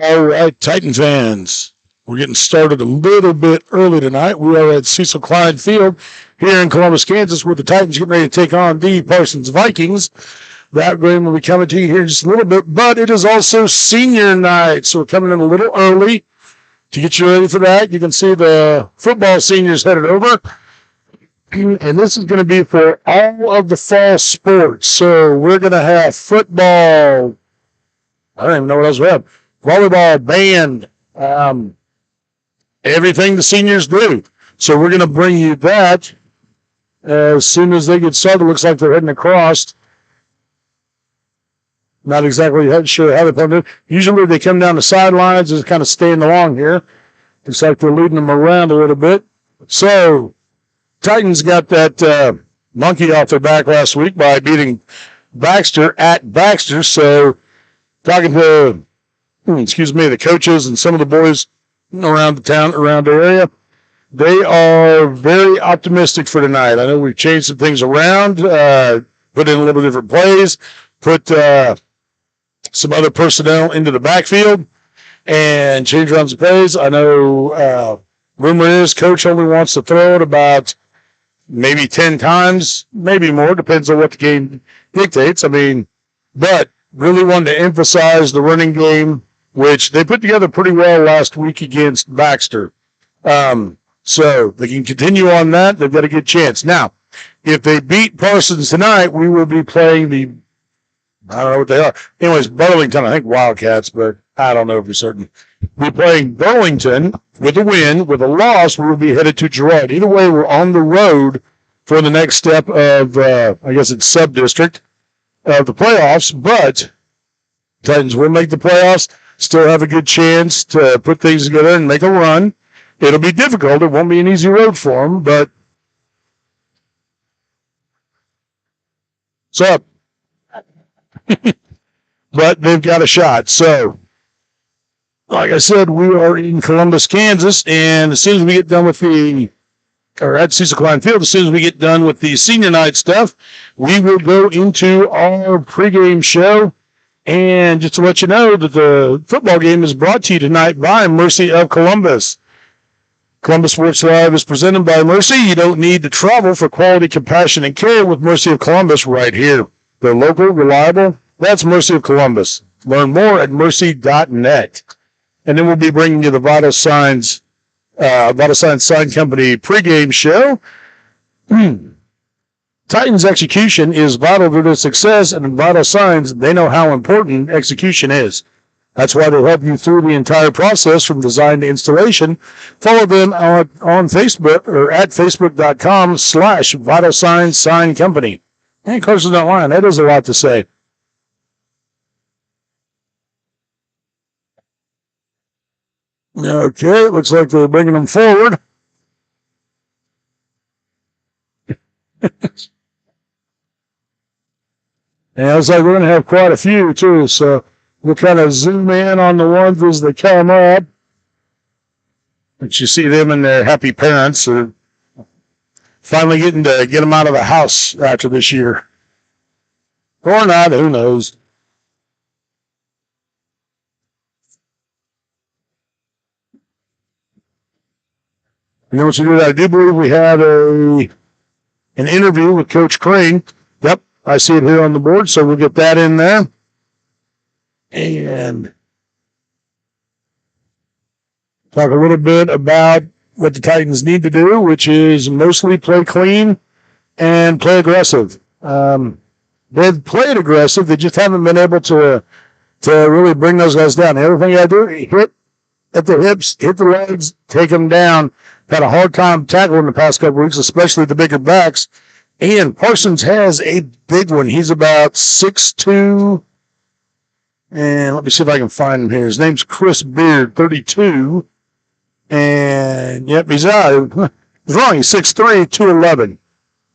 All right, Titan fans, we're getting started a little bit early tonight. We are at Cecil Klein Field here in Columbus, Kansas, where the Titans get ready to take on the Parsons Vikings. That game will be coming to you here in just a little bit, but it is also senior night, so we're coming in a little early to get you ready for that. You can see the football seniors headed over, and this is going to be for all of the fall sports. So we're going to have football. I don't even know what else we have. Volleyball, band, everything the seniors do. So we're going to bring you that as soon as they get started. Looks like they're heading across. Not exactly sure how they plan to do it. Usually they come down the sidelines and kind of staying along here. Looks like they're leading them around a little bit. So Titans got that monkey off their back last week by beating Baxter at Baxter. So talking to the coaches and some of the boys around the town, around the area, they are very optimistic for tonight. I know we've changed some things around, put in a little different plays, put some other personnel into the backfield, and change around some plays. I know rumor is Coach only wants to throw it about maybe 10 times, maybe more, depends on what the game dictates. But really wanted to emphasize the running game, which they put together pretty well last week against Baxter. So they can continue on that. They've got a good chance. Now, if they beat Parsons tonight, we will be playing I don't know what they are. Anyways, Burlington, I think Wildcats, but I don't know for certain. We're playing Burlington with a win. With a loss, we will be headed to Girard. Either way, we're on the road for the next step of, I guess it's sub-district of the playoffs, but Titans will make the playoffs, still have a good chance to put things together and make a run. It'll be difficult. It won't be an easy road for them, but so but they've got a shot. So, like I said, we are in Columbus, Kansas, and as soon as we get done with at Cecil Klein Field, as soon as we get done with the senior night stuff, we will go into our pregame show. And just to let you know that the football game is brought to you tonight by Mercy of Columbus. Columbus Sports Live is presented by Mercy. You don't need to travel for quality, compassion, and care with Mercy of Columbus right here. They're local, reliable. That's Mercy of Columbus. Learn more at mercy.net. And then we'll be bringing you the Vital Signs Sign Company pregame show. Titans execution is vital to their success, and in Vital Signs, they know how important execution is. That's why they help you through the entire process from design to installation. Follow them on Facebook or at facebook.com/Vital Signs Sign Company. And Carson's not lying. That is a lot to say. Okay, it looks like they're bringing them forward. And it looks like we're going to have quite a few, too. So we'll kind of zoom in on the ones as they come up. But you see them and their happy parents are finally getting to get them out of the house after this year. Or not, who knows. You know what you did? I do believe we had an interview with Coach Crane. Yep, I see it here on the board, so we'll get that in there. And talk a little bit about what the Titans need to do, which is mostly play clean and play aggressive. They've played aggressive. They just haven't been able to really bring those guys down. The other thing I do, hit at the hips, hit the legs, take them down. Had a hard time tackling the past couple weeks, especially the bigger backs. And Parsons has a big one. He's about 6'2". And let me see if I can find him here. His name's Chris Beard, 32. And, yep, he's out. He's wrong. He's 6'3", 211.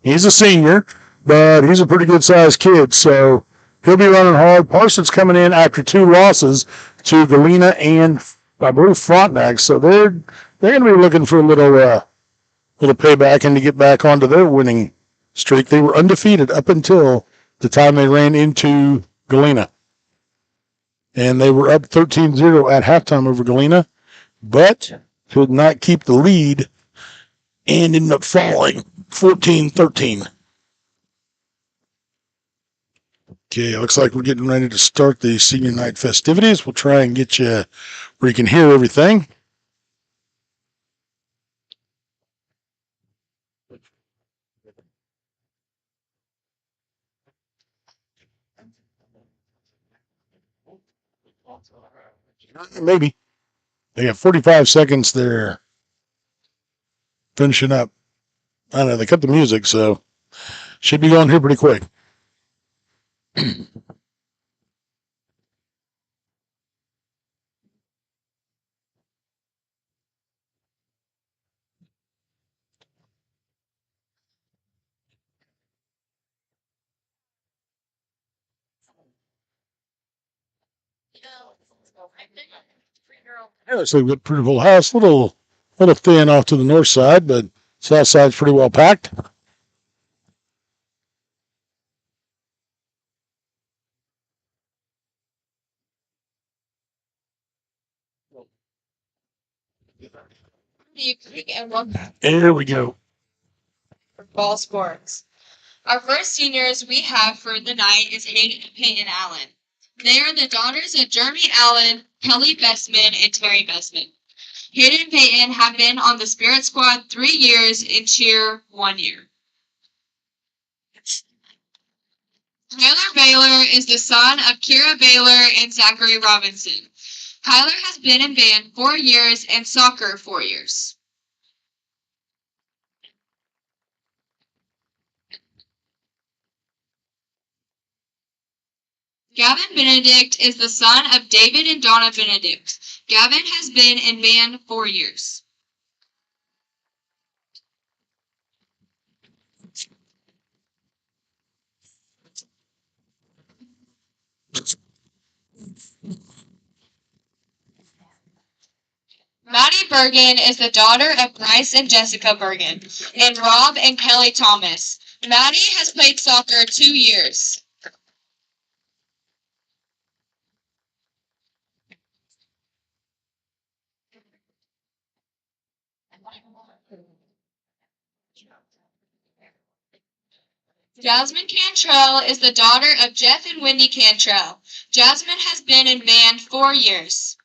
He's a senior, but he's a pretty good-sized kid. So he'll be running hard. Parsons coming in after 2 losses to Galena and, I believe, Frontenac. So they're going to be looking for a little payback and to get back onto their winning streak. They were undefeated up until the time they ran into Galena. and they were up 13-0 at halftime over Galena, but could not keep the lead and ended up falling 14-13. Okay, looks like we're getting ready to start the senior night festivities. We'll try and get you where you can hear everything. Maybe. They got 45 seconds there. Finishing up. I don't know, they cut the music, so should be going here pretty quick. Yeah, looks like we've got a pretty full house. Little thin off to the north side, but south side's pretty well packed. There we go. Ball sports. Our first seniors we have for the night is Hayden and Peyton Allen. They are the daughters of Jeremy Allen, Kelly Bestman, and Terry Bestman. Hayden and Peyton have been on the Spirit Squad 3 years and cheer 1 year. Tyler Baylor is the son of Kira Baylor and Zachary Robinson. Tyler has been in band 4 years and soccer 4 years. Gavin Benedict is the son of David and Donna Benedict. Gavin has been in band 4 years. Maddie Bergen is the daughter of Bryce and Jessica Bergen, and Rob and Kelly Thomas. Maddie has played soccer 2 years. Jasmine Cantrell is the daughter of Jeff and Wendy Cantrell. Jasmine has been in band 4 years.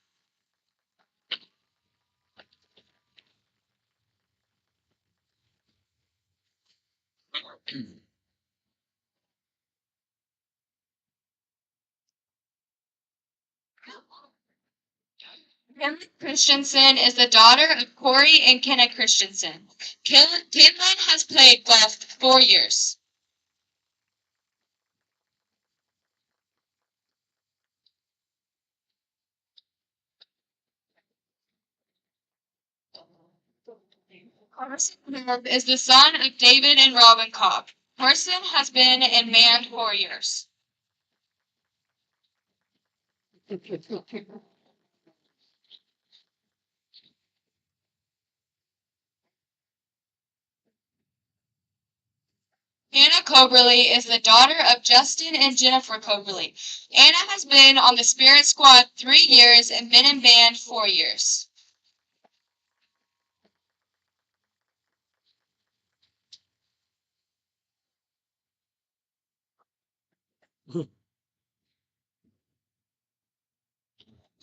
Kinlan Christensen is the daughter of Corey and Kenna Christensen. Kinlan has played golf 4 years. Carson Cobb is the son of David and Robin Cobb. Carson has been in band 4 years. Anna Coberly is the daughter of Justin and Jennifer Coberly. Anna has been on the Spirit Squad 3 years and been in band 4 years.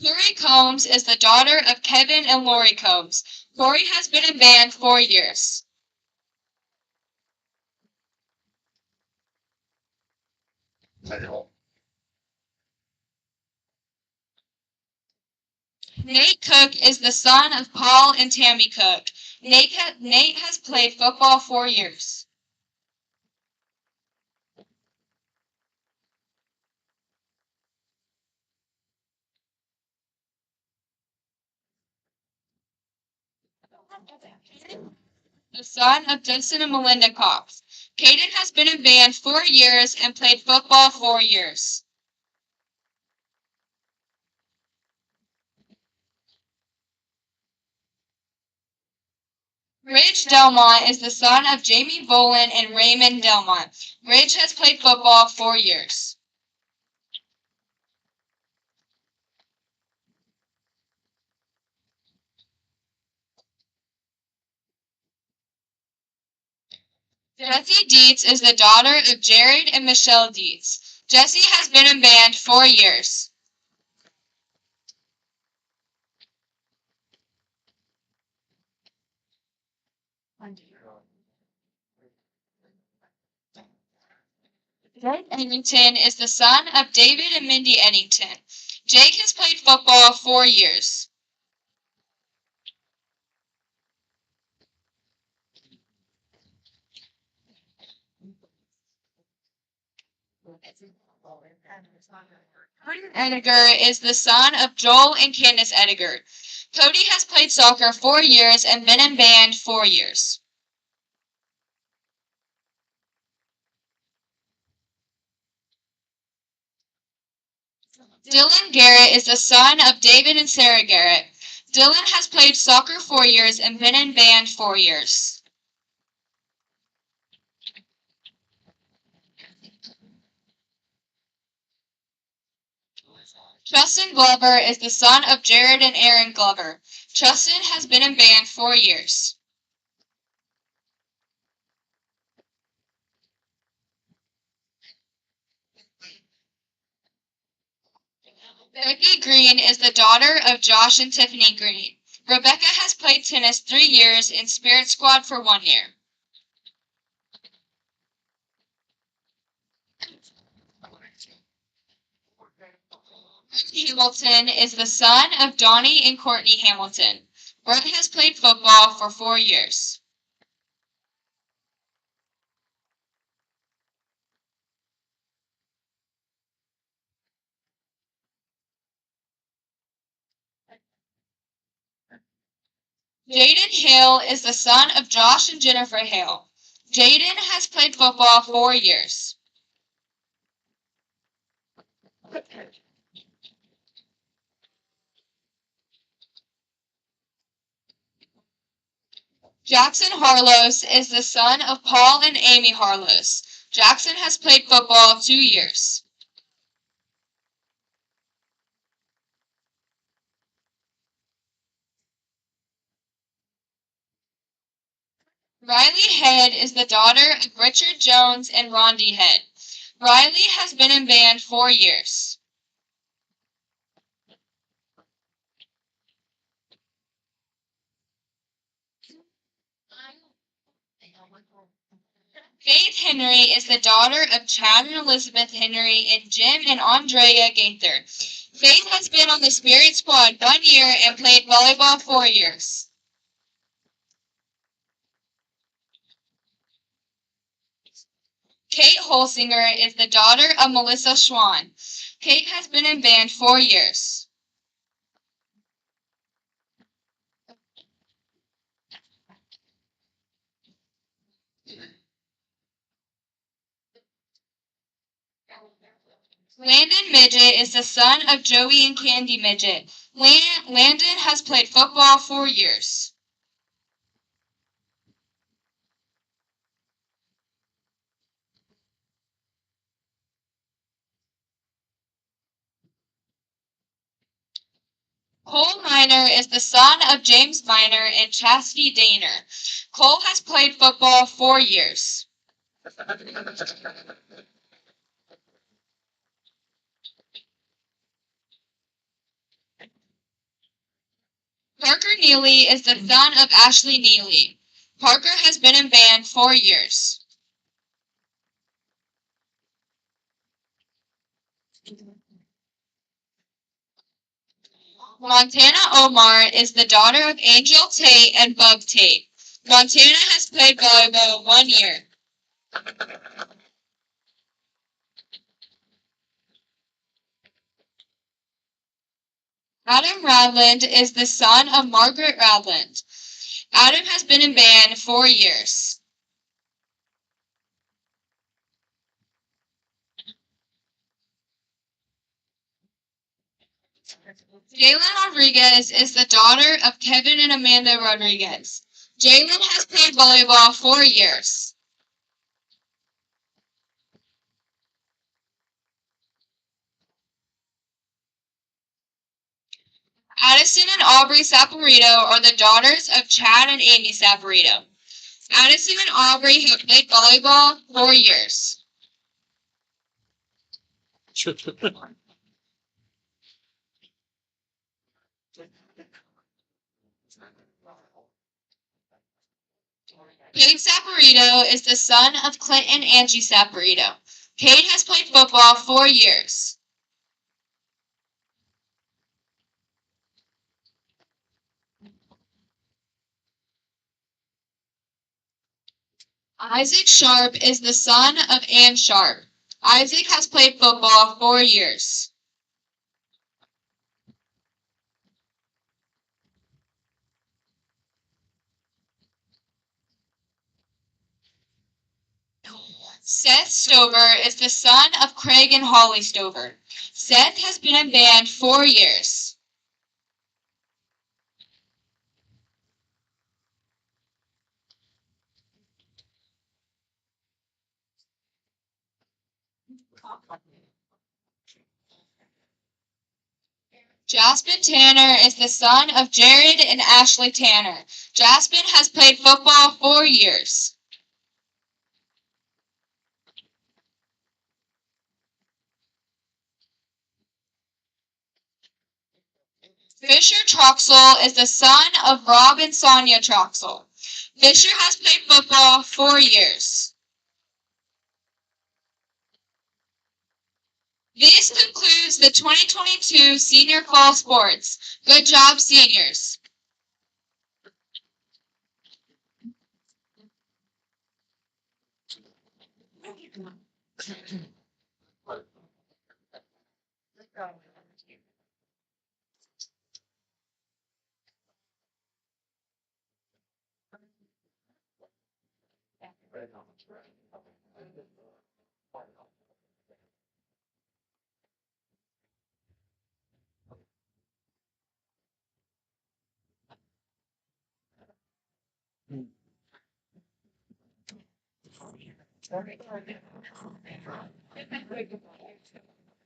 Corey Combs is the daughter of Kevin and Lori Combs. Corey has been in band 4 years. Nate Cook is the son of Paul and Tammy Cook. Nate has played football 4 years. The son of Justin and Melinda Cox. Caden has been in band 4 years and played football 4 years. Ridge Delmont is the son of Jamie Boland and Raymond Delmont. Ridge has played football 4 years. Jessie Dietz is the daughter of Jared and Michelle Dietz. Jessie has been in band 4 years. Jake Ennington is the son of David and Mindy Ennington. Jake has played football 4 years. Cody Ediger is the son of Joel and Candace Ediger. Cody has played soccer 4 years and been in band 4 years. Dylan Garrett is the son of David and Sarah Garrett. Dylan has played soccer 4 years and been in band 4 years. Justin Glover is the son of Jared and Aaron Glover. Justin has been in band 4 years. Becky Green is the daughter of Josh and Tiffany Green. Rebecca has played tennis 3 years and Spirit Squad for 1 year. Hamilton is the son of Donnie and Courtney Hamilton. Brett has played football for 4 years. Jaden Hale is the son of Josh and Jennifer Hale. Jaden has played football 4 years. Jackson Harlos is the son of Paul and Amy Harlos. Jackson has played football 2 years. Riley Head is the daughter of Richard Jones and Rondi Head. Riley has been in band 4 years. Faith Henry is the daughter of Chad and Elizabeth Henry and Jim and Andrea Gaither. Faith has been on the Spirit Squad 1 year and played volleyball 4 years. Kate Holsinger is the daughter of Melissa Schwann. Kate has been in band 4 years. Landon Midget is the son of Joey and Candy Midget. Landon has played football 4 years. Cole Miner is the son of James Miner and Chastity Daner. Cole has played football 4 years. Parker Neely is the son of Ashley Neely. Parker has been in band 4 years. Montana Omar is the daughter of Angel Tate and Bub Tate. Montana has played volleyball 1 year. Adam Radland is the son of Margaret Radland. Adam has been in band 4 years. Jalen Rodriguez is the daughter of Kevin and Amanda Rodriguez. Jalen has played volleyball 4 years. Addison and Aubrey Saporito are the daughters of Chad and Amy Saporito. Addison and Aubrey have played volleyball 4 years. Cade Saporito is the son of Clint and Angie Saporito. Cade has played football 4 years. Isaac Sharp is the son of Ann Sharp. Isaac has played football 4 years. Seth Stover is the son of Craig and Holly Stover. Seth has been in band 4 years. Jaspin Tanner is the son of Jared and Ashley Tanner. Jaspin has played football 4 years. Fisher Troxel is the son of Rob and Sonia Troxel. Fisher has played football 4 years. This concludes the 2022 Senior Fall Sports. Good job, seniors.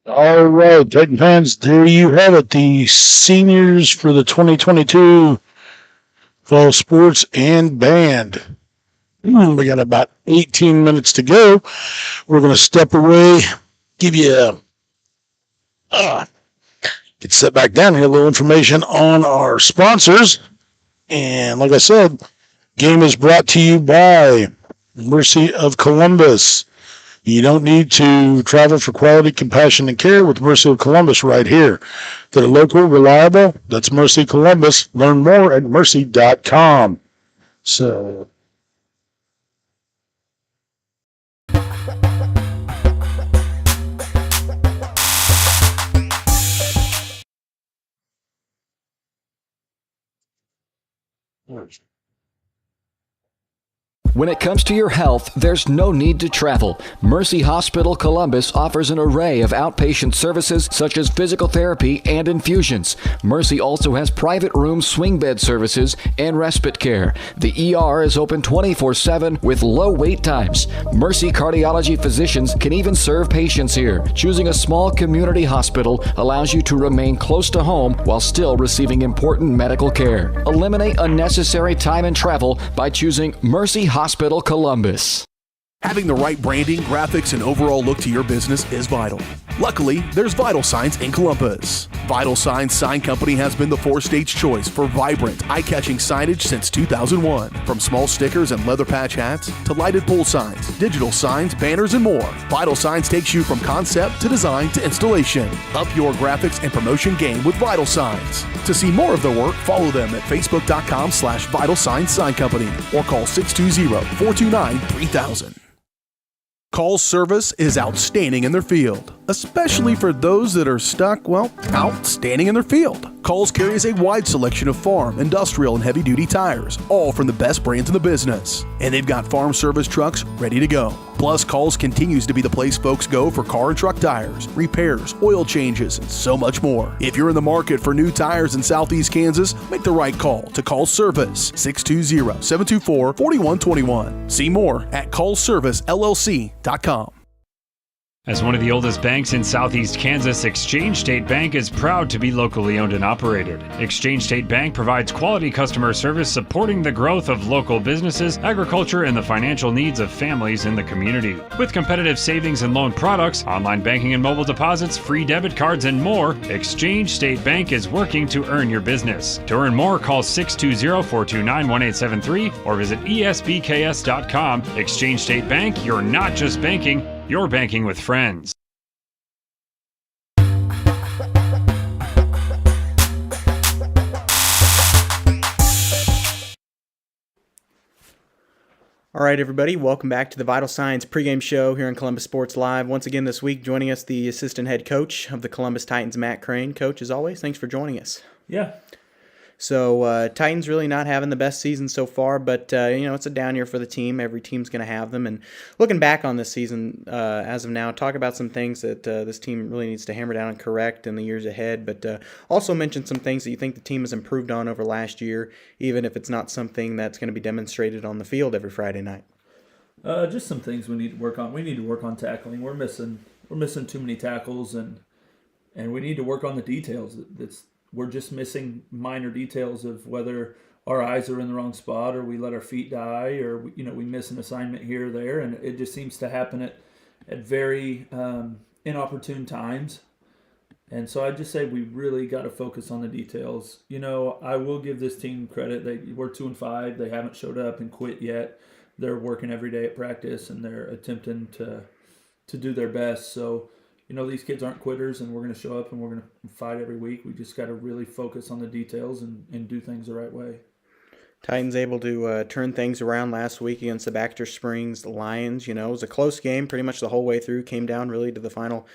All right, Titan fans, there you have it. The seniors for the 2022 Fall Sports and Band. We got about 18 minutes to go. We're going to step away, give you get set back down here, a little information on our sponsors. And like I said, game is brought to you by Mercy of Columbus. You don't need to travel for quality, compassion, and care with Mercy of Columbus right here. They're local, reliable. That's Mercy Columbus. Learn more at mercy.com. So. When it comes to your health, there's no need to travel. Mercy Hospital Columbus offers an array of outpatient services such as physical therapy and infusions. Mercy also has private room swing bed services and respite care. The ER is open 24/7 with low wait times. Mercy cardiology physicians can even serve patients here. Choosing a small community hospital allows you to remain close to home while still receiving important medical care. Eliminate unnecessary time and travel by choosing Mercy Hospital Columbus. Having the right branding, graphics, and overall look to your business is vital. Luckily, there's Vital Signs in Columbus. Vital Signs Sign Company has been the four-stage choice for vibrant, eye-catching signage since 2001. From small stickers and leather patch hats to lighted pole signs, digital signs, banners, and more, Vital Signs takes you from concept to design to installation. Up your graphics and promotion game with Vital Signs. To see more of their work, follow them at facebook.com/Vital Signs Sign Company or call 620-429-3000. Call's service is outstanding in their field, especially for those that are stuck, outstanding in their field. Call's carries a wide selection of farm, industrial, and heavy-duty tires, all from the best brands in the business. And they've got farm service trucks ready to go. Plus, Call's continues to be the place folks go for car and truck tires, repairs, oil changes, and so much more. If you're in the market for new tires in Southeast Kansas, make the right call to Call's Service, 620-724-4121. See more at callservicellc.com. As one of the oldest banks in southeast Kansas, Exchange State Bank is proud to be locally owned and operated. Exchange State Bank provides quality customer service supporting the growth of local businesses, agriculture, and the financial needs of families in the community. With competitive savings and loan products, online banking and mobile deposits, free debit cards, and more, Exchange State Bank is working to earn your business. To earn more, call 620-429-1873 or visit esbks.com. Exchange State Bank, you're not just banking, you're banking with friends. All right, everybody, welcome back to the Vital Signs pregame show here on Columbus Sports Live. Once again this week, joining us, the assistant head coach of the Columbus Titans, Matt Crane. Coach, as always, thanks for joining us. Yeah. So, Titans really not having the best season so far, but, it's a down year for the team. Every team's going to have them. And looking back on this season as of now, talk about some things that this team really needs to hammer down and correct in the years ahead, but also mention some things that you think the team has improved on over last year, even if it's not something that's going to be demonstrated on the field every Friday night. Just some things we need to work on. We need to work on tackling. We're missing too many tackles, and we need to work on the details. We're just missing minor details of whether our eyes are in the wrong spot, or we let our feet die, or we miss an assignment here or there, and it just seems to happen at very inopportune times. And so I just say we really got to focus on the details. I will give this team credit. We're 2-5. They haven't showed up and quit yet. They're working every day at practice, and they're attempting to do their best. So, these kids aren't quitters, and we're going to show up and we're going to fight every week. We just got to really focus on the details and do things the right way. Titans able to turn things around last week against the Baxter Springs Lions. It was a close game pretty much the whole way through. Came down really to the final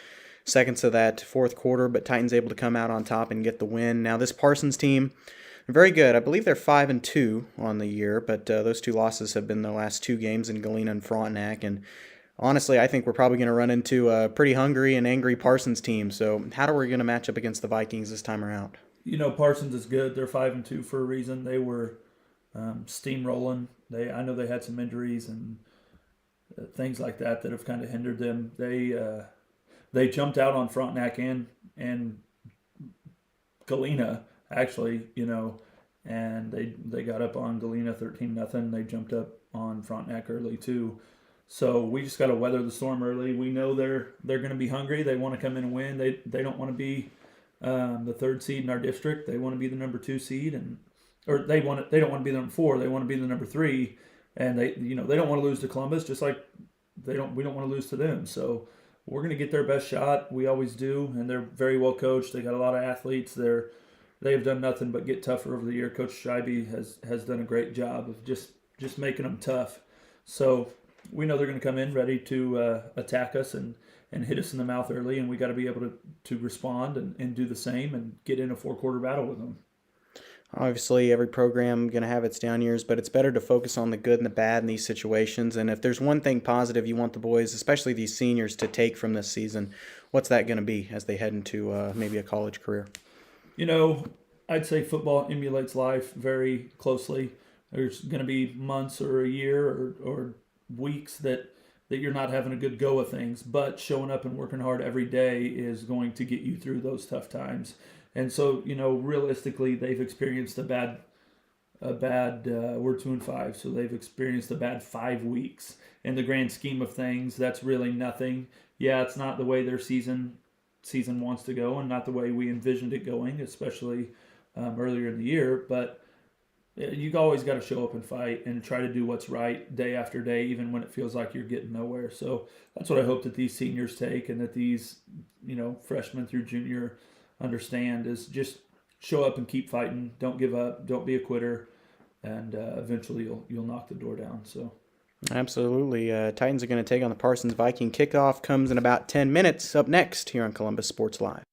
seconds of that fourth quarter, but Titans able to come out on top and get the win. Now this Parsons team, very good. I believe they're 5-2 on the year, but those two losses have been the last two games in Galena and Frontenac. And honestly, I think we're probably going to run into a pretty hungry and angry Parsons team. So how are we going to match up against the Vikings this time around? Parsons is good. They're 5-2 for a reason. They were steamrolling. I know they had some injuries and things like that have kind of hindered them. They jumped out on Frontenac and Galena, actually, and they got up on Galena 13-0. They jumped up on Frontenac early too. So we just got to weather the storm early. We know they're going to be hungry. They want to come in and win. They don't want to be the third seed in our district. They want to be the number 2 seed, or they don't want to be the number 4. They want to be the number 3, and they don't want to lose to Columbus, just like we don't want to lose to them. So we're going to get their best shot. We always do, and they're very well coached. They got a lot of athletes. They've done nothing but get tougher over the year. Coach Scheibe has done a great job of just making them tough. So we know they're going to come in ready to attack us and hit us in the mouth early, and we got to be able to respond and do the same and get in a 4-quarter battle with them. Obviously, every program going to have its down years, but it's better to focus on the good and the bad in these situations. And if there's one thing positive you want the boys, especially these seniors, to take from this season, what's that going to be as they head into maybe a college career? I'd say football emulates life very closely. There's going to be months or a year or weeks that you're not having a good go of things, but showing up and working hard every day is going to get you through those tough times. And so, realistically, they've experienced a bad we're 2-5, so they've experienced a bad 5 weeks. In the grand scheme of things, that's really nothing. Yeah, it's not the way their season wants to go, and not the way we envisioned it going, especially earlier in the year, but you always got to show up and fight and try to do what's right day after day, even when it feels like you're getting nowhere. So that's what I hope that these seniors take, and that these, freshmen through junior understand, is just show up and keep fighting. Don't give up. Don't be a quitter, and eventually you'll knock the door down. So. Absolutely. Titans are going to take on the Parsons Viking. Kickoff comes in about 10 minutes. Up next here on Columbus Sports Live.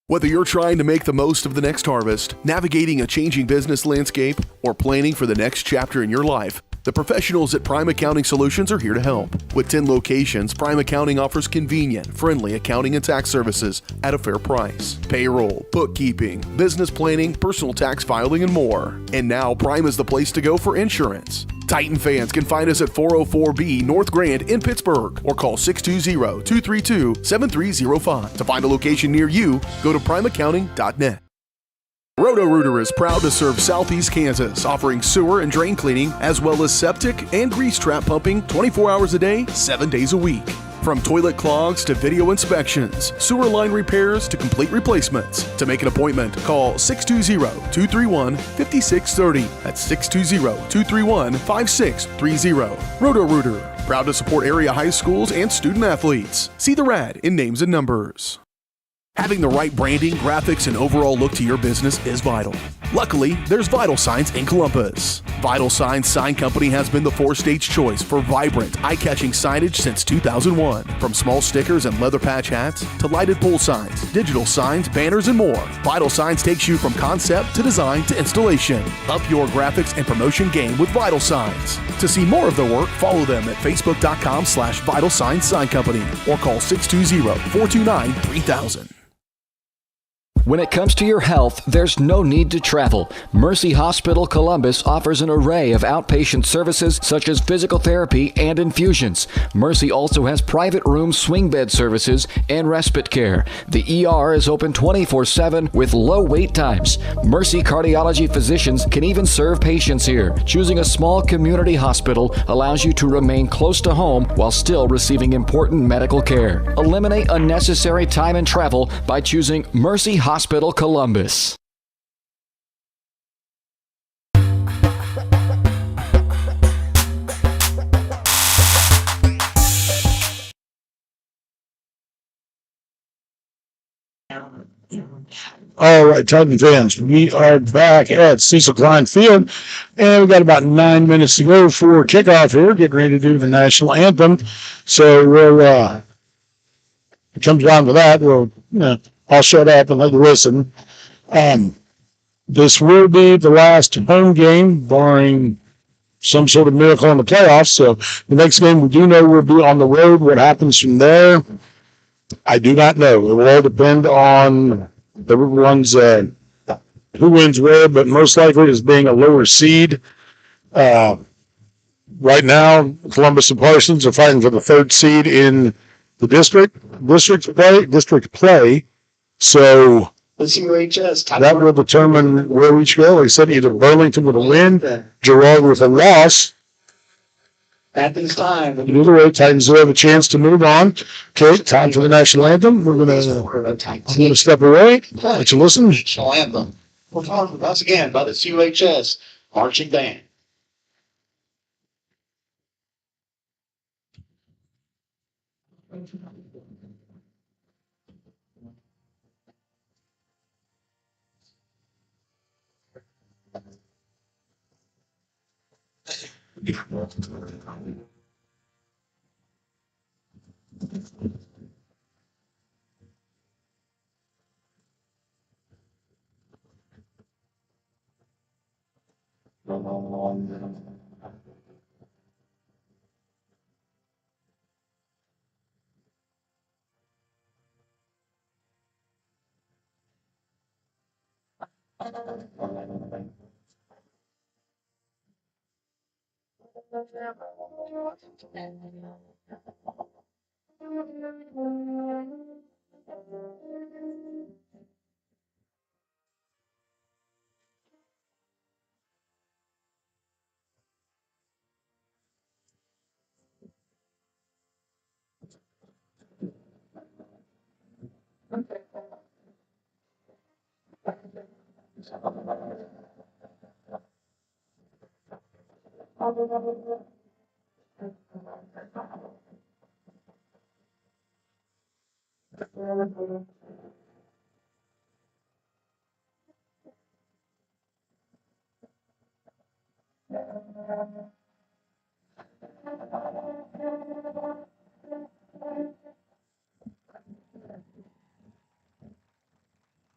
Whether you're trying to make the most of the next harvest, navigating a changing business landscape, or planning for the next chapter in your life, The professionals at Prime Accounting Solutions are here to help. With 10 locations, Prime Accounting offers convenient, friendly accounting and tax services at a fair price. Payroll, bookkeeping, business planning, personal tax filing, and more. And now Prime is the place to go for insurance. Titan fans can find us at 404B North Grand in Pittsburgh or call 620-232-7305. To find a location near you, go to primeaccounting.net. Roto-Rooter is proud to serve Southeast Kansas, offering sewer and drain cleaning as well as septic and grease trap pumping 24 hours a day, 7 days a week. From toilet clogs to video inspections, sewer line repairs to complete replacements. To make an appointment, call 620-231-5630. That's 620-231-5630. Roto-Rooter, proud to support area high schools and student athletes. See the rad in names and numbers. Having the right branding, graphics, and overall look to your business is vital. Luckily, there's Vital Signs in Columbus. Vital Signs Sign Company has been the four-stage choice for vibrant, eye-catching signage since 2001. From small stickers and leather patch hats to lighted pole signs, digital signs, banners, and more, Vital Signs takes you from concept to design to installation. Up your graphics and promotion game with Vital Signs. To see more of their work, follow them at facebook.com/Vital Signs Sign Company or call 620-429-3000. When it comes to your health, there's no need to travel. Mercy Hospital Columbus offers an array of outpatient services such as physical therapy and infusions. Mercy also has private room swing bed services and respite care. The ER is open 24/7 with low wait times. Mercy cardiology physicians can even serve patients here. Choosing a small community hospital allows you to remain close to home while still receiving important medical care. Eliminate unnecessary time and travel by choosing Mercy Hospital Columbus. All right, Titan fans, we are back at Cecil Klein Field, and we've got about 9 minutes to go for kickoff here, getting ready to do the national anthem. So we'll, it comes down to that, I'll shut up and let you listen. This will be the last home game, barring some sort of miracle in the playoffs. So the next game we do know will be on the road. What happens from there, I do not know. It will all depend on everyone's who wins where, but most likely as being a lower seed. Right now, Columbus and Parsons are fighting for the third seed in the district play. So that will determine where we go. Like I said, either Burlington with a win, Girard with a loss. At this time, either way, Titans will have a chance to move on. Okay, time for the national anthem. I'm going to step away. Let you listen. National anthem. Performed once again by the CUHS Marching Band.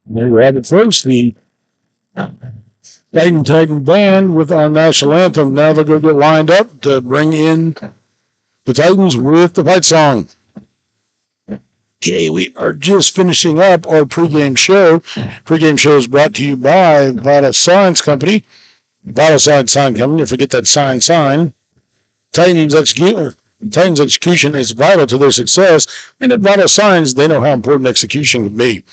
There you have it, folks. The Titan band with our national anthem. Now they're going to get lined up to bring in the Titans with the fight song. Okay, we are just finishing up our pregame show. Pregame show is brought to you by Vital Signs Company. Vital Sign Company. Forget that sign. Titans execution is vital to their success, and at Vital Signs, they know how important execution can be.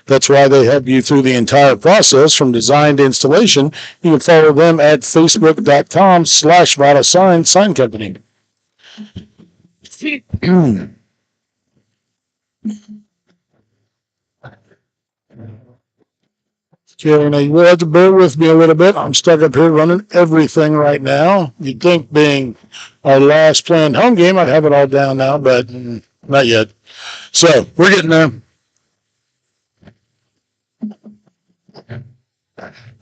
That's why they help you through the entire process from design to installation. You can follow them at facebook.com/Vital Sign Company. Okay, now you will have to bear with me a little bit. I'm stuck up here running everything right now. You'd think being our last planned home game, I'd have it all down now, but not yet. So we're getting there.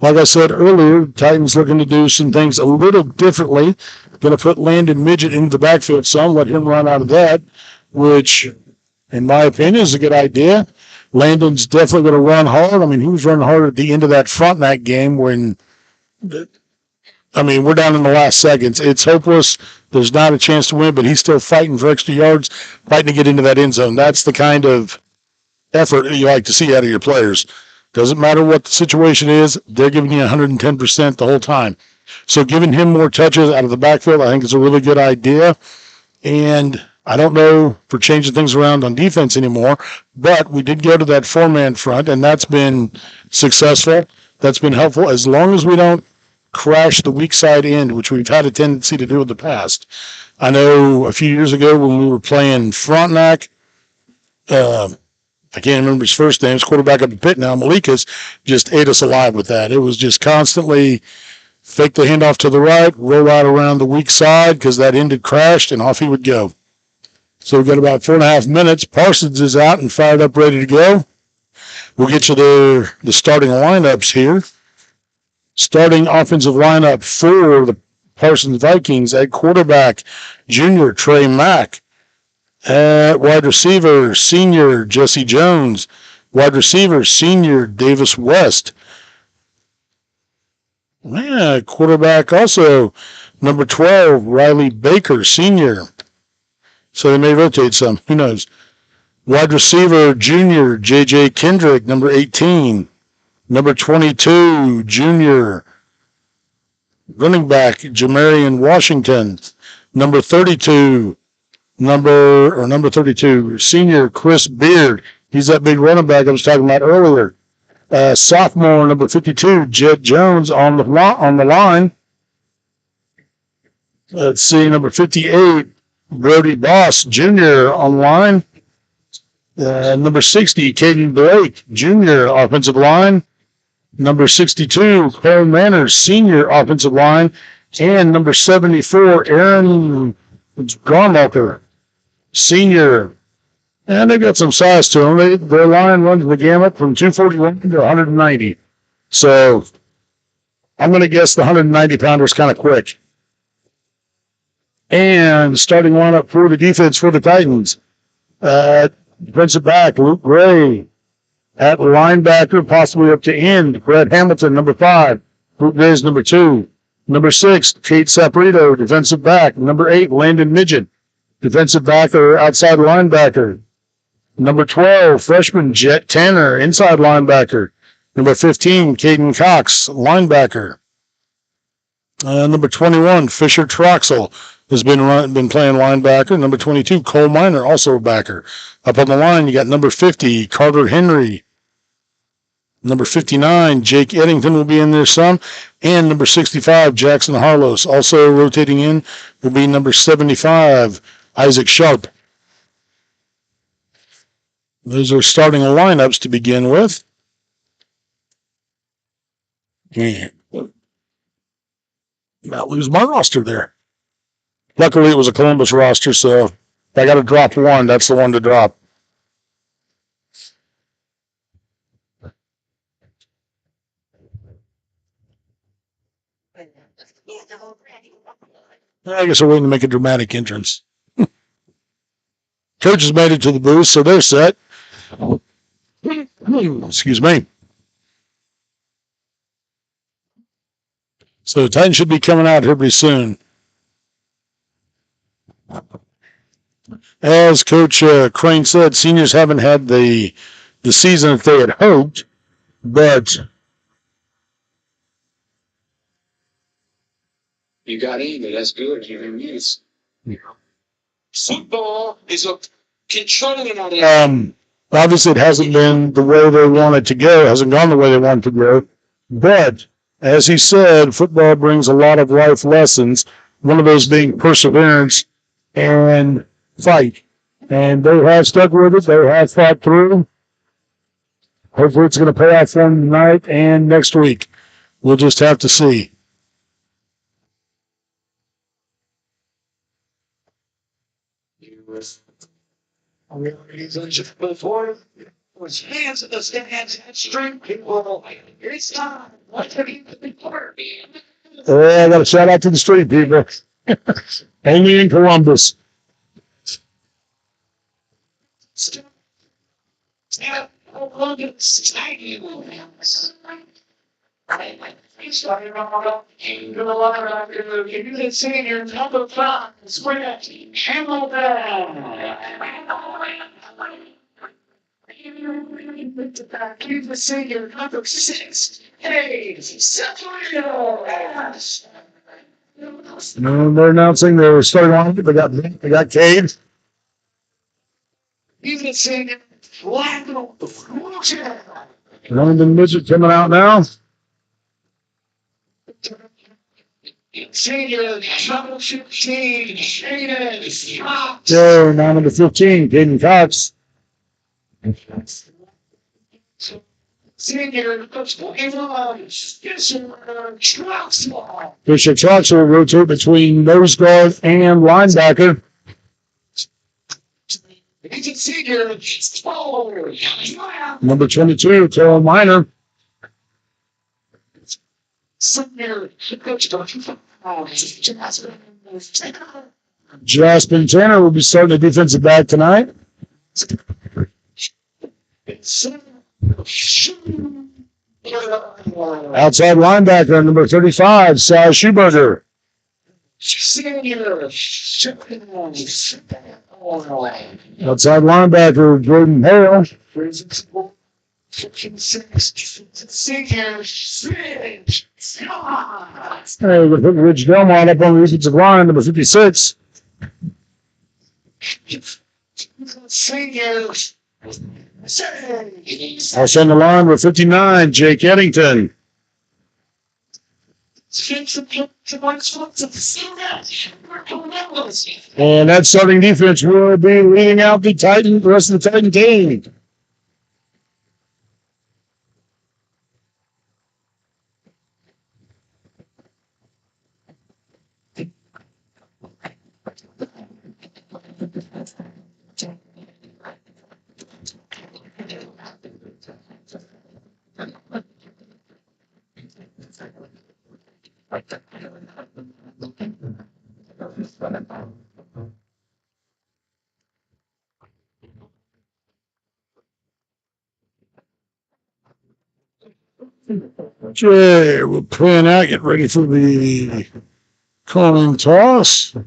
Like I said earlier, Titans looking to do some things a little differently. Going to put Landon Midget into the backfield some, let him run out of that, which, in my opinion, is a good idea. Landon's definitely going to run hard. I mean, he was running hard at the end of that Frontenac game when, we're down in the last seconds. It's hopeless. There's not a chance to win, but he's still fighting for extra yards, fighting to get into that end zone. That's the kind of effort that you like to see out of your players. Doesn't matter what the situation is, they're giving you 110% the whole time. So giving him more touches out of the backfield, I think is a really good idea. And I don't know for changing things around on defense anymore, but we did go to that four-man front, and that's been successful. That's been helpful as long as we don't crash the weak side end, which we've had a tendency to do in the past. I know a few years ago when we were playing Frontenac, I can't remember his first name. His quarterback up the pit now, Malikas, just ate us alive with that. It was just constantly fake the handoff to the right, roll out around the weak side because that end had crashed, and off he would go. So we've got about 4.5 minutes. Parsons is out and fired up, ready to go. We'll get you the starting lineups here. Starting offensive lineup for the Parsons Vikings at quarterback, junior Trey Mack. At wide receiver, senior Jesse Jones. Wide receiver, senior Davis West. Quarterback also, number 12, Riley Baker, senior. So they may rotate some. Who knows? Wide receiver, junior J.J. Kendrick, number 18. Number 22, junior running back Jamarian Washington. Number 32, senior Chris Beard. He's that big running back I was talking about earlier. Sophomore, number 52, Jed Jones on the line. Let's see, number 58, Brody Boss, Jr. on the line. Number 60, Caden Blake, Jr. offensive line. Number 62, Cole Manners, Senior offensive line. And number 74, Aaron Garmalker, Senior. And they've got some size to them. Their line runs the gamut from 241 to 190. So I'm going to guess the 190-pounder is kind of quick. And starting lineup for the defense for the Titans. Defensive back, Luke Gray. At linebacker, possibly up to end, Brett Hamilton, number 5. Luke Gray is number 2. Number 6, Kate Saprito, defensive back. Number 8, Landon Midget, defensive back or outside linebacker. Number 12, freshman Jet Tanner, inside linebacker. Number 15, Caden Cox, linebacker. Number 21, Fisher Troxel has been playing linebacker. Number 22, Cole Miner, also a backer. Up on the line, you got number 50, Carter Henry. Number 59, Jake Eddington will be in there some. And number 65, Jackson Harlos. Also rotating in will be number 75, Isaac Sharp. Those are starting lineups to begin with. Yeah. Not lose my roster there. Luckily, it was a Columbus roster, so if I got to drop one, that's the one to drop. I guess we're waiting to make a dramatic entrance. Coach has made it to the booth, so they're set. Excuse me. So Titans should be coming out here pretty soon. As Coach Crane said, seniors haven't had the season that they had hoped, but You got Amy. That's good. You can use. Football is a controlling on it. obviously it hasn't been the way they wanted to go. It hasn't gone the way they wanted to go. But as he said, football brings a lot of life lessons. One of those being perseverance and fight. And they have stuck with it. They have fought through. Hopefully it's going to pay off for them tonight and next week. We'll just have to see. Before was hands in the stands and string people. It's time. What have you before? I got a shout out to the street people. Only in Columbus. Senior number 5, Sprint, Hamilton. Keep the senior number 6, hey, No, they're announcing they're starting on it. They got Cade. even senior Flacco. London Midget coming out now. Senior number 15, Shaden Cox. So now number 15, Caden Cox. Senior number 21, Fisher Troxel. Fisher Troxel will rotate between nose guard and linebacker. Senior 12, Number 22, Carol Miner. Senior Jasmine Tanner will be starting the defensive back tonight. Outside linebacker, number 35, Sal Schuberger. Outside linebacker, Jordan Hale. Hey, we're putting Rich Delmont up on the defensive line, number 56. Also on the line with 59, Jake Eddington. And that starting defense will be leading out the rest of the Titan team. Okay, we're playing out, get ready for the coin toss. And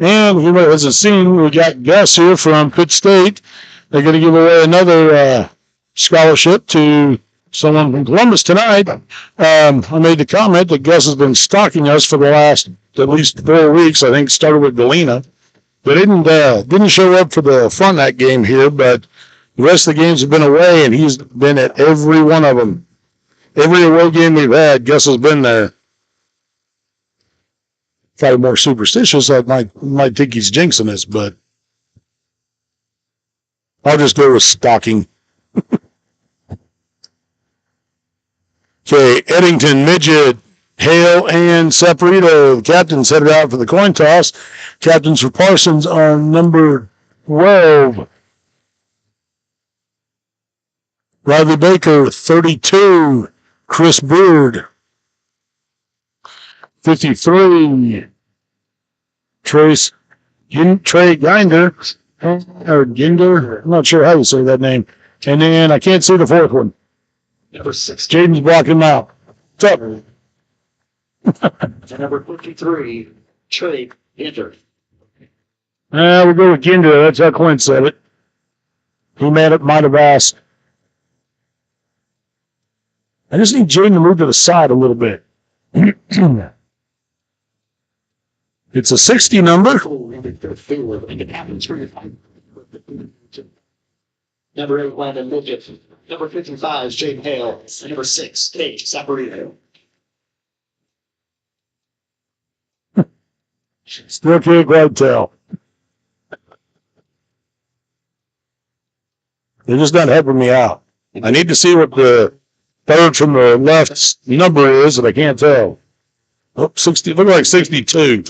if anybody hasn't seen, we got Gus here from Pitt State. They're going to give away another scholarship to someone from Columbus tonight. I made the comment that Gus has been stalking us for the last at least 4 weeks. I think started with Galena. They didn't show up for the Frontenac game here, but the rest of the games have been away, and he's been at every one of them. Every away game we've had, Gus has been there. If I were more superstitious, I might think he's jinxing us, but I'll just go with stalking. Okay, Eddington, Midget, Hale, and Saporito. The captains headed out for the coin toss. Captains for Parsons are number 12. Riley Baker, 32. Chris Beard, 53. Trey Ginder, or Ginder, I'm not sure how you say that name. And then I can't see the fourth one. Number 6. Jaden's blocking him out. What's up? Number 53, Trey Ginter. We'll go with Ginder. That's how Clint said it. He might have asked. I just need Jaden to move to the side a little bit. It's a 60 number. Number 8, Landon Midget. Number 55 is Jaden Hale. And number 6, Kate Saporito. Still can't quite tell. They're just not helping me out. I need to see what the third from the left number is, and I can't tell. Oh, 60, look like 62.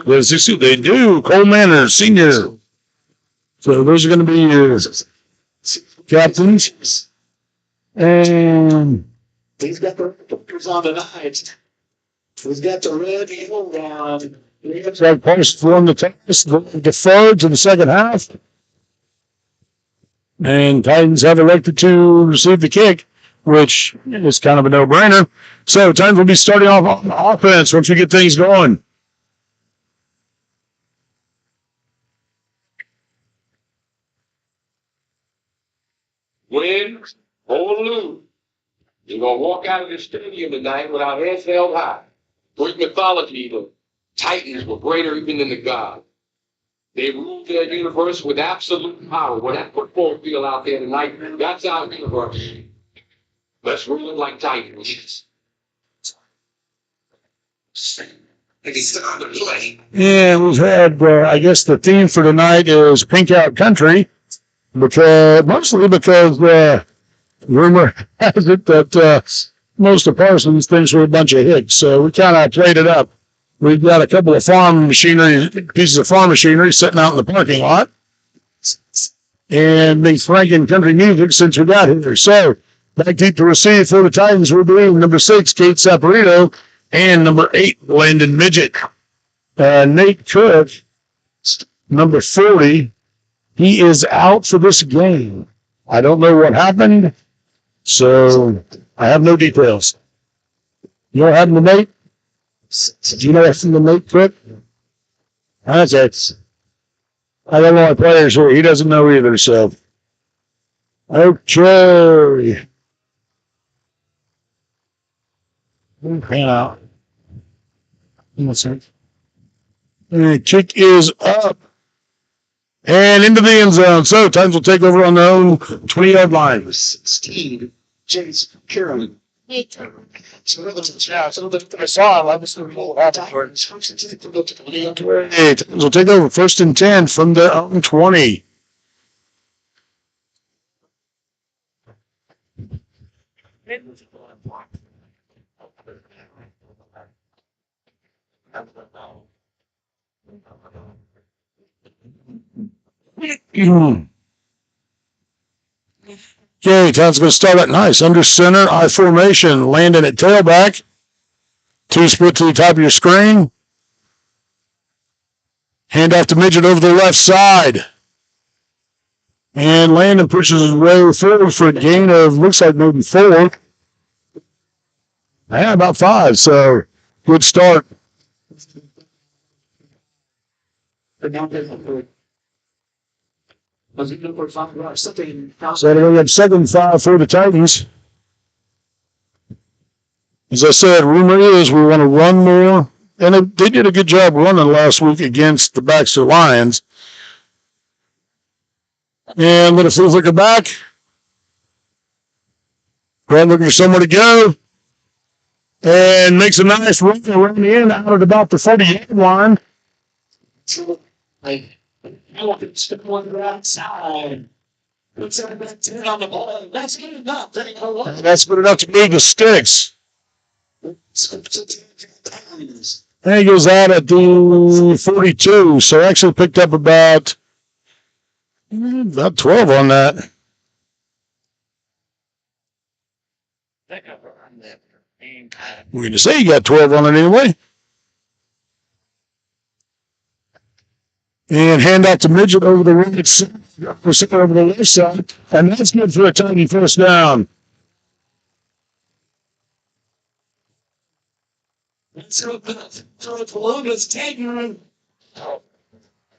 They do. Cole Manor, senior. So those are going to be your captains. And he's got the fingers on tonight. He's got the red eagle down. it's like Parsons won the test, deferred to the second half. And Titans have elected to receive the kick, which is kind of a no-brainer. So Titans will be starting off on offense once we get things going. Win or lose, you're going to walk out of the stadium tonight with our heads held high. Greek mythology, the Titans were greater even than the gods. They ruled their universe with absolute power. When that football field out there tonight, that's our universe. Let's rule it like Titans. It's time to play. And we've had, I guess the theme for tonight is Pink Out Country, mostly because rumor has it that most of Parsons thinks we're a bunch of hicks. So we kind of played it up. We've got a couple of pieces of farm machinery sitting out in the parking lot. And the Franken country music since we got here. So back deep to receive for the Titans will be number 6, Kate Saporito, and number 8, Landon Midget. Nate Cook, number 40, he is out for this game. I don't know what happened, so I have no details. You know what happened to Nate? Do you know what happened to Nate Cook? That's it. I don't know my players here. He doesn't know either, so. Okay. Pan out. The kick is up. And into the end zone. So Titans will take over on their own 20-yard line. Steve, James, Carolyn. I saw him. I just didn't know what happened. Titans will take over 1st and 10 from their own 20. Okay, Titans going to start at nice. Under center, I formation. Landing at tailback. 2 split to the top of your screen. Hand off to Midget over the left side. And Landon pushes his way forward for a gain of, looks like maybe 4. Yeah, about 5. So, good start. So we have 2nd 5 for the Titans. As I said, rumor is we want to run more. And they did a good job running last week against the Baxter Lions. And when it feels like a back, Grant looking for somewhere to go. And makes a nice run around the end out at about the 40-yard line. It's the one outside. It's on the ball. That's good enough. That's good enough to move the sticks. And he goes out at the 42. So actually picked up about 12 on that. We're going to say you got 12 on it anyway. And hand out to Midget over the right side, over the left side. And that's good for a tiny first down. So Columbus taking.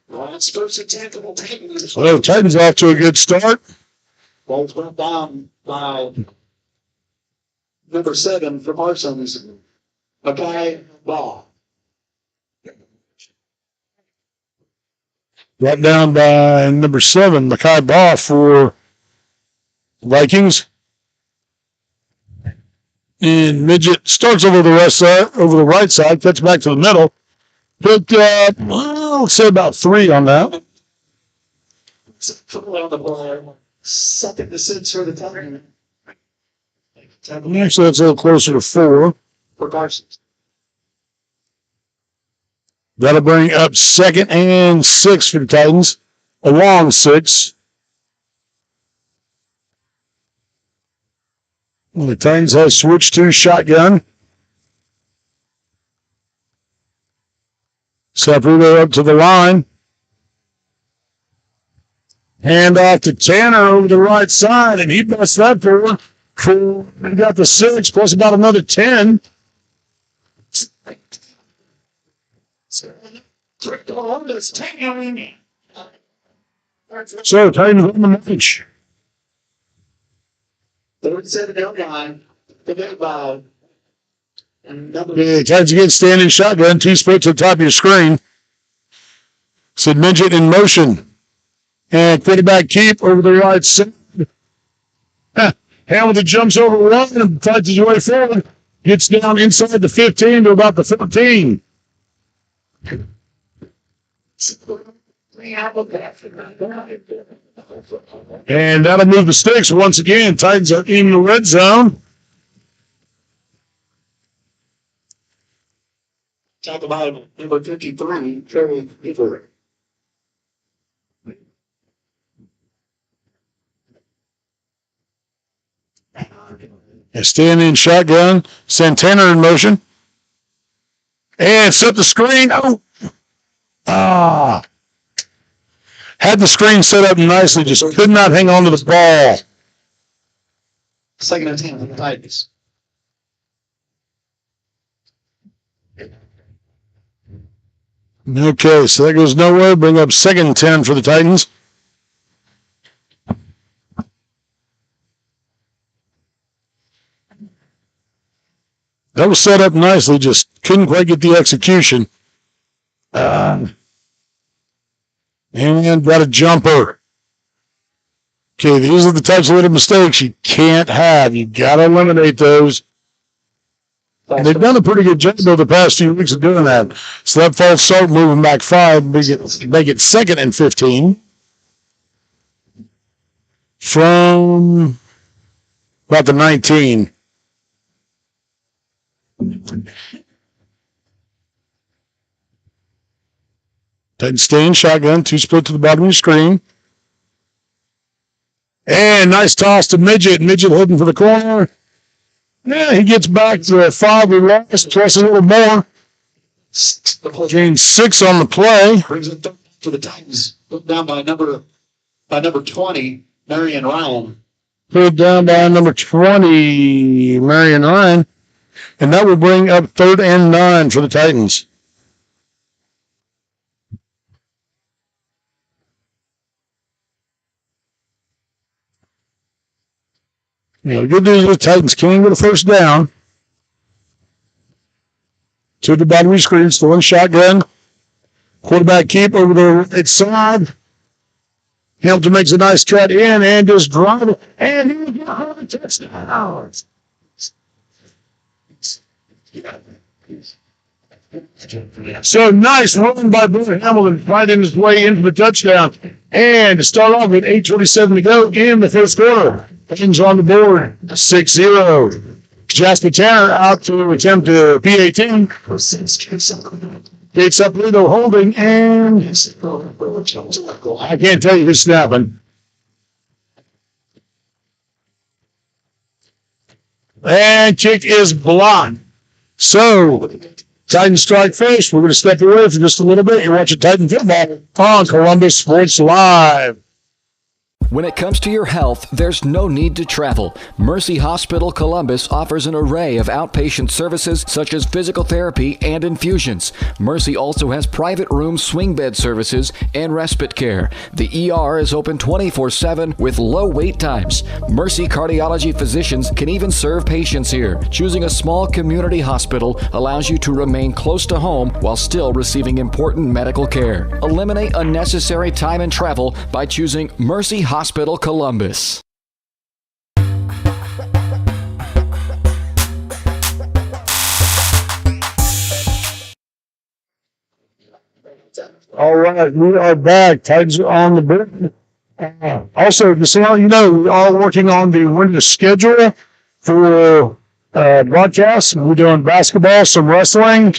It's supposed to tackle taking. So Titans off to a good start. Ball's went down by number 7 for Parsons. Mackay Ball. Brought down by number 7, Mackay Ball for Vikings. And Midget starts over the right side, cuts back to the middle. Picked up, I'll say about 3 on that. On the ball. Second to 6 for the time. Actually, that's a little closer to 4. For Parsons. That'll bring up 2nd and 6 for the Titans. A long 6. And the Titans have switched to shotgun. Saputo up to the line. Hand off to Tanner over the right side, and he busts that forward. He got the 6 plus about another 10. So Titans on the march. 37 down line. Committed by Okay, Titans again standing shotgun. 2 split to the top of your screen. Sid Midget in motion. And quarterback keep over the right side. Hamilton jumps over one and fights his way forward. Gets down inside the 15 to about the 13. And that'll move the sticks once again. Titans are in the red zone. talk about number 53, Terry Beaver. Staying in shotgun. Santana in motion. And set the screen. Had the screen set up nicely, just could not hang on to the ball. Second and 10 for the Titans. Okay, so that goes nowhere. Bring up 2nd and 10 for the Titans. That was set up nicely, just couldn't quite get the execution. And got a jumper. Okay, these are the types of little mistakes you can't have. You got to eliminate those. And they've done a pretty good job over the past few weeks of doing that. So that false start, moving back 5, make it 2nd and 15 from about the 19. Titans stay in shotgun, 2 split to the bottom of your screen. And nice toss to Midget. Midget hooking for the corner. Yeah, he gets back to 5 we lost, plus a little more. Gained 6 on the play. Brings it to the Titans. Put down by number 20, Marion Ryan. Put down by number 20, Marion Ryan. And that will bring up 3rd and 9 for the Titans. The good news is the Titans can get a first down. To the bottom of your screen, still in shotgun. Quarterback keep over the right side. Hamilton makes a nice cut in and just drive it. And he got a touchdown. So nice run by Billy Hamilton, fighting his way into the touchdown. And to start off with 8:27 to go in the first quarter. Titans on the board, 6-0. Jasper Tanner out to attempt a PAT. Gates up Lito holding, and I can't tell you who's snapping. And kick is blocked. So, Titans strike first. We're going to step away for just a little bit. You're watching Titan football on Columbus Sports Live. When it comes to your health, there's no need to travel. Mercy Hospital Columbus offers an array of outpatient services such as physical therapy and infusions. Mercy also has private room swing bed services and respite care. The ER is open 24/7 with low wait times. Mercy cardiology physicians can even serve patients here. Choosing a small community hospital allows you to remain close to home while still receiving important medical care. Eliminate unnecessary time and travel by choosing Mercy Hospital Columbus. All right, we are back. Titans are on the board. Also, just so you know, we're all working on the winter schedule for broadcasts. We're doing basketball, some wrestling.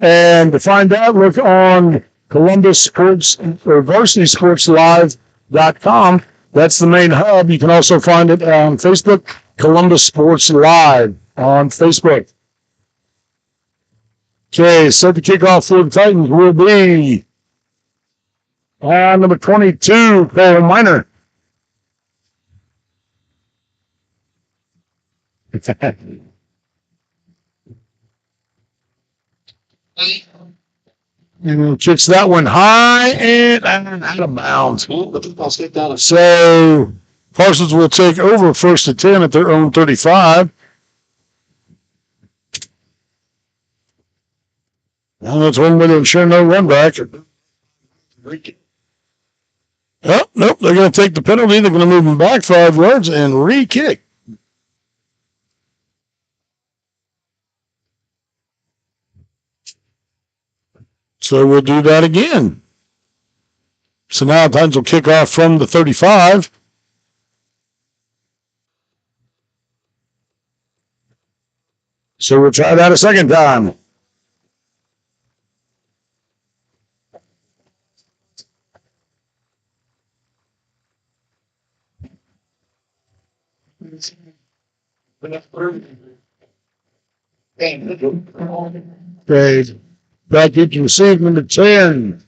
And to find out, look on Columbus Sports or VarsitySportsLive.com. That's the main hub. You can also find it on Facebook, Columbus Sports Live on Facebook. Okay, set the kickoff for the Titans will be number 22, Cole Miner. And kicks that one high and out of bounds. So Parsons will take over 1st and 10 at their own 35. Well, that's one way to ensure no run back. Oh, nope, they're going to take the penalty. They're going to move them back 5 yards and re-kick. So we'll do that again. So now Titans will kick off from the 35. So we'll try that a second time. Okay. Back you can receive number 10.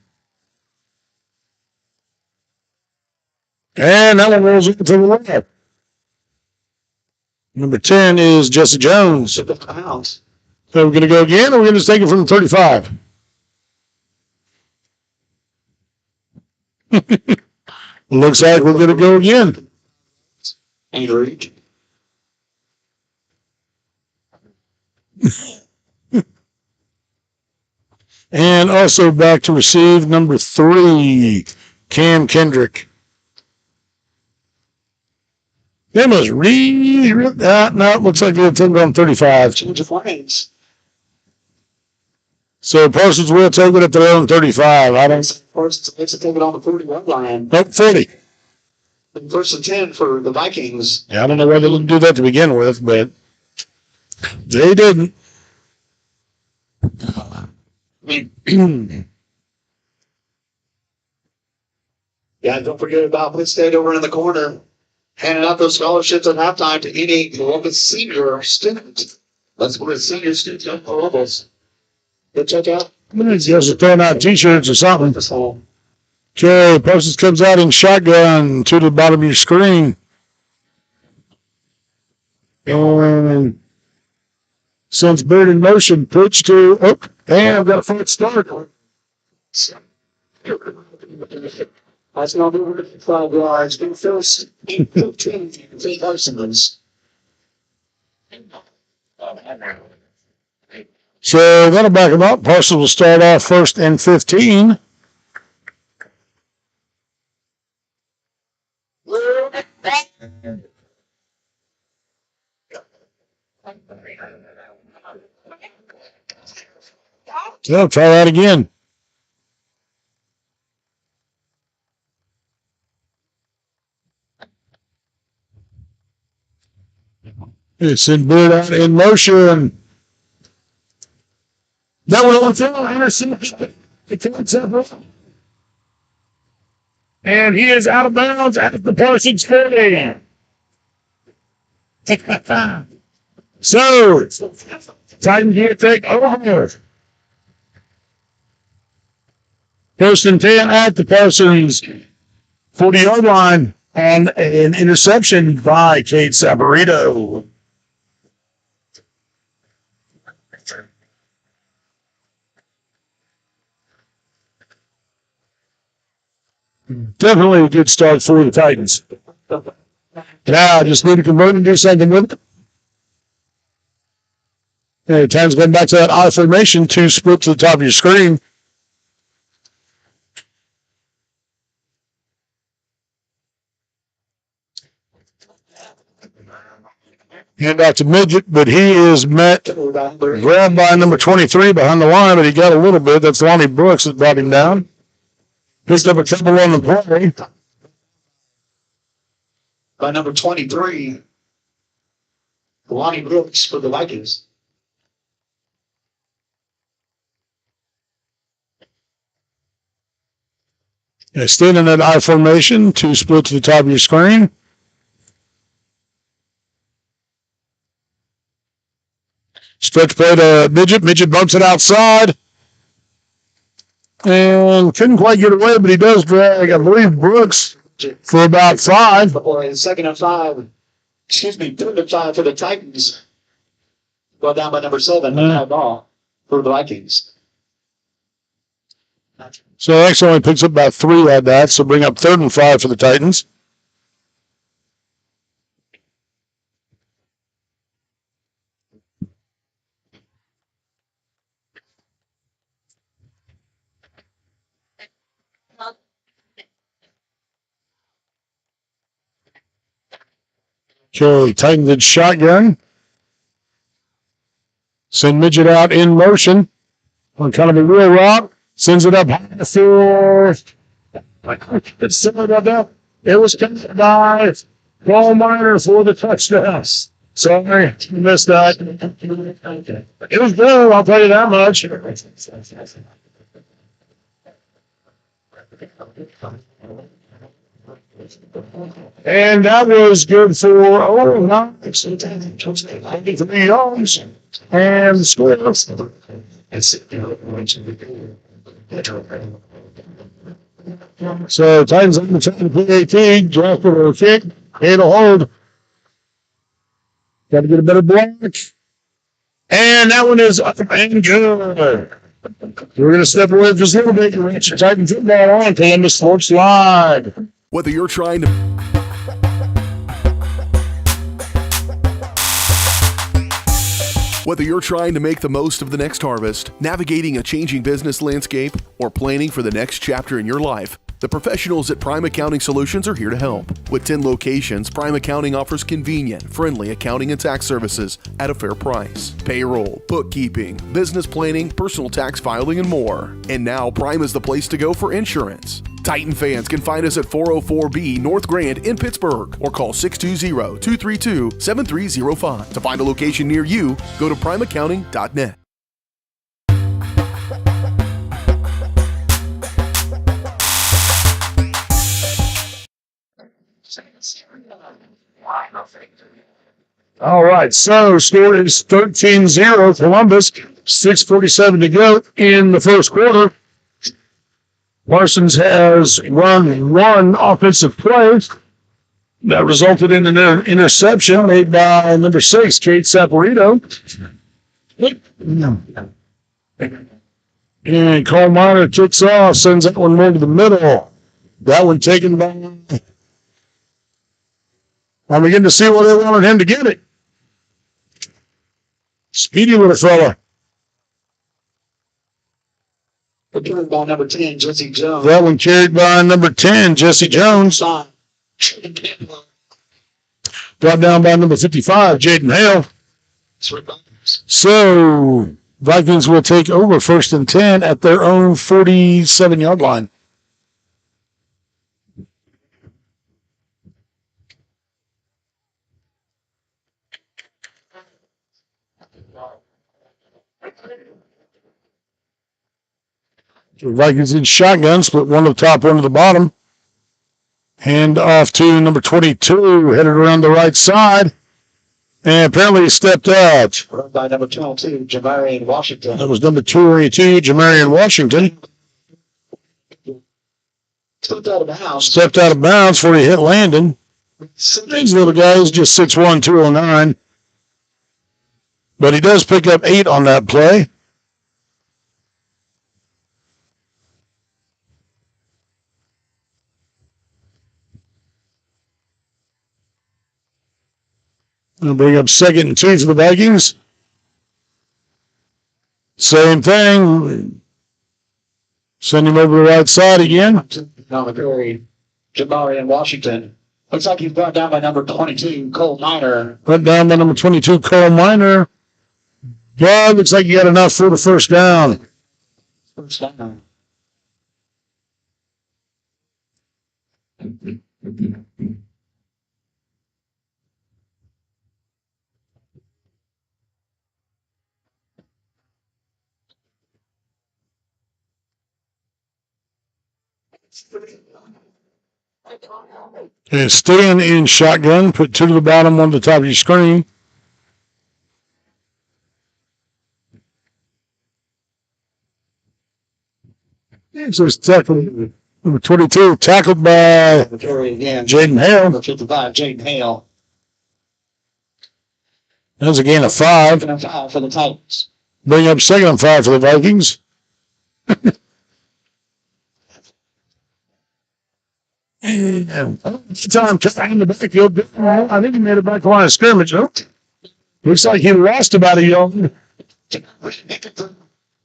And that one rolls into the left. Number 10 is Jesse Jones. So we're going to go again, or we're going to just take it from the 35? Looks like we're going to go again. And also back to receive number 3, Cam Kendrick. They must read that. No, it looks like they'll take it on 35. Change of lanes. So Parsons will take it at their own 35. Parsons takes it on the 41 line. Nope, 40. And 1st and 10 for the Vikings. Yeah, I don't know why they didn't do that to begin with, but they didn't. Yeah, don't forget about Blitzstate over in the corner, handing out those scholarships at halftime to any Columbus senior student. Let's go to senior students at Columbus. Go check out. Just throwing out T-shirts or something. Okay, Parsons comes out in shotgun to the bottom of your screen. And sends Bird in motion, pitch to, and I've got a foot start. That's not over 5 yards. Big first, 15, 3 Parsons. So that'll back him up. Parsons will start off 1st and 15. So try that again. It's in Bird out in motion. That one on field. Interception. And he is out of bounds at the Parsons 40. So, Titans here take over. First and 10 at the Parsons 40-yard line on an interception by Kate Saporito. Definitely a good start for the Titans. Now, just need to convert and do something with it. And Titans going back to that I formation, 2 split to the top of your screen. Hand out to Midget, but he is grabbed by number 23 behind the line, but he got a little bit. That's Lonnie Brooks that brought him down. Picked up a couple on the play. By number 23, Lonnie Brooks for the Vikings. Staying in that I formation, 2 split to the top of your screen. Stretch play to Midget. Midget bumps it outside. And couldn't quite get away, but he does drag, I believe, Brooks for about 5. Second and 5. Third and 5 for the Titans. Well, down by number 7, high ball for the Vikings. So X only picks up about 3 at that, so bring up 3rd and 5 for the Titans. Okay, Titans in shotgun. Send Midget out in motion on kind of a real route. Sends it up high for it's similar up there. It was covered by Paul Miner for the touchdown. Sorry, missed that. It was good, I'll tell you that much. And that was good for 93 yards and score. So Titans on the top of the PAT, draft for a kick, it'll hold. Got to get a better block. And that one is up and good. We're going to step away just a little bit and reach the Titan football on Columbus Sports Live. Whether you're trying to make the most of the next harvest, navigating a changing business landscape, or planning for the next chapter in your life, the professionals at Prime Accounting Solutions are here to help. With 10 locations, Prime Accounting offers convenient, friendly accounting and tax services at a fair price. Payroll, bookkeeping, business planning, personal tax filing, and more. And now Prime is the place to go for insurance. Titan fans can find us at 404B North Grand in Pittsburgh or call 620-232-7305. To find a location near you, go to primeaccounting.net. All right, so score is 13-0 Columbus, 6:47 to go in the first quarter. Parsons has run 1 offensive play that resulted in an interception made by number 6, Kate Saporito. And Cole Miner kicks off, sends that one more to the middle. That one taken by... I'm beginning to see where they wanted him to get it. Speedy little fella. Carried by number 10, Jesse Jones. That one carried by number 10, Jesse Jones. Brought down by number 55, Jaden Hale. So, Vikings will take over 1st and 10 at their own 47-yard line. The Vikings in shotgun, split one to the top, one to the bottom. Hand off to number 22, headed around the right side. And apparently he stepped out. Run by number 22, Jamarian Washington. That was number 22, Jamarian Washington. Stepped out of bounds. Stepped out of bounds before he hit Landon. These little guys, just 6'1", 209. But he does pick up 8 on that play. We'll bring up 2nd and 2 for the Vikings. Same thing. Send him over the right side again. Jamarian Washington. Looks like he's brought down by number 22, Cole Miner. Brought down by number 22, Cole Miner. Yeah, looks like you got enough for the first down. First down. And staying in shotgun, put 2 to the bottom, 1 to the top of your screen. So it's tackled, number 22, tackled by Jaden Hale. 55, Jaden Hale. That was a gain of 5. Second and 5 for the Titans. Bring up 2nd and 5 for the Vikings. And time in the backfield. I think he made it back to line of scrimmage. Oh, looks like he lost about a yard.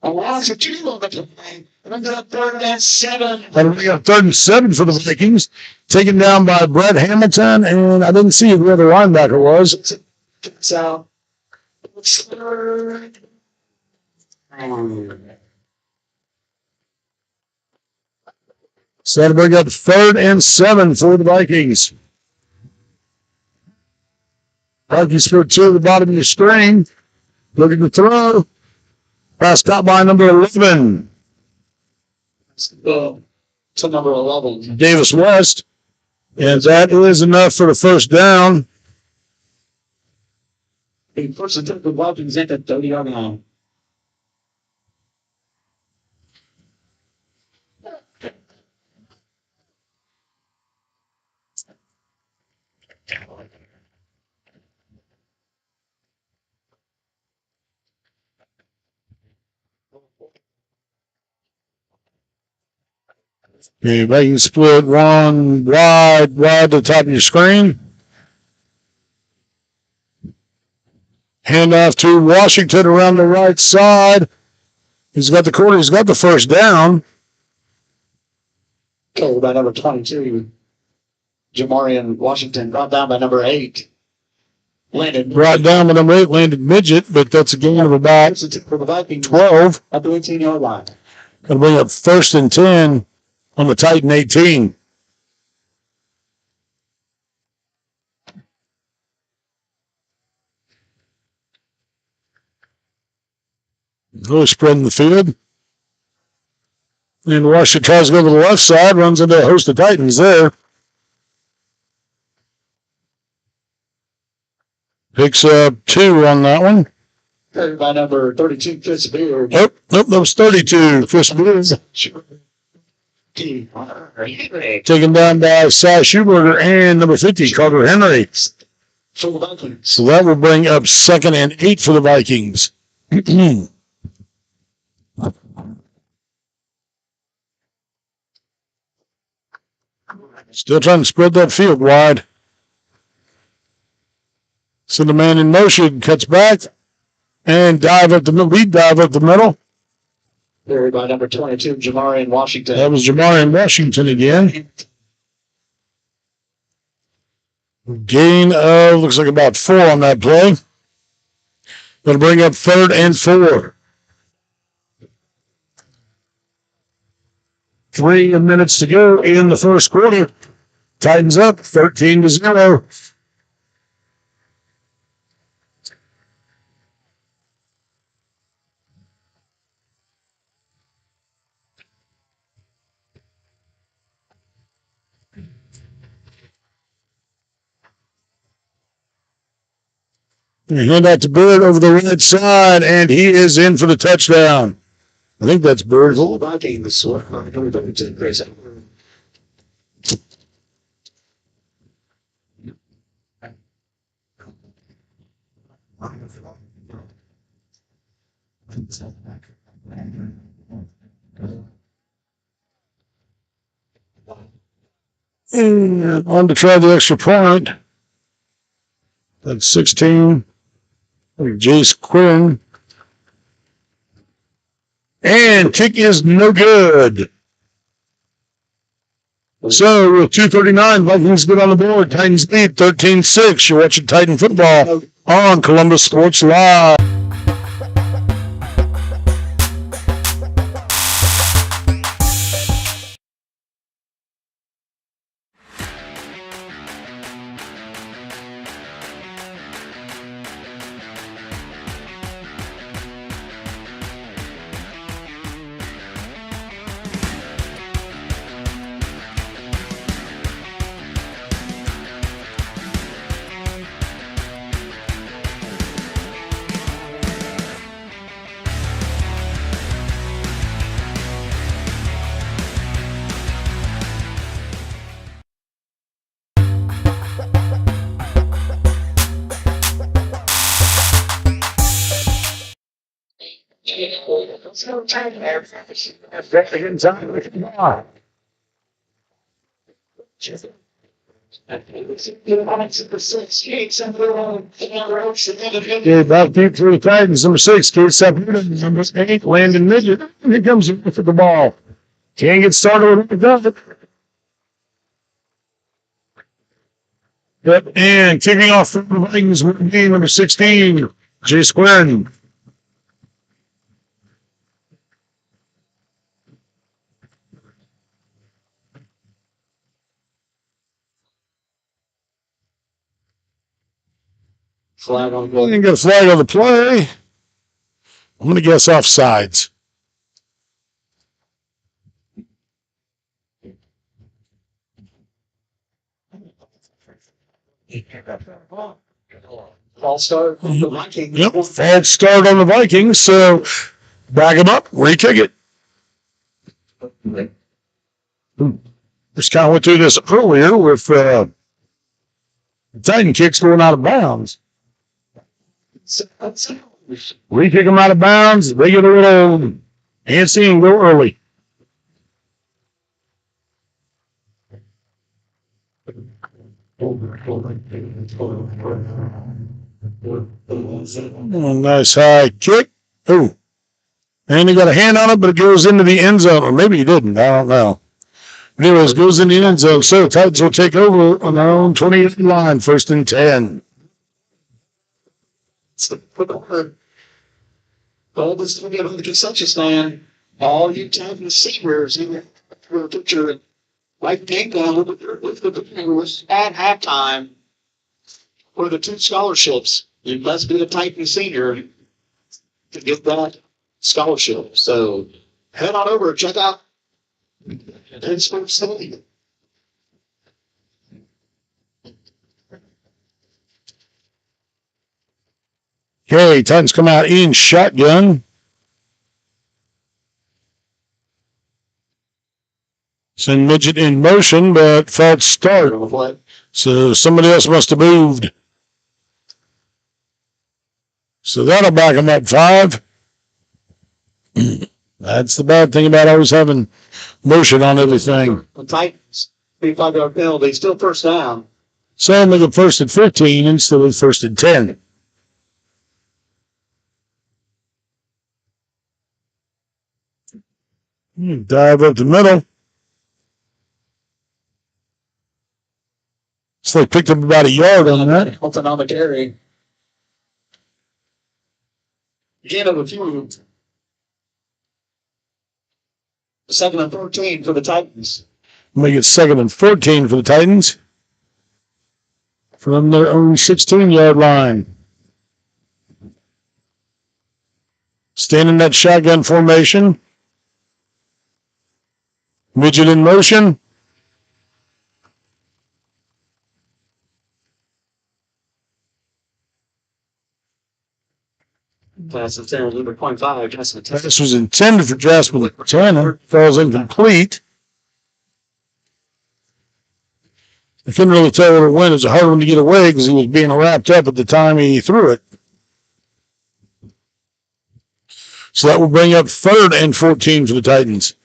A loss of 2 on the play. And up 3rd and 7. And we got 3rd and 7 for the Vikings. Taken down by Brett Hamilton, and I didn't see who the other linebacker was. So, it's 3rd. So that'll bring up 3rd and 7 for the Vikings. Vikings put 2 at the bottom of the screen. Looking to throw. Pass caught by number 11. To number 11. Davis West. And that is enough for the first down. He puts the Vikings at the 30-yard line. Okay, Vikings split 1 wide to the top of your screen. Handoff to Washington around the right side. He's got the quarter. He's got the first down. Carried by number 22, Jamarian Washington. Brought down by number 8. Landed. Brought down by number 8, landed midget, but that's a gain of about For the Vikings 12. at the 18-yard line. Going to bring up 1st and 10 on the Titan 18. Really spreading the field. And Washington tries to go to the left side, runs into a host of Titans there. Picks up 2 on that one. Carried by number 32, Chris Beard. Nope, that was 32. Chris Beard. Taken down by Cy Schuberger and number 50, Carter Henry. For the Vikings. So that will bring up 2nd and 8 for the Vikings. Still trying to spread that field wide. Send a man in motion, cuts back, and dive up the middle. Carried by number 22, Jamarian Washington. That was Jamarian Washington again. Gain of, looks like about 4 on that play. Going to bring up 3rd and 4. 3 minutes to go in the first quarter. Titans up 13-0. Hand out to Bird over the right side, and he is in for the touchdown. I think that's Bird. Vikings. And on to try the extra point. That's 16. Jace Quinn. And kick is no good. So with 2:39, Vikings get on the board. Titans lead 13-6. You're watching Titan football on Columbus Sports Live. Okay, back deep for the Titans. Number 6, Kate Saputo. Number 8, Landon Midget. Here comes for the ball. Can't get started with it. Yep, and kicking off for the Vikings with game number 16, Jace Quinn. Flag on Well, you get a flag on the play. I'm going to guess offsides. false start on the Vikings. Yep, false start on the Vikings, so back them up, re-kick it. Just kind of went through this earlier with Titan kicks going out of bounds. Re-kick them out of bounds. They get a little antsy and go early. Oh, nice high kick. Oh, and he got a hand on it, but it goes into the end zone. Or maybe he didn't. I don't know. But anyways, goes in the end zone. So Titans will take over on their own 28 line, 1st and 10. All this to get on the concession stand. All you Titan receivers, even for a picture like Dinko with the was at halftime for the 2 scholarships. You must be a Titan senior to get that scholarship. So head on over and check out Pittsburgh City. Okay, Titans come out in shotgun. Send Midget in motion, but false start. So somebody else must have moved. So that'll back them up 5. That's the bad thing about always having motion on everything. The Titans, 35-yard penalty, still first down. So make it 1st and 15 instead of 1st and 10. Dive up the middle. So they picked up about a yard on that. Hilton on the carry. Gain of a few. 2nd and 14 for the Titans. Make it 2nd and 14 for the Titans. From their own 16-yard line. Stand in that shotgun formation. Midget in motion. Pass intended, number 25, Jasmine Taylor. This was intended for Jasmine Tanner. Falls incomplete. I couldn't really tell what it went. It was a hard one to get away because he was being wrapped up at the time he threw it. So that will bring up 3rd and 14 for the Titans.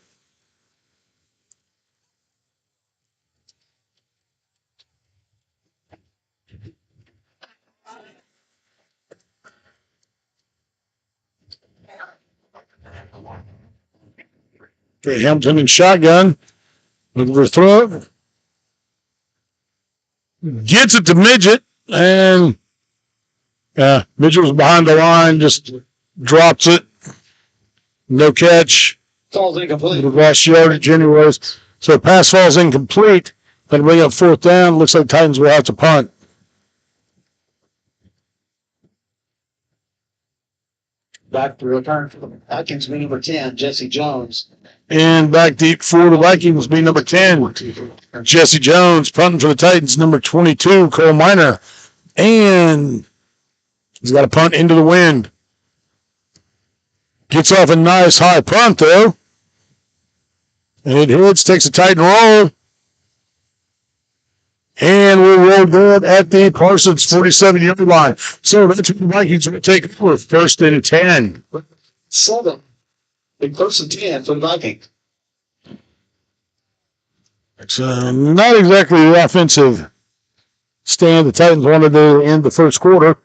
Okay, Hampton and shotgun. Looking for a throw. Gets it to Midget, and Midget was behind the line, just drops it. No catch. Falls incomplete. Lost yardage anyways. So pass falls incomplete. Going to bring up 4th down. Looks like Titans will have to punt. Back to return for the Vikings, be number 10, Jesse Jones. And back deep for the Vikings, be number 10, Jesse Jones. Punting for the Titans, number 22, Cole Miner. And he's got a punt into the wind. Gets off a nice high punt, though. And it hits, takes a tight roll. And we'll roll good at the Parsons 47-yard line. So that's what the Vikings will take over. 1st and 10. 7. Big 1st and 10 for the Vikings. It's not exactly the offensive stand the Titans wanted to end the first quarter.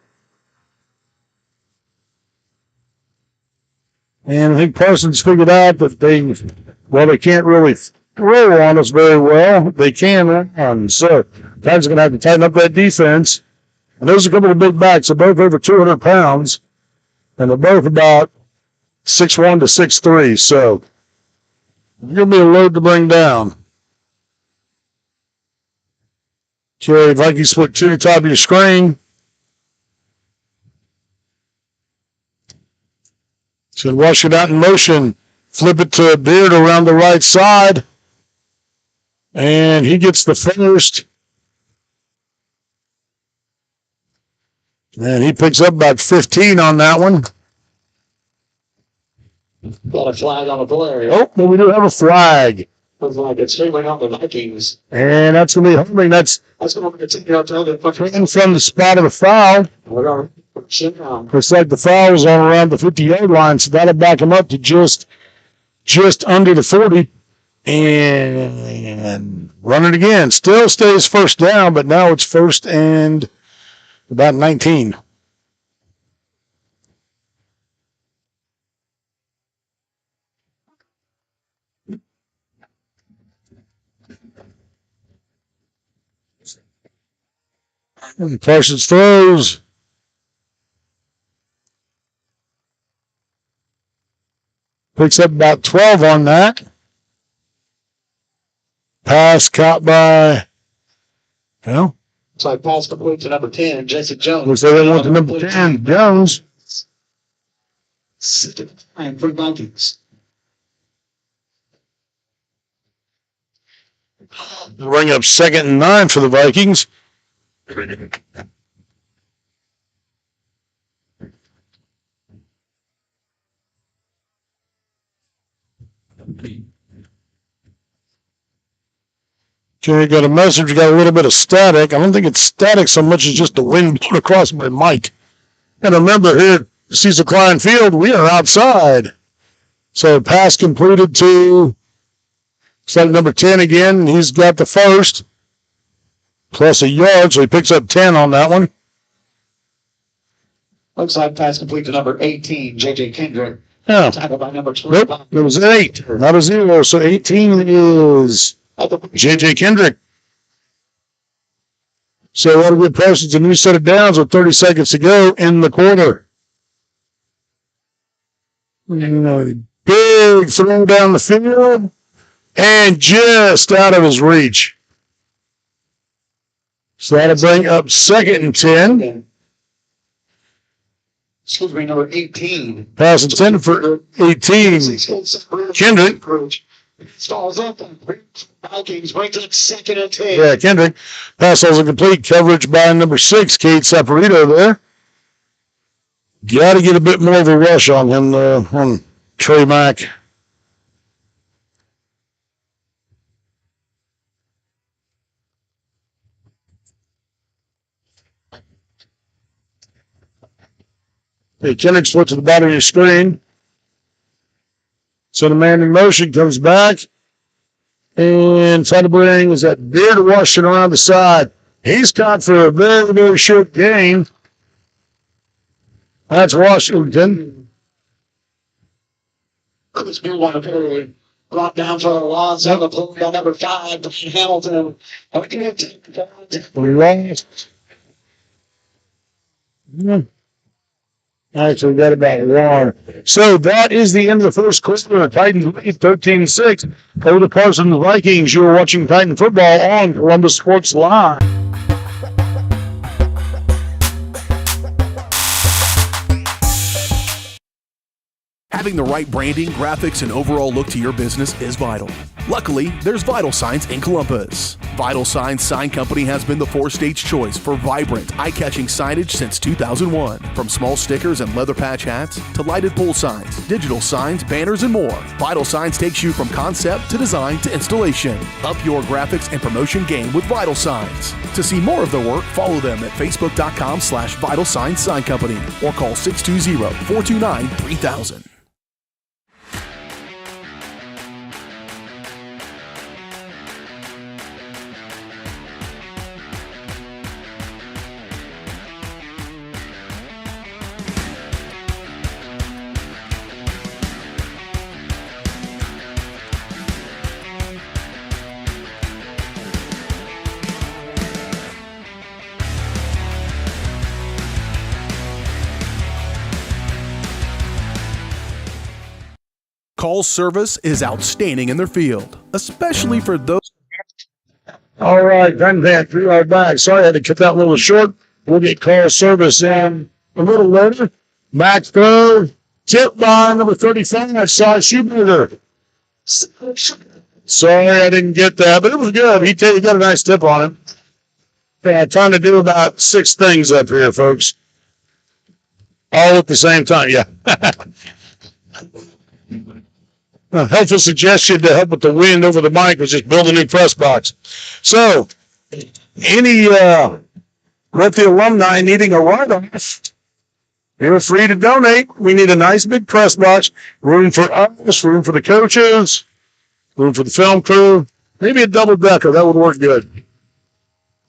And I think Parsons figured out that they can't really throw on us very well. They can run. So Titans are going to have to tighten up that defense. And there's a couple of big backs. They're both over 200 pounds. And they're both about 6'1" to 6'3". So give me a load to bring down. Okay, Vikings split 2, top of your screen. It's going to wash it out in motion. Flip it to Beard around the right side. And he gets the first. And he picks up about 15 on that one. Got a flag on the play. Oh, but we do have a flag. Looks like it's favoring out the Vikings. And that's going to be holding. That's going to continue out to in from the spot of the foul. We're going to sit down. Looks like the foul was on around the 50-yard line, so that'll back him up to just under the 40. And run it again. Still stays 1st down, but now it's 1st and about 19. And Parsons throws. Picks up about 12 on that. Pass caught by, So pass complete to number 10, Jesse Jones. looks like they want the number 10, Jones. Sit time for Vikings. Bring up 2nd and 9 for the Vikings. Okay, got a message, got a little bit of static. I don't think it's static so much as just the wind blowing across my mic. And remember here at Cecil Klein Field, we are outside. So pass completed to number 10 again. He's got the first. Plus a yard, so he picks up 10 on that one. Looks like pass complete to number 18, J.J. Kendrick. Yeah. Tackled by number 25. Nope, it was an 8, not a 0. So 18 is J.J. Kendrick. So that'll give Parsons a new set of downs with 30 seconds to go in the quarter. Big throw down the field and just out of his reach. So that'll bring up 2nd and 10. Excuse me, number 18. Pass intended for 18. Kendrick. Stalls up. Vikings brings it 2nd and 10. Yeah, Kendrick. Pass was incomplete. Coverage by number 6, Kate Saporito there. Got to get a bit more of a rush on him, on Trey Mack. Hey, Kendrick split to the bottom of your screen. So the man in motion comes back. And trying to bring is that Beard rushing around the side. He's caught for a very, very short gain. That's Washington. Chris Beard brought down for a loss. Have a play on number 5, Hamilton. We lost. Actually, got about 1. So that is the end of the first quarter. Titans lead 13-6 over the Parsons Vikings. You are watching Titan football on Columbus Sports Live. Having the right branding, graphics, and overall look to your business is vital. Luckily, there's Vital Signs in Columbus. Vital Signs Sign Company has been the 4-stage choice for vibrant, eye-catching signage since 2001. From small stickers and leather patch hats to lighted pole signs, digital signs, banners, and more, Vital Signs takes you from concept to design to installation. Up your graphics and promotion game with Vital Signs. To see more of their work, follow them at facebook.com/Vital Signs Sign Company or call 620-429-3000. Call service is outstanding in their field, especially for those. All right, time that 3-yard back. Sorry, I had to cut that a little short. We'll get call service in a little later. Back throw, tip by number 35, Cy Schuberger. Sorry, I didn't get that, but it was good. He got a nice tip on him. Yeah, trying to do about 6 things up here, folks. All at the same time, yeah. A helpful suggestion to help with the wind over the mic was just build a new press box. So, any Redfield alumni needing a write-off, you're free to donate. We need a nice big press box, room for us, room for the coaches, room for the film crew, maybe a double-decker. That would work good.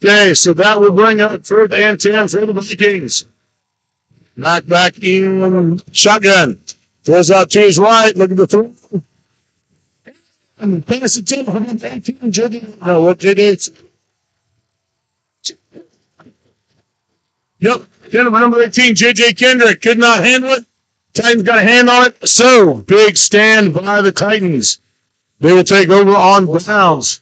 Okay, so that will bring up 3rd and 10 for the Vikings. Knock back in shotgun. Throws out to his right, looking to throw. And pass it to him. 18, JD. No, what JD? Yep. Number 18, J.J. Kendrick could not handle it. Titans got a hand on it. So, big stand by the Titans. They will take over on Browns.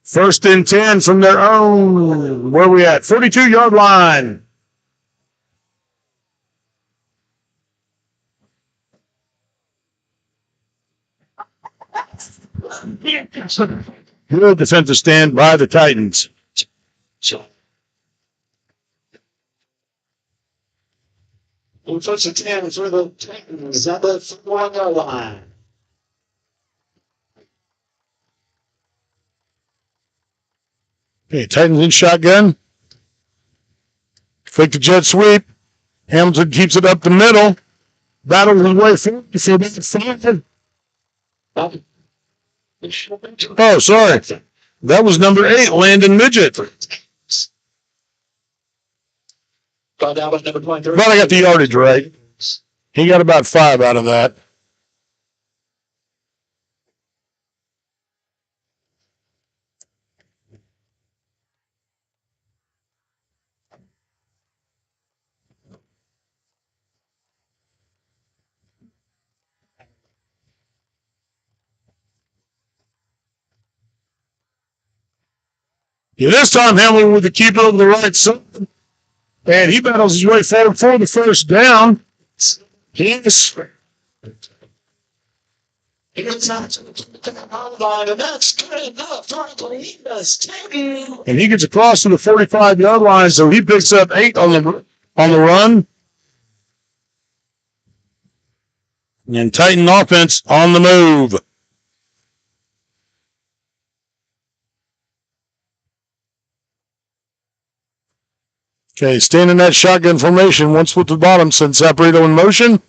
1st and 10 from their own, where are we at? 42-yard line. Good defensive stand by the Titans. First and 10 for the Titans at the 1-yard line. Okay, Titans in shotgun. Fake the jet sweep. Hamilton keeps it up the middle. Battles his way forward for that 5. Oh, sorry. That was number 8, Landon Midget. But I got the yardage right. He got about 5 out of that. Yeah, this time Hamilton with the keeper over the right side. And he battles his way forward for the first down. Yes. And he gets across to the 45-yard line, so he picks up 8 on the run. And Titan offense on the move. Okay, staying in that shotgun formation. Once with the bottom, send Saporito in motion.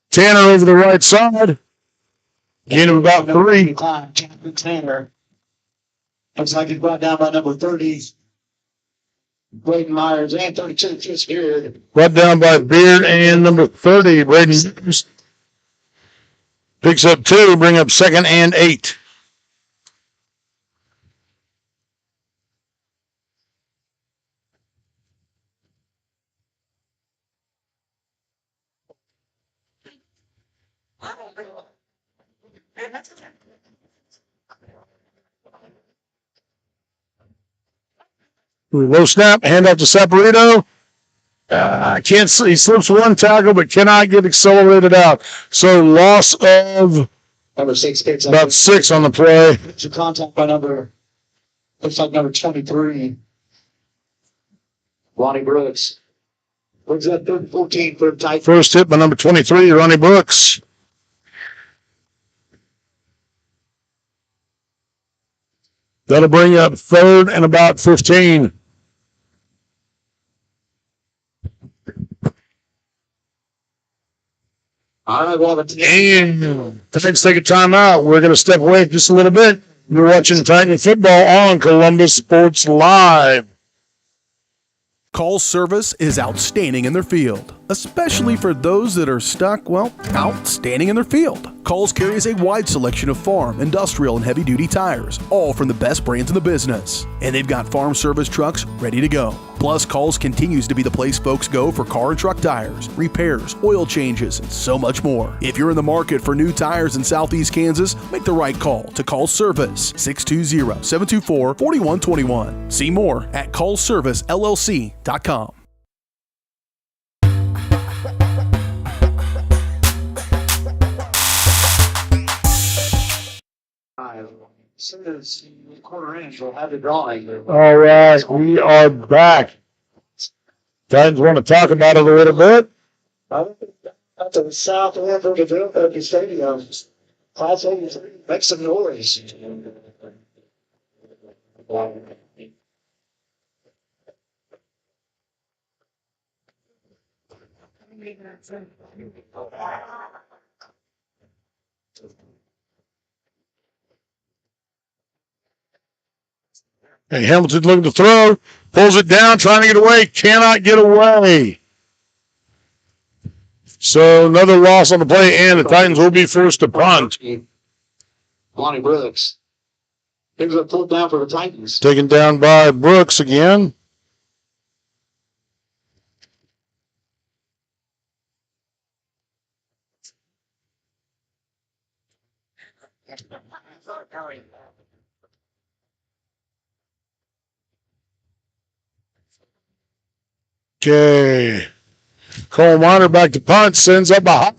Tanner over the right side. Gain of about 3. Tanner. Looks like he's brought down by number 30. Braden Myers and 32, Chris Beard. Brought down by Beard and number 30, Braden Myers. Picks up 2, bring up 2nd and 8. Low snap, hand off to Saporito. Can't see. He slips one tackle, but cannot get accelerated out. So loss of Number 6 picks up. about 6 on the play. It's a contact by looks like number 23. Ronnie Brooks. Brings up 3rd and 14 for Titan. First hit by number 23, Ronnie Brooks. That'll bring up 3rd and about 15. All right, well, And let's take a timeout. We're going to step away just a little bit. You're watching Titan football on Columbus Sports Live. Call's service is outstanding in their field, especially for those that are stuck, outstanding in their field. Call's carries a wide selection of farm, industrial, and heavy-duty tires, all from the best brands in the business. And they've got farm service trucks ready to go. Plus, Call's continues to be the place folks go for car and truck tires, repairs, oil changes, and so much more. If you're in the market for new tires in Southeast Kansas, make the right call to Call's Service, 620-724-4121. See more at callservicellc.com. As soon as the quarter ends, we'll have the drawing. All right, we are back. Titans want to talk about it a little bit. Out to the south end of the Philadelphia Stadium. Class 83, make some noise. Hey, Hamilton looking to throw, pulls it down, trying to get away, cannot get away. So another loss on the play, and the Titans will be forced to punt. Lonnie Brooks. Things are pulled down for the Titans. Taken down by Brooks again. Okay. Cole Miner back to punt, sends up a hop,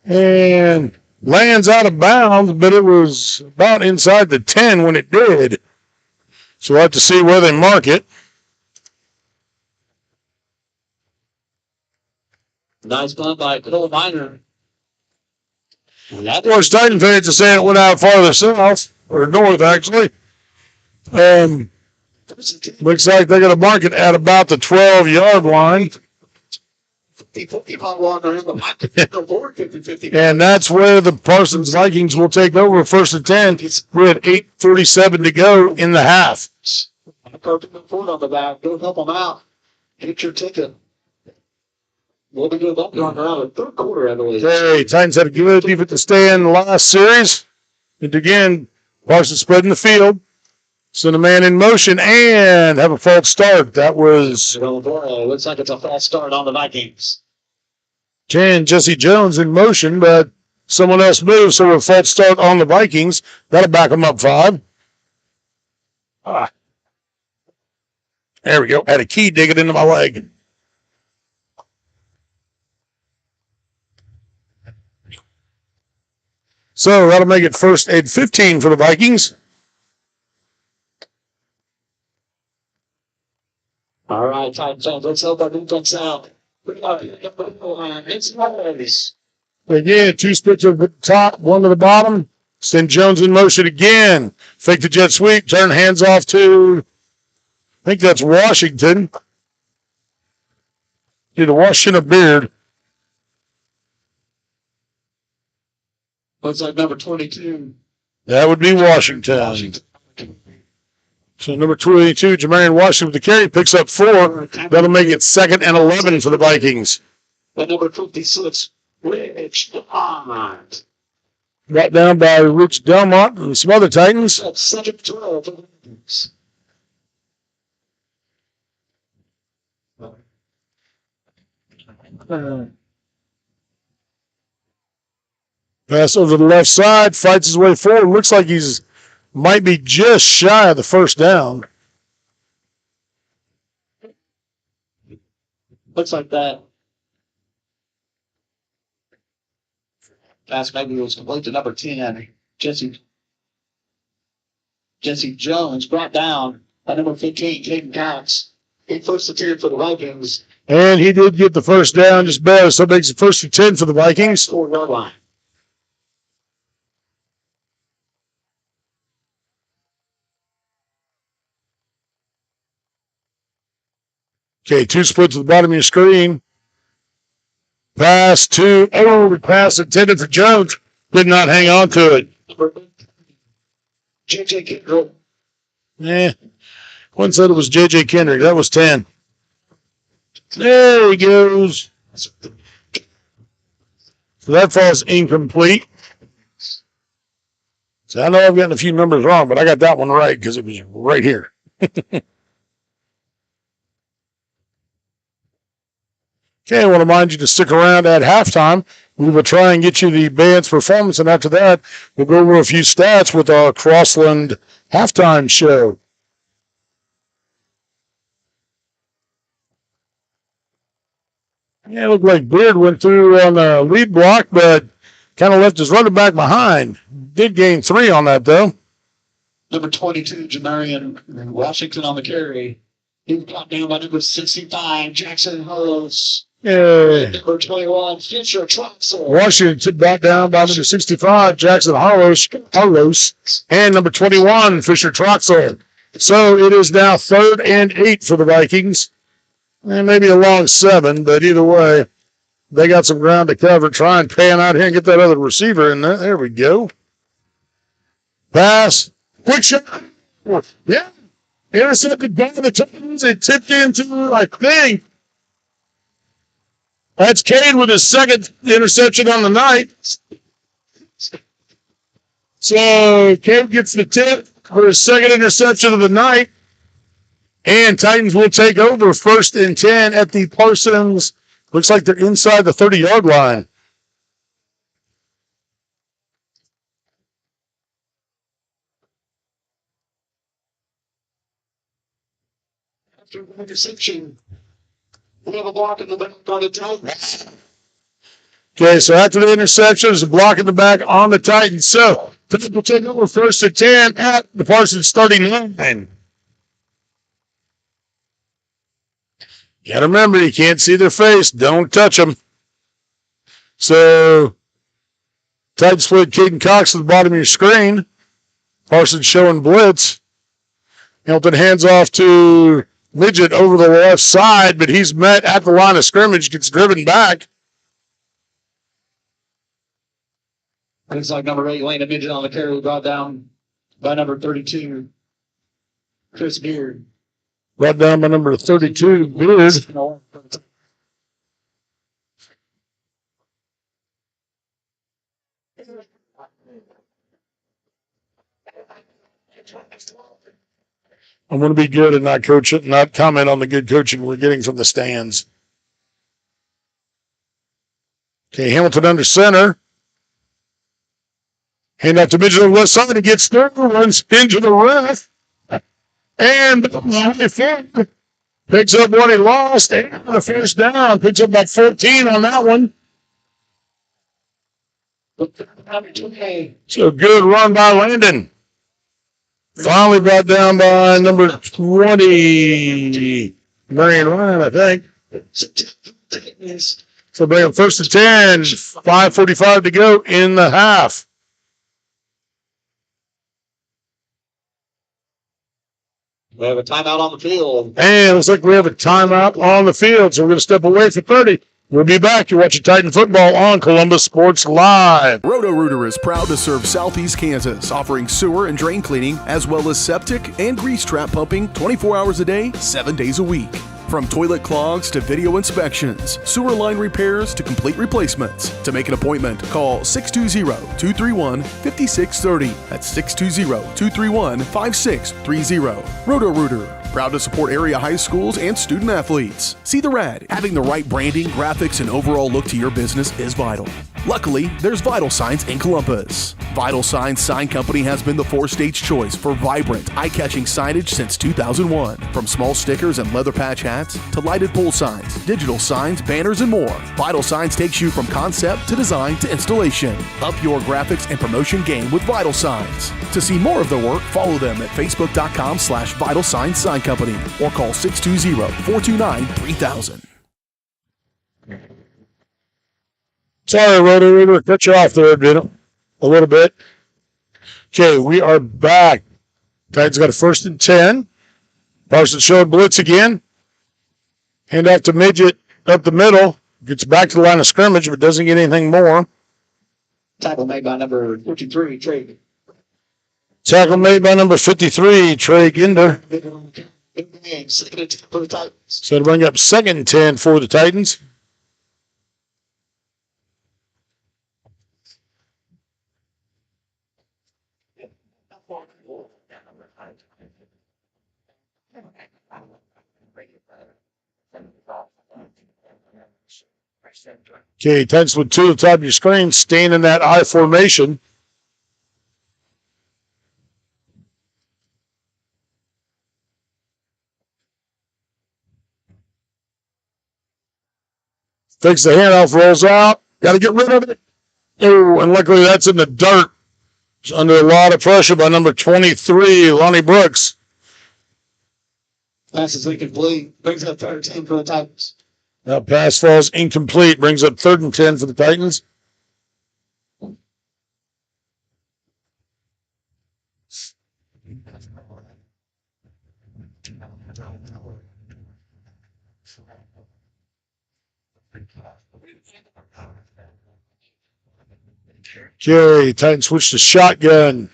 and lands out of bounds, but it was about inside the 10 when it did. So we'll have to see where they mark it. Nice punt by Cole Miner. Of course, Titan fans are saying it went out farther south, or north, actually. Looks like they're going to mark it at about the 12-yard line. And that's where the Parsons Vikings will take over 1st and 10 with 8:47 to go in the half. On the back. Don't help them out. Get your ticket. We'll be doing that around the 3rd quarter, I believe. Okay, Titans had a good defense to stay in the last series. And again, Parsons spreading the field. Send a man in motion and have a false start. That was looks like it's a false start on the Vikings. Jesse Jones in motion, but someone else moved, so a false start on the Vikings. That'll back them up 5. There we go. Had a key digging into my leg. So that'll make it 1st and 15 for the Vikings. All right, Titans fans, let's help our defense out. It's nice. Again, 2 splits over the top, 1 to the bottom. Send Jones in motion again. Fake the jet sweep. Turn hands off to, I think that's Washington. Either Washington or Beard. Looks like number 22. That would be Washington. So number 22, Jamarian Washington with the carry, picks up 4. That'll make it 2nd and 11 for the Vikings. And number 56, Rich Delmont. Brought down by Rich Delmont and some other Titans. That's 2nd 12 for the Vikings. Pass over to the left side, fights his way forward. Looks like he's might be just shy of the first down. Looks like that. Pass maybe was complete to number 10, Jesse Jones, brought down by number 15, Caden Cox. He first and 10 for the Vikings. And he did get the first down just barely, so it makes it 1st and 10 for the Vikings. 4-yard line. Okay, 2 splits at the bottom of your screen. Pass intended for Jones. Did not hang on to it. J.J. Kendrick. One said it was J.J. Kendrick. That was 10. There he goes. So that falls incomplete. So I know I've gotten a few numbers wrong, but I got that one right because it was right here. Okay, I want to remind you to stick around at halftime. We will try and get you the band's performance, and after that, we'll go over a few stats with our Crossland halftime show. Yeah, it looked like Beard went through on the lead block, but kind of left his running back behind. Did gain 3 on that, though. Number 22, Jamarian Washington on the carry. He was brought down by number 65, Jackson Hollis. Yeah. Number 21, Fisher Troxel. Washington brought down by number 65, Jackson Harlos, and number 21, Fisher Troxel. So it is now 3rd and 8 for the Vikings. And maybe a long 7, but either way, they got some ground to cover. Try and pan out here and get that other receiver in there. There we go. Pass. Quick shot. Yeah. Intercepted by the Titans. It tipped into, I think, that's Cade with his 2nd interception on the night. So Cade gets the tip for his 2nd interception of the night. And Titans will take over 1st and 10 at the Parsons. Looks like they're inside the 30-yard line. After the interception, we have a block in the back on the Titans. Okay, so after the interception, there's a block in the back on the Titans. So Titans will take over 1st and 10 at the Parsons 39. You got to remember, you can't see their face. Don't touch them. So, Titans split Caden Cox at the bottom of your screen. Parsons showing blitz. Hamilton hands off to Midget over the left side, but he's met at the line of scrimmage, gets driven back. Looks like number 8, Lane Midget on the carry, brought down by number 32, Chris Beard. Brought down by number 32, Beard. I'm going to be good and not comment on the good coaching we're getting from the stands. Okay, Hamilton under center. Hand out to Midget on the left side. He gets through, runs into the ref. And picks up what he lost. And the 1st down. Picks up about 14 on that one. So good run by Landon. Finally brought down by number 20, Marion Ryan, I think. So bring up 1st and 10, 5:45 to go in the half. We have a timeout on the field. And it looks like we have a timeout on the field, so we're going to step away for 30. We'll be back. You're watching Titan Football on Columbus Sports Live. Roto-Rooter is proud to serve Southeast Kansas, offering sewer and drain cleaning, as well as septic and grease trap pumping 24 hours a day, 7 days a week. From toilet clogs to video inspections, sewer line repairs to complete replacements. To make an appointment, call 620-231-5630. That's 620-231-5630. Roto-Rooter, proud to support area high schools and student athletes. See the rad. Having the right branding, graphics, and overall look to your business is vital. Luckily, there's Vital Signs in Columbus. Vital Signs Sign Company has been the four-stage choice for vibrant, eye-catching signage since 2001. From small stickers and leather patch hats to lighted pole signs, digital signs, banners, and more, Vital Signs takes you from concept to design to installation. Up your graphics and promotion game with Vital Signs. To see more of their work, follow them at facebook.com/Vital Signs Sign Company or call 620-429-3000. Sorry, Roto-Rooter, cut you off there a little bit. Okay, we are back. Titans got a 1st and 10. Parsons showed blitz again. Hand off to Midget up the middle. Gets back to the line of scrimmage, but doesn't get anything more. Tackle made by number 53, Trey. Tackle made by number 53, Trey Ginder. So to bring up 2nd and 10 for the Titans. Okay, Titans with 2 at the top of your screen, staying in that I formation. Takes the handoff, rolls out. Got to get rid of it. Oh, and luckily that's in the dirt. It's under a lot of pressure by number 23, Lonnie Brooks. Pass is incomplete. Brings up 13 for the Titans. That pass falls incomplete. Brings up 3rd and 10 for the Titans. Okay, Titans switch to shotgun.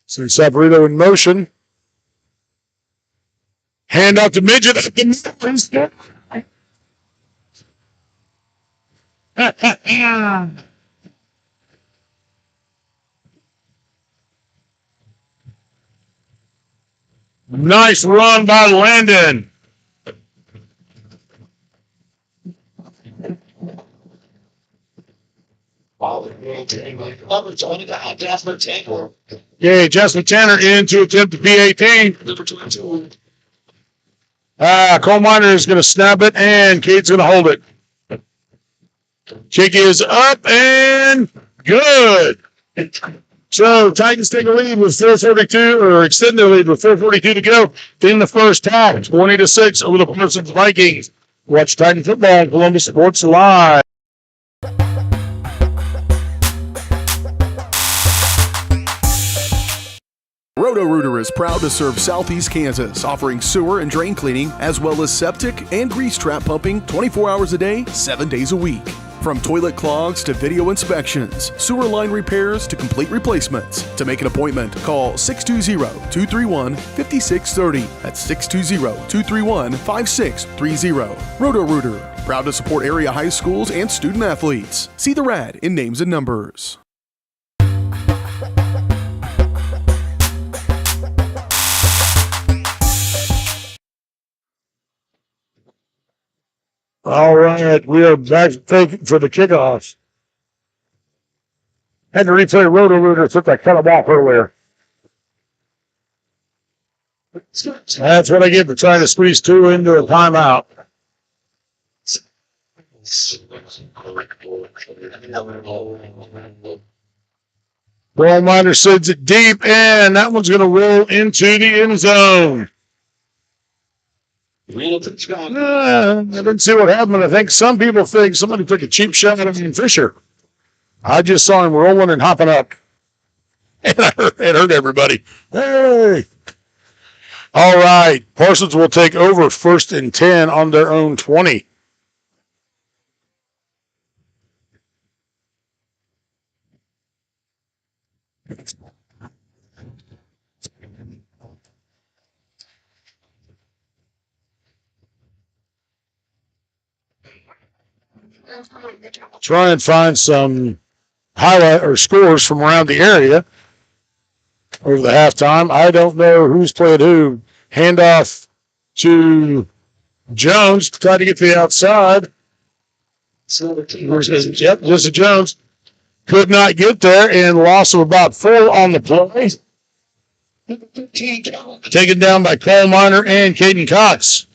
So Saporito in motion. Hand out to Midget. Nice run by Landon. Number 29, Jasper Tanner. Yeah, Jasper Tanner in to attempt the P18. Number 22. Coal Miner is going to snap it, and Cade's going to hold it. Kick is up and good. So Titans take a lead with 4:42, or extend their lead with 4:42 to go in the first half, 20-6 over the Parsons Vikings. Watch Titan Football on Columbus Sports Live. Roto-Rooter is proud to serve Southeast Kansas, offering sewer and drain cleaning, as well as septic and grease trap pumping 24 hours a day, 7 days a week. From toilet clogs to video inspections, sewer line repairs to complete replacements. To make an appointment, call 620-231-5630. That's 620-231-5630. Roto-Rooter, proud to support area high schools and student athletes. See the rad in names and numbers. All right, we are back for the kickoff. Had to replay Roto-Rooter since I cut him off earlier. That's what I get for trying to squeeze 2 into a timeout. Ball Miner sends it deep, and that one's going to roll into the end zone. I didn't see what happened. I think some people think somebody took a cheap shot at him, Fisher. I just saw him rolling and hopping up. And it hurt everybody. Hey! All right. Parsons will take over 1st and 10 on their own 20. Try and find some highlight or scores from around the area over the halftime. I don't know who's played who. Handoff to Jones to try to get to the outside. Yep, Jesse Jones could not get there, and loss of about 4 on the play. Taken down by Cole Miner and Caden Cox.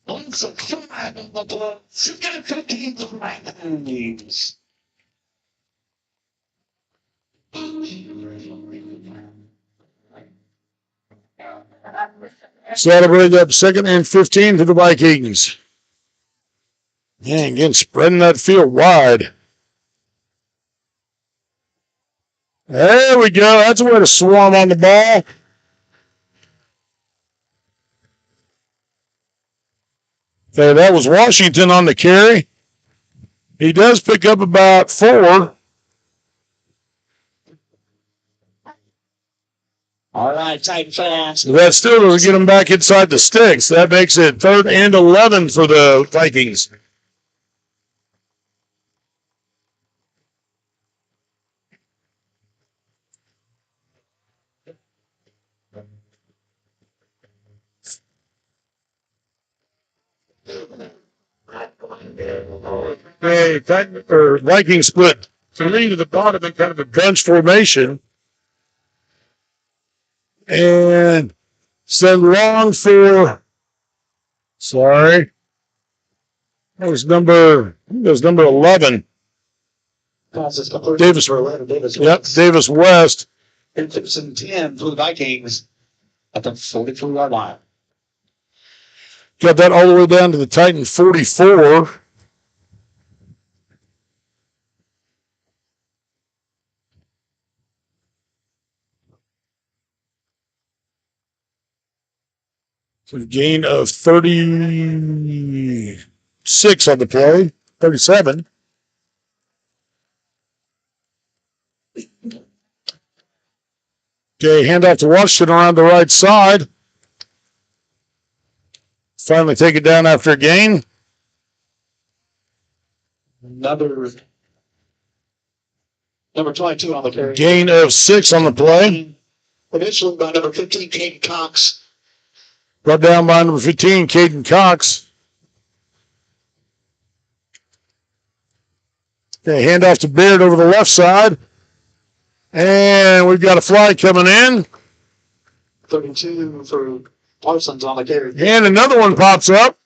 So that'll bring up 2nd and 15 to the Vikings. And again, spreading that field wide. There we go. That's a way to swarm on the ball. Okay, that was Washington on the carry. He does pick up about 4. All right, tight fast. That still doesn't get him back inside the sticks. That makes it 3rd and 11 for the Vikings. Hey, Vikings split 3 to the bottom in kind of a bunch formation. And send long for, that was number 11. Davis. Yep, Davis West. And 10 for the Vikings at the 43-yard line. Got that all the way down to the Titan 44. So a gain of 36 on the play, 37. Okay, handoff to Washington around the right side. Finally take it down after a gain. Number 22 on the carry. Gain of 6 on the play. Initially by number 15, Caden Cox. Brought down by number 15, Caden Cox. Okay, handoff to Beard over the left side. And we've got a fly coming in. 32 for Parsons on the carry. And another one pops up.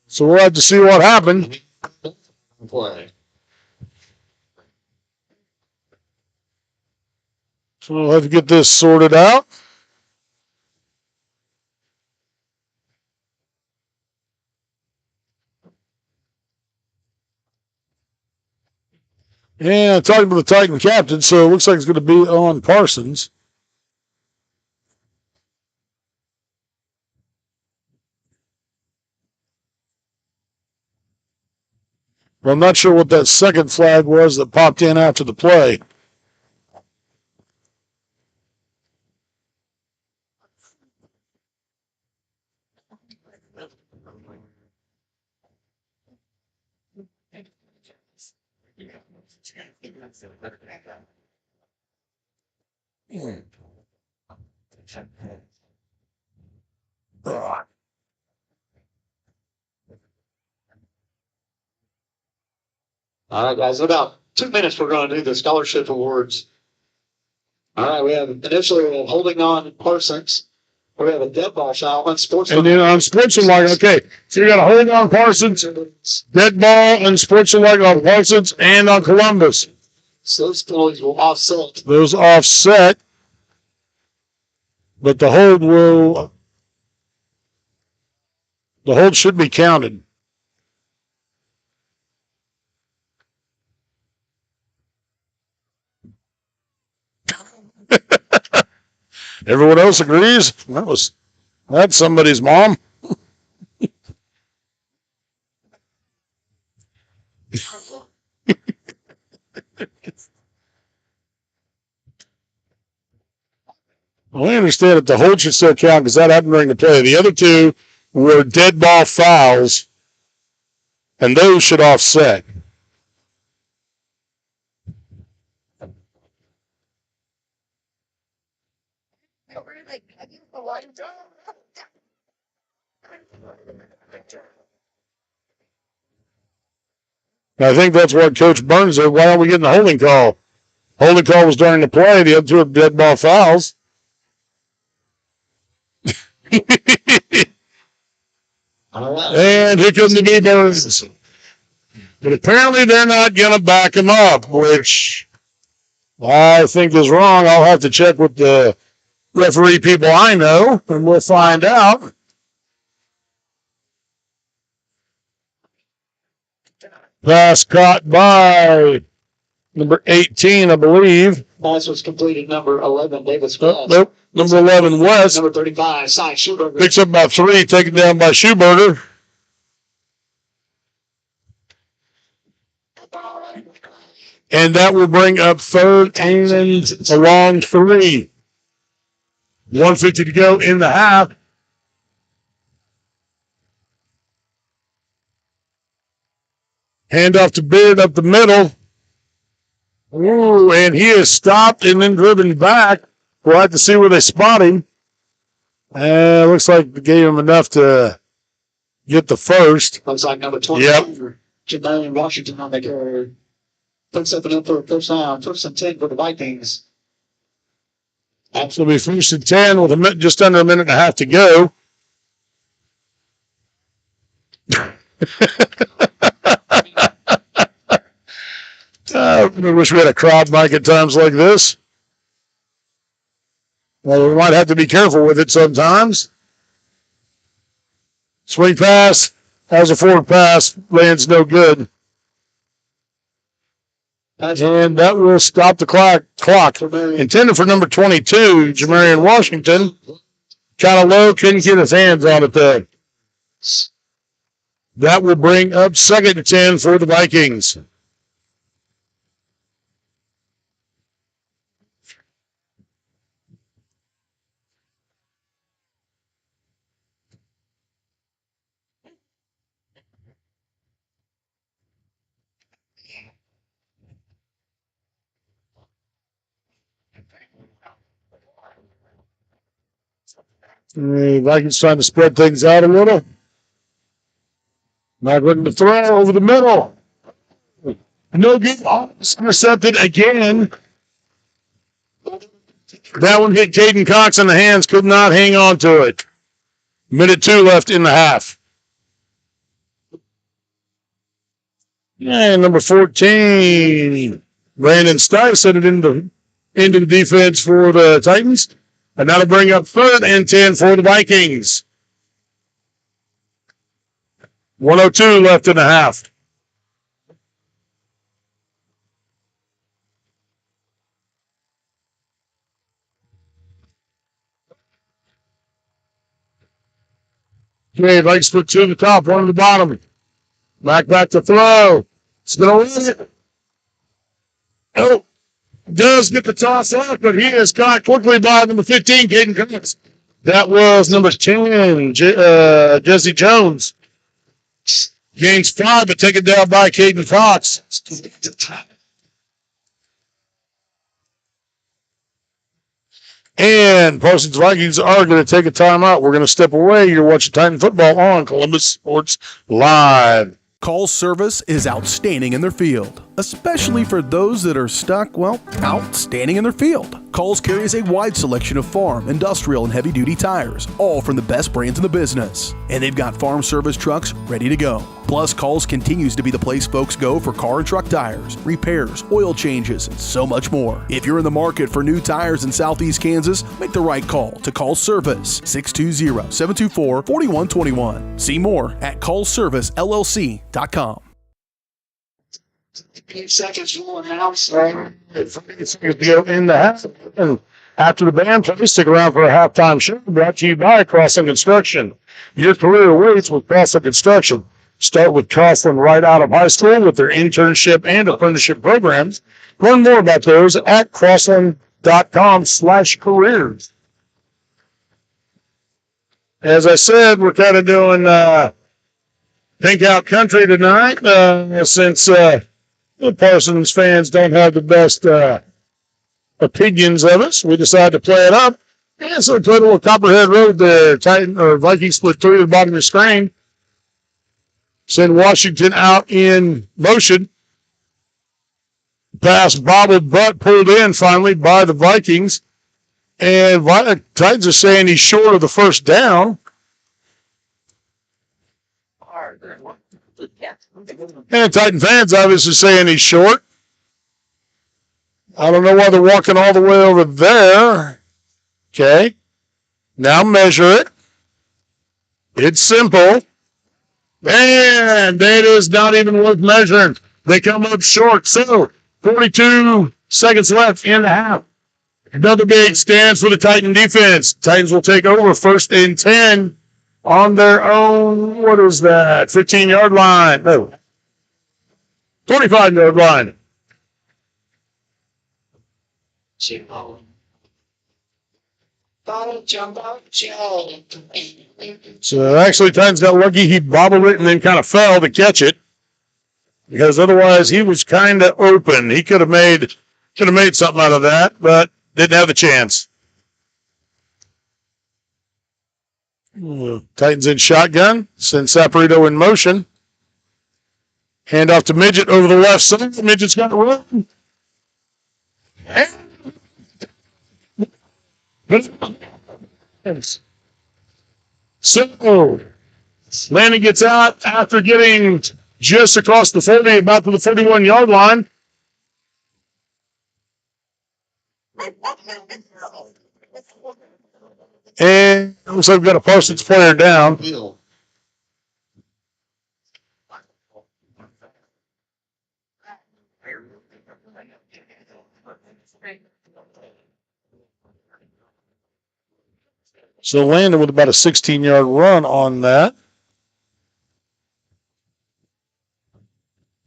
So we'll have to see what happened. Play. So we'll have to get this sorted out. And talking to the Titan captain, so it looks like it's going to be on Parsons. Well, I'm not sure what that second flag was that popped in after the play. All right, guys, in about 2 minutes, we're going to do the scholarship awards. All right, we have initially holding on Parsons. We have a dead ball shot on Sportsman. And then on Sportsmanlike, okay. So you got a hold on Parsons, dead ball, and Sportsmanlike on Parsons and on Columbus. So those penalties will offset. Those offset, but the hold should be counted. Everyone else agrees? That's somebody's mom. Well, I understand that the hold should still count because that happened during the play. The other two were dead ball fouls, and those should offset. I think that's what Coach Burns said. Why aren't we getting the holding call? Holding call was during the play. The other two are dead ball fouls. And here comes the new Burns. But apparently they're not going to back him up, which I think is wrong. I'll have to check with the referee people I know, and we'll find out. Pass caught by number 18, I believe. Pass was completed. Number 11, Davis West. Nope. Number 11, West. Number 35, Cy Schuberger. Picks up about 3, taken down by Schuberger. And that will bring up third and a long 3. 1:50 to go in the half. Hand off to Beard up the middle. Ooh, and he is stopped and then driven back. We'll have to see where they spot him. Looks like they gave him enough to get the first. Looks like number 20. Yep. Jabari Washington on the carry. Puts up and up for a first down. First and 10 for the Vikings. Absolutely first and 10 with just under a minute and a half to go. I wish we had a crowd mic at times like this. Well, we might have to be careful with it sometimes. Swing pass. Has a forward pass. Lands no good. And that will stop the clock. Intended for number 22, Jamarian Washington. Kind of low. Couldn't get his hands on it, though. That will bring up second and 10 for the Vikings. The Vikings trying to spread things out a little. Not looking to throw over the middle. No good. Intercepted again. That one hit Caden Cox in the hands. Could not hang on to it. Minute 2 left in the half. And number 14, Brandon Stice sent it into the defense for the Titans. And that'll bring up third and 10 for the Vikings. 1:02 left in the half. Okay, Vikings put 2 at the top, 1 at the bottom. Back to throw. It's going to win it. Oh. Does get the toss off, but he is caught quickly by number 15, Caden Cox. That was number 10, Jesse Jones. Gains 5, but taken down by Caden Cox. And Parsons Vikings are going to take a timeout. We're going to step away. You're watching Titan Football on Columbus Sports Live. Call's service is outstanding in their field, especially for those that are stuck, outstanding in their field. Call's carries a wide selection of farm, industrial, and heavy-duty tires, all from the best brands in the business. And they've got farm service trucks ready to go. Plus, Call's continues to be the place folks go for car and truck tires, repairs, oil changes, and so much more. If you're in the market for new tires in Southeast Kansas, make the right call to Call Service, 620-724-4121. See more at callservicellc.com. 8 seconds will announce. 8 seconds to go in the half. And after the band plays, stick around for a halftime show brought to you by Crossland Construction. Your career awaits with Crossland Construction. Start with Crossland right out of high school with their internship and apprenticeship programs. Learn more about those at crossland.com/careers. As I said, we're kind of doing Pink Out Country tonight since the Parsons fans don't have the best opinions of us. We decided to play it up. And so we played a little Copperhead Road there. Vikings split 3 to the bottom of the screen. Send Washington out in motion. Pass bobbled but pulled in finally by the Vikings. And Titans are saying he's short of the first down. And Titan fans obviously saying he's short. I don't know why they're walking all the way over there. Okay. Now measure it. It's simple. And it is not even worth measuring. They come up short. So, 42 seconds left in the half. Another big stand for the Titan defense. Titans will take over 1st and 10 on their own, 15-yard line. No, 25-yard line. So actually, Titans got lucky. He bobbled it and then kind of fell to catch it, because otherwise he was kind of open. He could have made something out of that, but didn't have the chance. Titans in shotgun. Send Saporito in motion. Hand off to Midget over the left side. Midget's got to run. So, Landon gets out after getting just across the 40, about to the 31-yard line. And it looks like we've got a Parsons player down. So Landon with about a 16-yard run on that.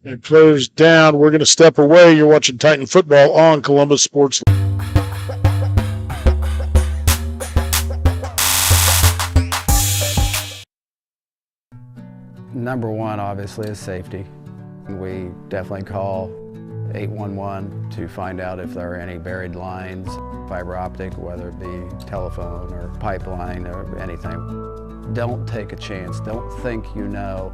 It closed down. We're going to step away. You're watching Titan football on Columbus Sports. Number one, obviously, is safety. We definitely call 811 to find out if there are any buried lines, fiber optic, whether it be telephone or pipeline or anything. Don't take a chance. Don't think you know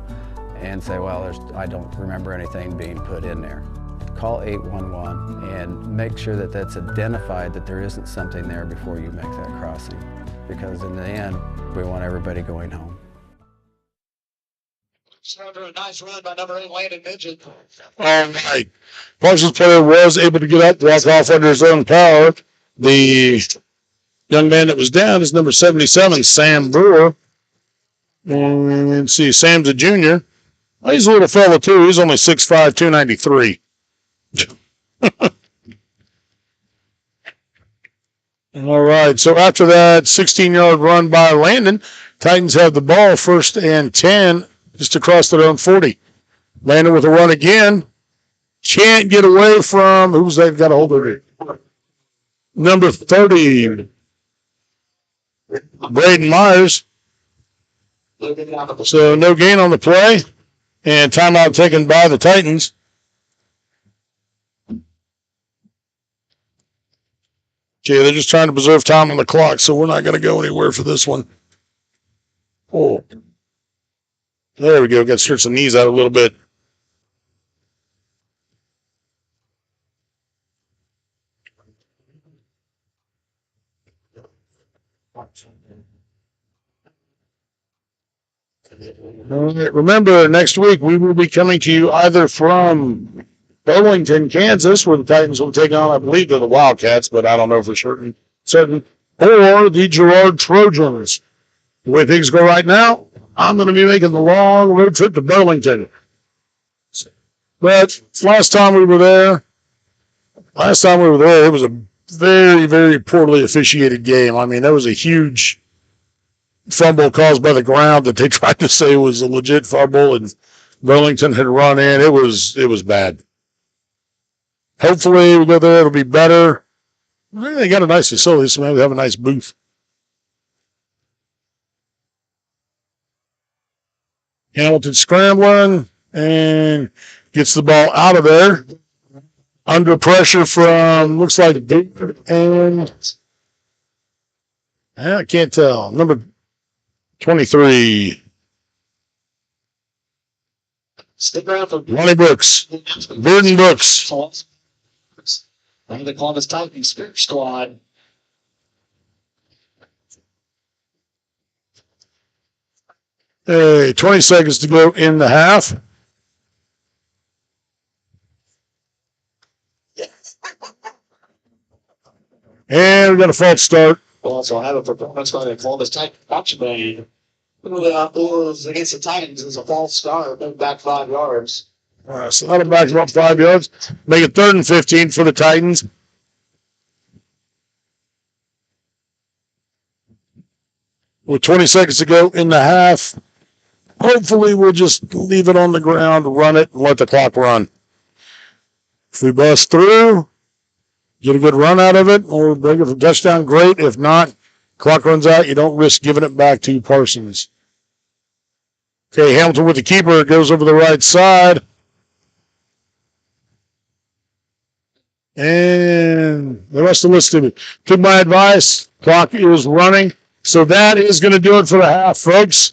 and say, well, I don't remember anything being put in there. Call 811 and make sure that that's identified, that there isn't something there before you make that crossing. Because in the end, we want everybody going home. After a nice run by number 8, Landon Midget. All right. Parsons player was able to get up, walk off under his own power. The young man that was down is number 77, Sam Brewer. And see, Sam's a junior. Well, he's a little fella, too. He's only 6'5", 293. All right. So after that 16-yard run by Landon, Titans have the ball 1st and 10. Just across their own 40. Landon with a run again. Can't get away from, who's that got a hold of it? Number 30, Braden Myers. So no gain on the play. And timeout taken by the Titans. Okay, they're just trying to preserve time on the clock, so we're not going to go anywhere for this one. Oh. There we go. Got to stretch the knees out a little bit. All right, remember, next week we will be coming to you either from Burlington, Kansas, where the Titans will take on, I believe, they're the Wildcats, but I don't know for certain, or the Girard Trojans. The way things go right now, I'm going to be making the long road trip to Burlington. But last time we were there, it was a very, very poorly officiated game. I mean, that was a huge fumble caused by the ground that they tried to say was a legit fumble, and Burlington had run in. It was bad. Hopefully, we go there, it'll be better. They got a nice facility, so maybe they have a nice booth. Hamilton scrambling and gets the ball out of there. Under pressure from, looks like David and I can't tell. Number 23. Stick around for Ronnie Brooks. Burden Brooks. One of the Columbus Titans Spirit Squad. Hey, 20 seconds to go in the half. And we got a false start. We'll also have a performance by the Columbus Titans Watch Band. Against the Titans is a false start, moving back 5 yards. All right, so that'll back about 5 yards. Make it 3rd and 15 for the Titans. With 20 seconds to go in the half, hopefully we'll just leave it on the ground, run it, and let the clock run. If we bust through, get a good run out of it, or bring it for a touchdown, great. If not, clock runs out, you don't risk giving it back to Parsons. Okay, Hamilton with the keeper, goes over the right side. And the rest of the list took my advice. Clock is running. So that is going to do it for the half, folks.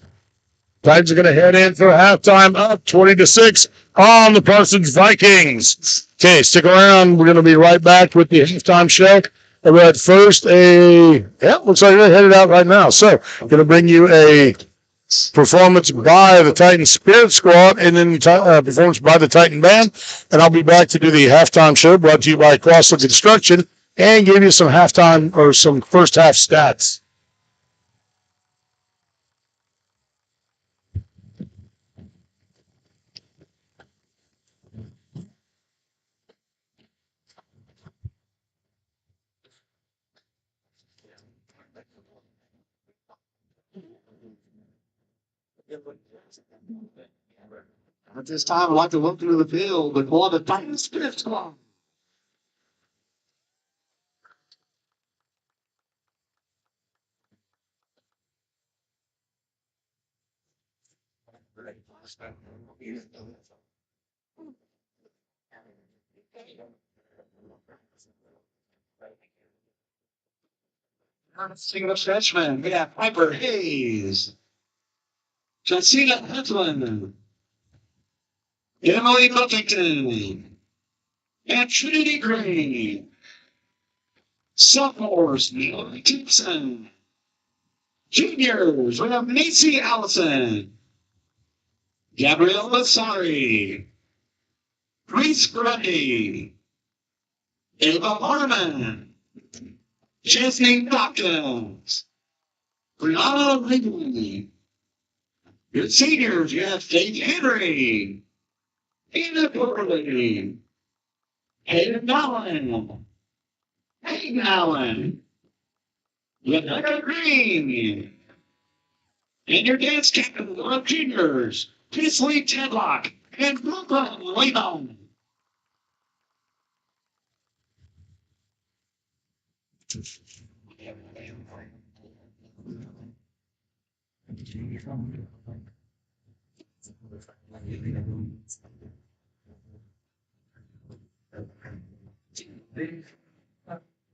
Titans are going to head in for halftime up 20-6 on the Parsons Vikings. Okay, stick around. We're going to be right back with the halftime show. But first, looks like they're headed out right now. So, going to bring you a performance by the Titan Spirit Squad and then performance by the Titan Band. And I'll be back to do the halftime show brought to you by Crossland Construction and give you some halftime or some first half stats. At this time, I'd like to welcome to the field the Columbus Titans Spirit Squad. Singing the freshman, we have Piper Hayes, Jacina Hedlund, Emily Buffington, and Trinity Green. Sophomores, Neil Gibson. Juniors, we have Macy Allison, Gabrielle Massari, Grace Grundy, Ava Harmon, Chesney Dawkins, Brianna Wrigley. Your seniors, you have Faith Henry, Anna Burley, Hayden Allen, Hayden Allen, Rebecca Green, and your dance captain of juniors, Kisley Tedlock and Brooklyn Lehman.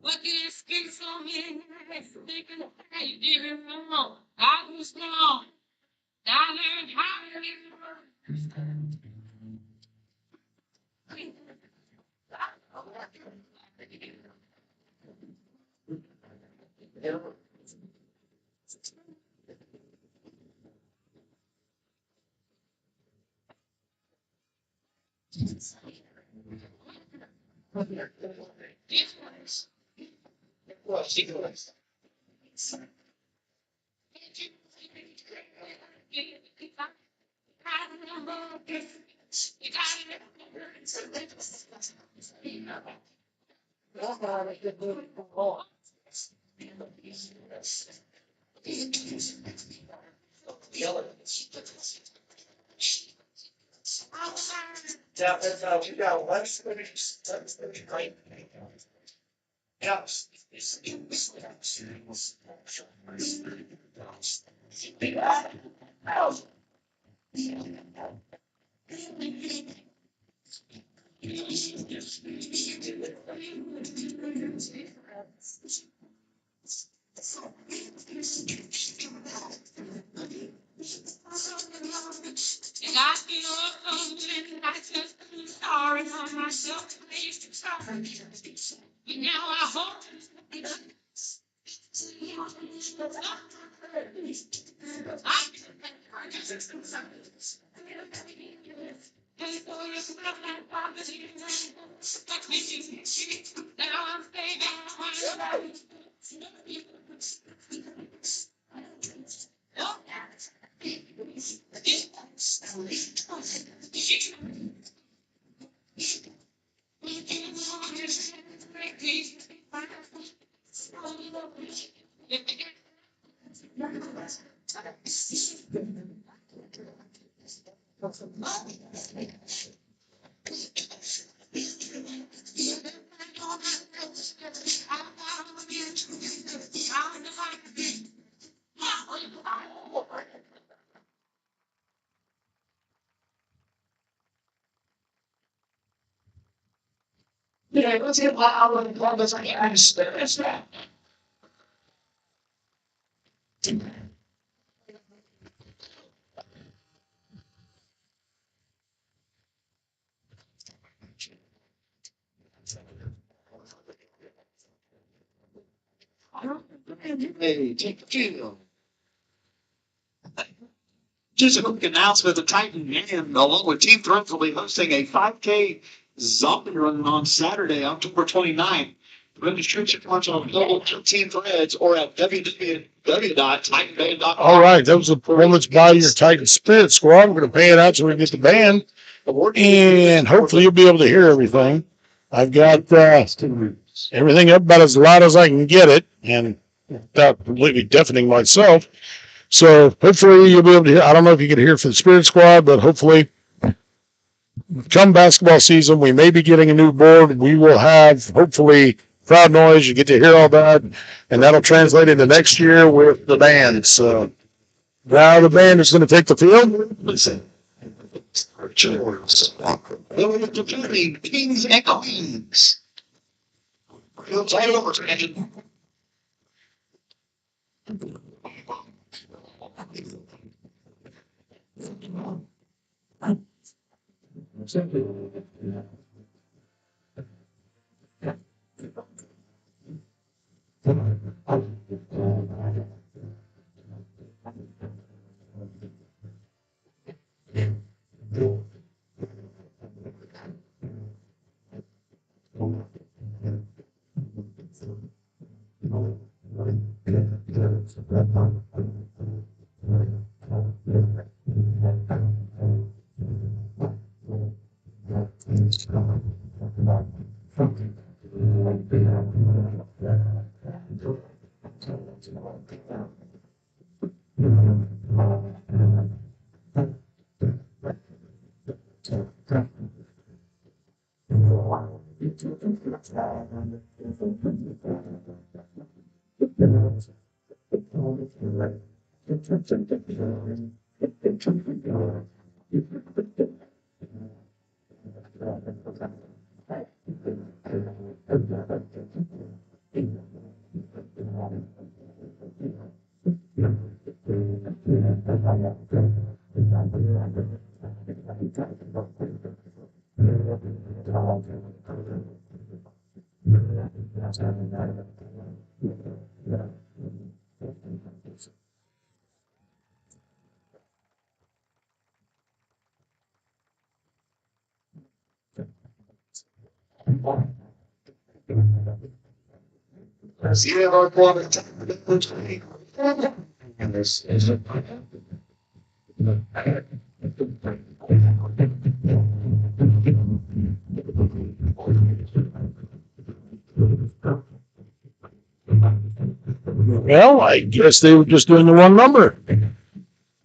What did it speak for me? Thinking how you did it wrong. I was wrong. I learned how to live wrong. Yeah, let's get loud and Columbus. I can't understand that. Hey, take the field. Just a quick announcement, the Titan Man, along with Team Threats, will be hosting a 5K zombie run on Saturday, October 29th. Registration forms on Global Team Threads or at www.titanband.com. All right, that was a performance by your Titan Spirit Squad. We're going to pay it out so we can get the band, and hopefully you'll be able to hear everything. I've got everything up about as loud as I can get it, and without completely deafening myself. So hopefully you'll be able to hear. I don't know if you can hear for the Spirit Squad, but hopefully come basketball season, we may be getting a new board. We will have, hopefully, crowd noise. You get to hear all that, and that'll translate into next year with the band. So now the band is going to take the field. Kings and Queens. Field's all over, man. See our quarter. And this is a Well, I guess they were just doing the one number.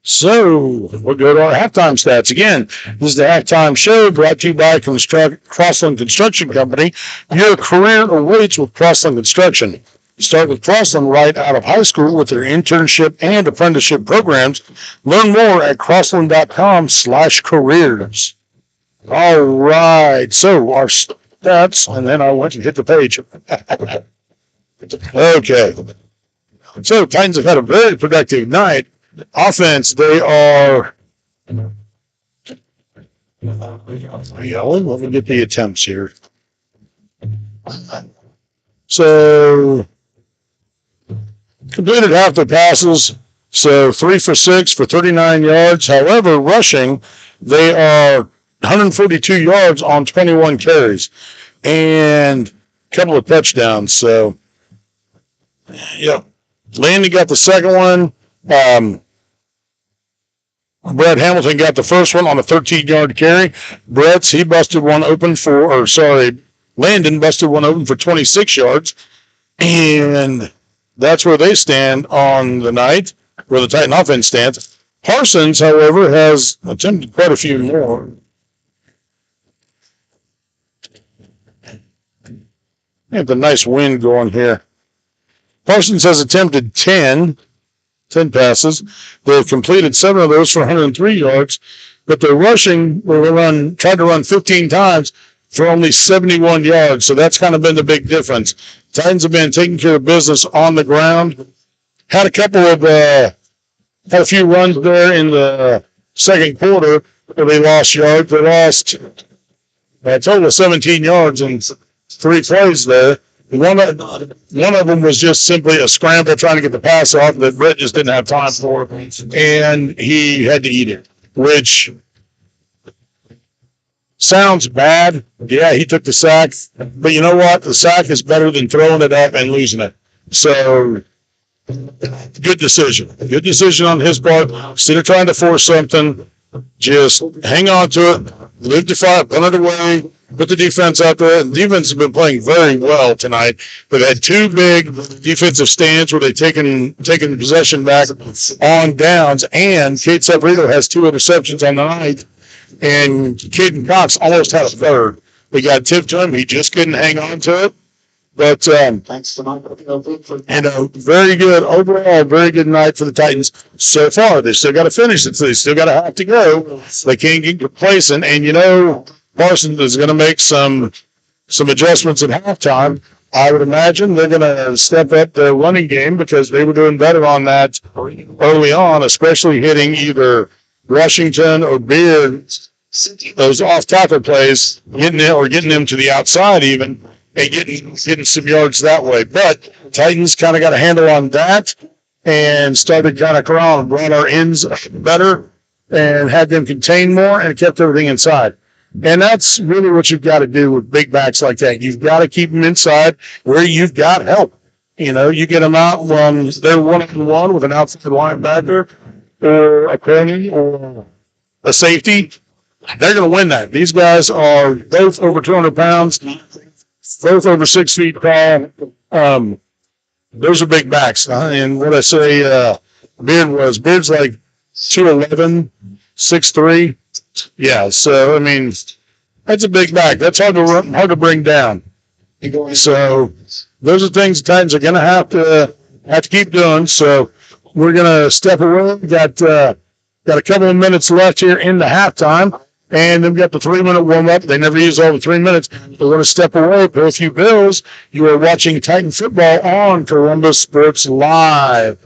So we'll go to our halftime stats. Again, this is the halftime show brought to you by Crossland Construction Company. Your career awaits with Crossland Construction. Start with Crossland right out of high school with their internship and apprenticeship programs. Learn more at crossland.com/careers. All right. So our stats, and then I went and hit the page. Okay. So Titans have had a very productive night. Offense, they are. Let me get the attempts here. So completed half the passes. So 3 for 6 for 39 yards. However, rushing, they are 142 yards on 21 carries and a couple of touchdowns. So, yeah. Landon got the second one. Brett Hamilton got the first one on a 13-yard carry. Landon busted one open for 26 yards. And that's where they stand on the night, where the Titan offense stands. Parsons, however, has attempted quite a few more. They have a nice wind going here. Parsons has attempted 10 passes. They've completed 7 of those for 103 yards, but their rushing tried to run 15 times for only 71 yards. So that's kind of been the big difference. Titans have been taking care of business on the ground. Had a few runs there in the second quarter where they lost yards. They lost a total of 17 yards in 3 plays there. One of them was just simply a scramble trying to get the pass off that Brett just didn't have time for, and he had to eat it, which sounds bad. Yeah, he took the sack, but you know what? The sack is better than throwing it up and losing it. So, good decision. Good decision on his part. Instead of trying to force something, just hang on to it, live to fight, punt it away, put the defense out there. The defense has been playing very well tonight. They've had 2 big defensive stands where they've taken possession back on downs, and Kate Sabrito has 2 interceptions on the night, and Caden Cox almost had a third. They got tipped to him. He just couldn't hang on to it. But thanks to very good overall, very good night for the Titans so far. They still got to finish it, so they still got to have to go. They can't get complacent, and Parsons is going to make some adjustments at halftime. I would imagine they're going to step up their running game because they were doing better on that early on, especially hitting either Washington or Beard, those off-tackle plays, getting them to the outside even, and getting some yards that way. But Titans kind of got a handle on that and started kind of crawling, brought our ends better and had them contain more and kept everything inside. And that's really what you've got to do with big backs like that. You've got to keep them inside where you've got help. You get them out when they're 1-on-1 with an outside linebacker or a corner or a safety. They're going to win that. These guys are both over 200 pounds, both over 6 feet tall. Those are big backs. And what I say, Beard's like 211, 6'3". Yeah, so, that's a big back. That's hard to bring down. So those are things the Titans are going to have to keep doing. So we're going to step away. Got a couple of minutes left here in the halftime, and then we got the 3-minute warm-up. They never use all the 3 minutes. We're going to step away, pay a few bills. You are watching Titan football on Columbus Sports Live.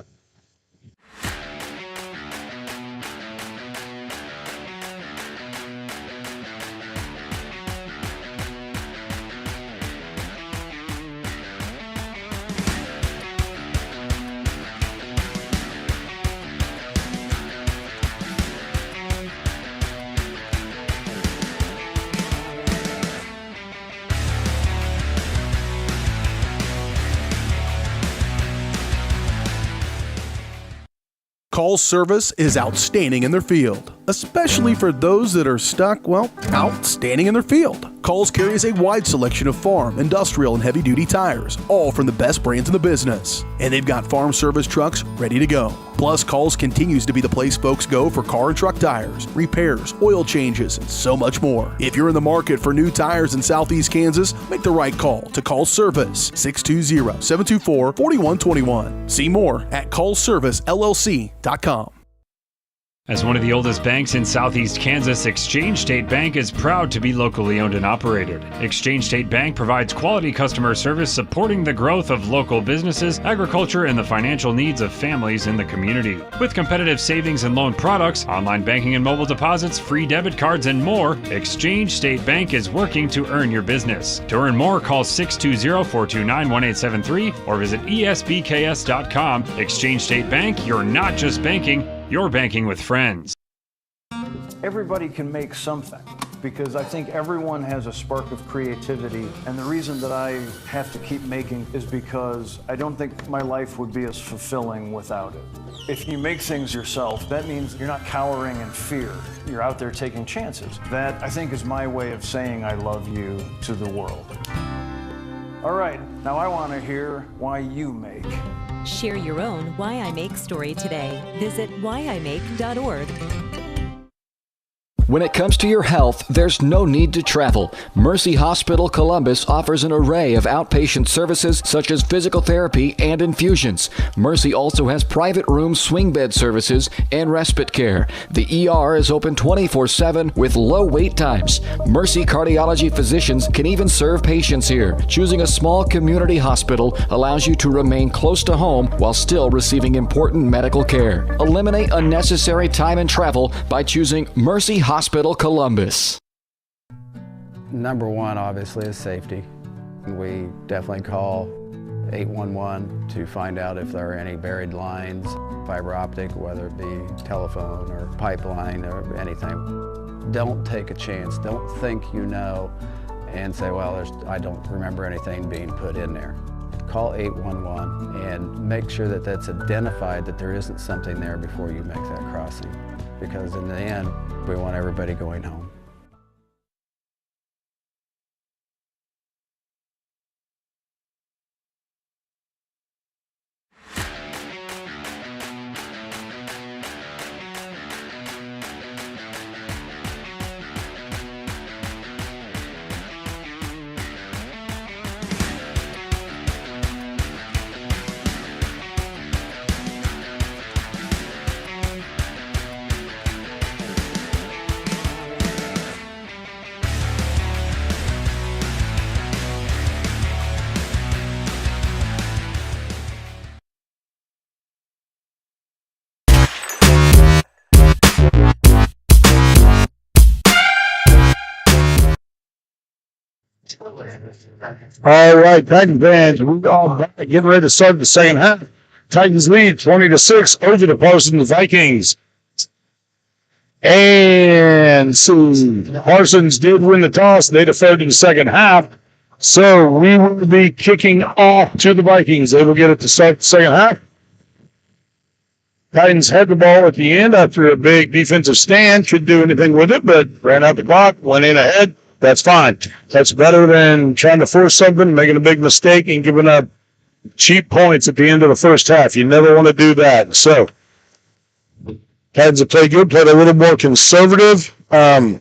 Call's service is outstanding in their field, especially for those that are stuck, outstanding in their field. Call's carries a wide selection of farm, industrial, and heavy-duty tires, all from the best brands in the business. And they've got farm service trucks ready to go. Plus, Call's continues to be the place folks go for car and truck tires, repairs, oil changes, and so much more. If you're in the market for new tires in Southeast Kansas, make the right call to Call's Service, 620-724-4121. See more at callservicellc.com. As one of the oldest banks in Southeast Kansas, Exchange State Bank is proud to be locally owned and operated. Exchange State Bank provides quality customer service supporting the growth of local businesses, agriculture, and the financial needs of families in the community. With competitive savings and loan products, online banking and mobile deposits, free debit cards, and more, Exchange State Bank is working to earn your business. To earn more, call 620-429-1873 or visit esbks.com. Exchange State Bank, you're not just banking, you're banking with friends. Everybody can make something because I think everyone has a spark of creativity, and the reason that I have to keep making is because I don't think my life would be as fulfilling without it. If you make things yourself, that means you're not cowering in fear. You're out there taking chances. That, I think, is my way of saying I love you to the world. All right, now I want to hear why you make. Share your own Why I Make story today. Visit whyimake.org. When it comes to your health, there's no need to travel. Mercy Hospital Columbus offers an array of outpatient services such as physical therapy and infusions. Mercy also has private room swing bed services and respite care. The ER is open 24/7 with low wait times. Mercy cardiology physicians can even serve patients here. Choosing a small community hospital allows you to remain close to home while still receiving important medical care. Eliminate unnecessary time and travel by choosing Mercy Hospital Columbus. Number one, obviously, is safety. We definitely call 811 to find out if there are any buried lines, fiber optic, whether it be telephone or pipeline or anything. Don't take a chance. Don't think you know and say, well, I don't remember anything being put in there. Call 811 and make sure that that's identified, that there isn't something there before you make that crossing. Because in the end, we want everybody going home. All right, Titan fans, we are back, getting ready to start the second half. Titans lead 20-6 over the Parsons Vikings. And so Parsons did win the toss. They deferred to the second half. So we will be kicking off to the Vikings. They will get it to start the second half. Titans had the ball at the end after a big defensive stand. Couldn't do anything with it, but ran out the clock, went in ahead. That's fine. That's better than trying to force something, making a big mistake, and giving up cheap points at the end of the first half. You never want to do that. So, Titans have played good, played a little more conservative. I'll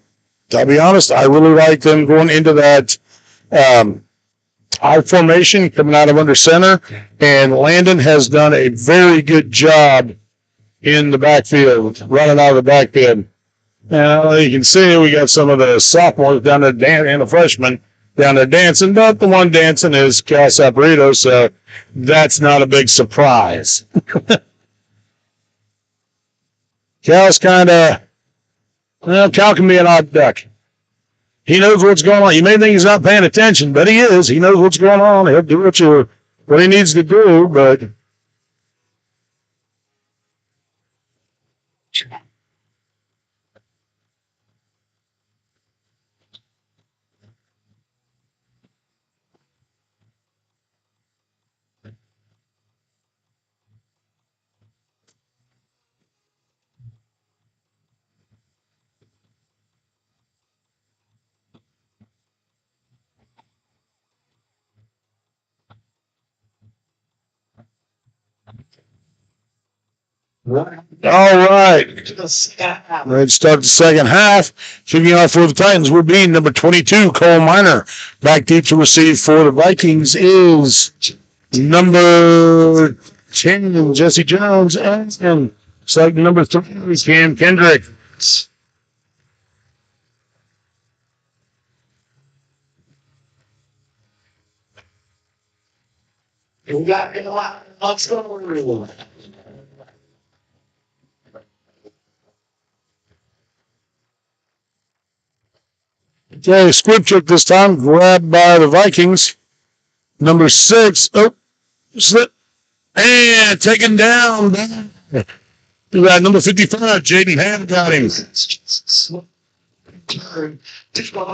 be honest, I really like them going into that I formation coming out of under center, and Landon has done a very good job in the backfield, running out of the backfield. And you can see we got some of the sophomores down there and the freshmen down there dancing, but the one dancing is Cal Sabrito, so that's not a big surprise. Cal's kind of, well, Cal can be an odd duck. He knows what's going on. You may think he's not paying attention, but he is. He knows what's going on. He'll do what he needs to do, but All right. Ready to start the second half. Kicking off for the Titans will be number 22, Cole Miner. Back deep to receive for the Vikings is number 10, Jesse Jones, and select number 3, Cam Kendrick. We got a lot. Let's go. Okay, squib trick this time, grabbed by the Vikings. Number 6, slip, and taken down. We got number 55, Jaden Ham got him.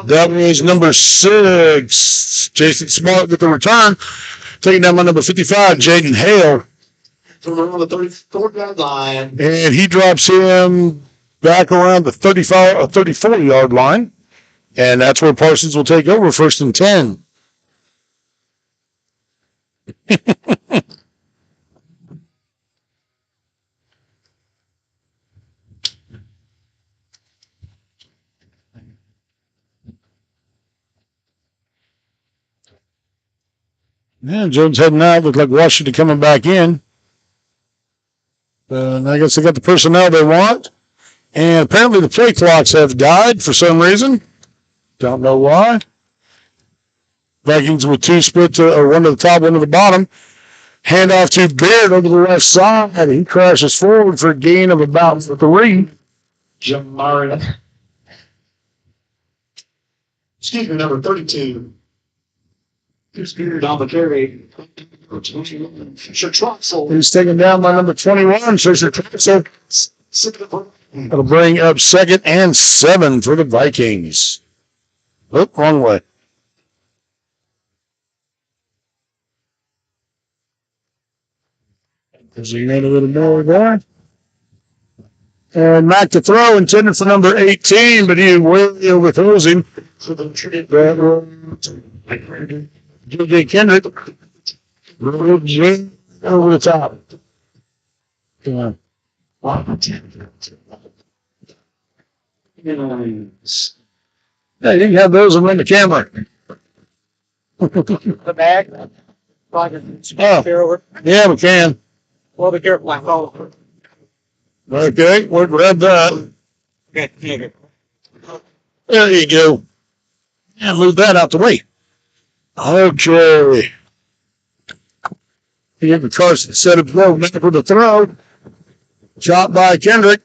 That was number 6, Jason Smart with the return. Taking down by number 55, Jaden Hale. From around the 34-yard line. And he drops him back around the 34-yard line. And that's where Parsons will take over, 1st and 10. Yeah, Jones heading out. Looked like Washington coming back in. I guess they got the personnel they want. And apparently the play clocks have died for some reason. Don't know why. Vikings with 2 split, or 1 to the top, 1 to the bottom. Handoff to Beard over the left side. He crashes forward for a gain of about 3. Jamari. Excuse me, number 32. He's Beard on the carry. He's taken down by number 21, Schertrussel. That'll bring up 2nd and 7 for the Vikings. Oh, wrong way. There's a little more there. And Mac to throw, intended for number 18, but he way overthrows him. J.J. Kendrick. Over the top. Come on. Yeah, you can have those and run the camera. The bag? Oh, yeah, we can. Well, be careful. I fall. Okay, we'll grab that. Okay. There you go. And move that out the way. Okay. He had the Carson set up low now for the throw. Chopped by Kendrick.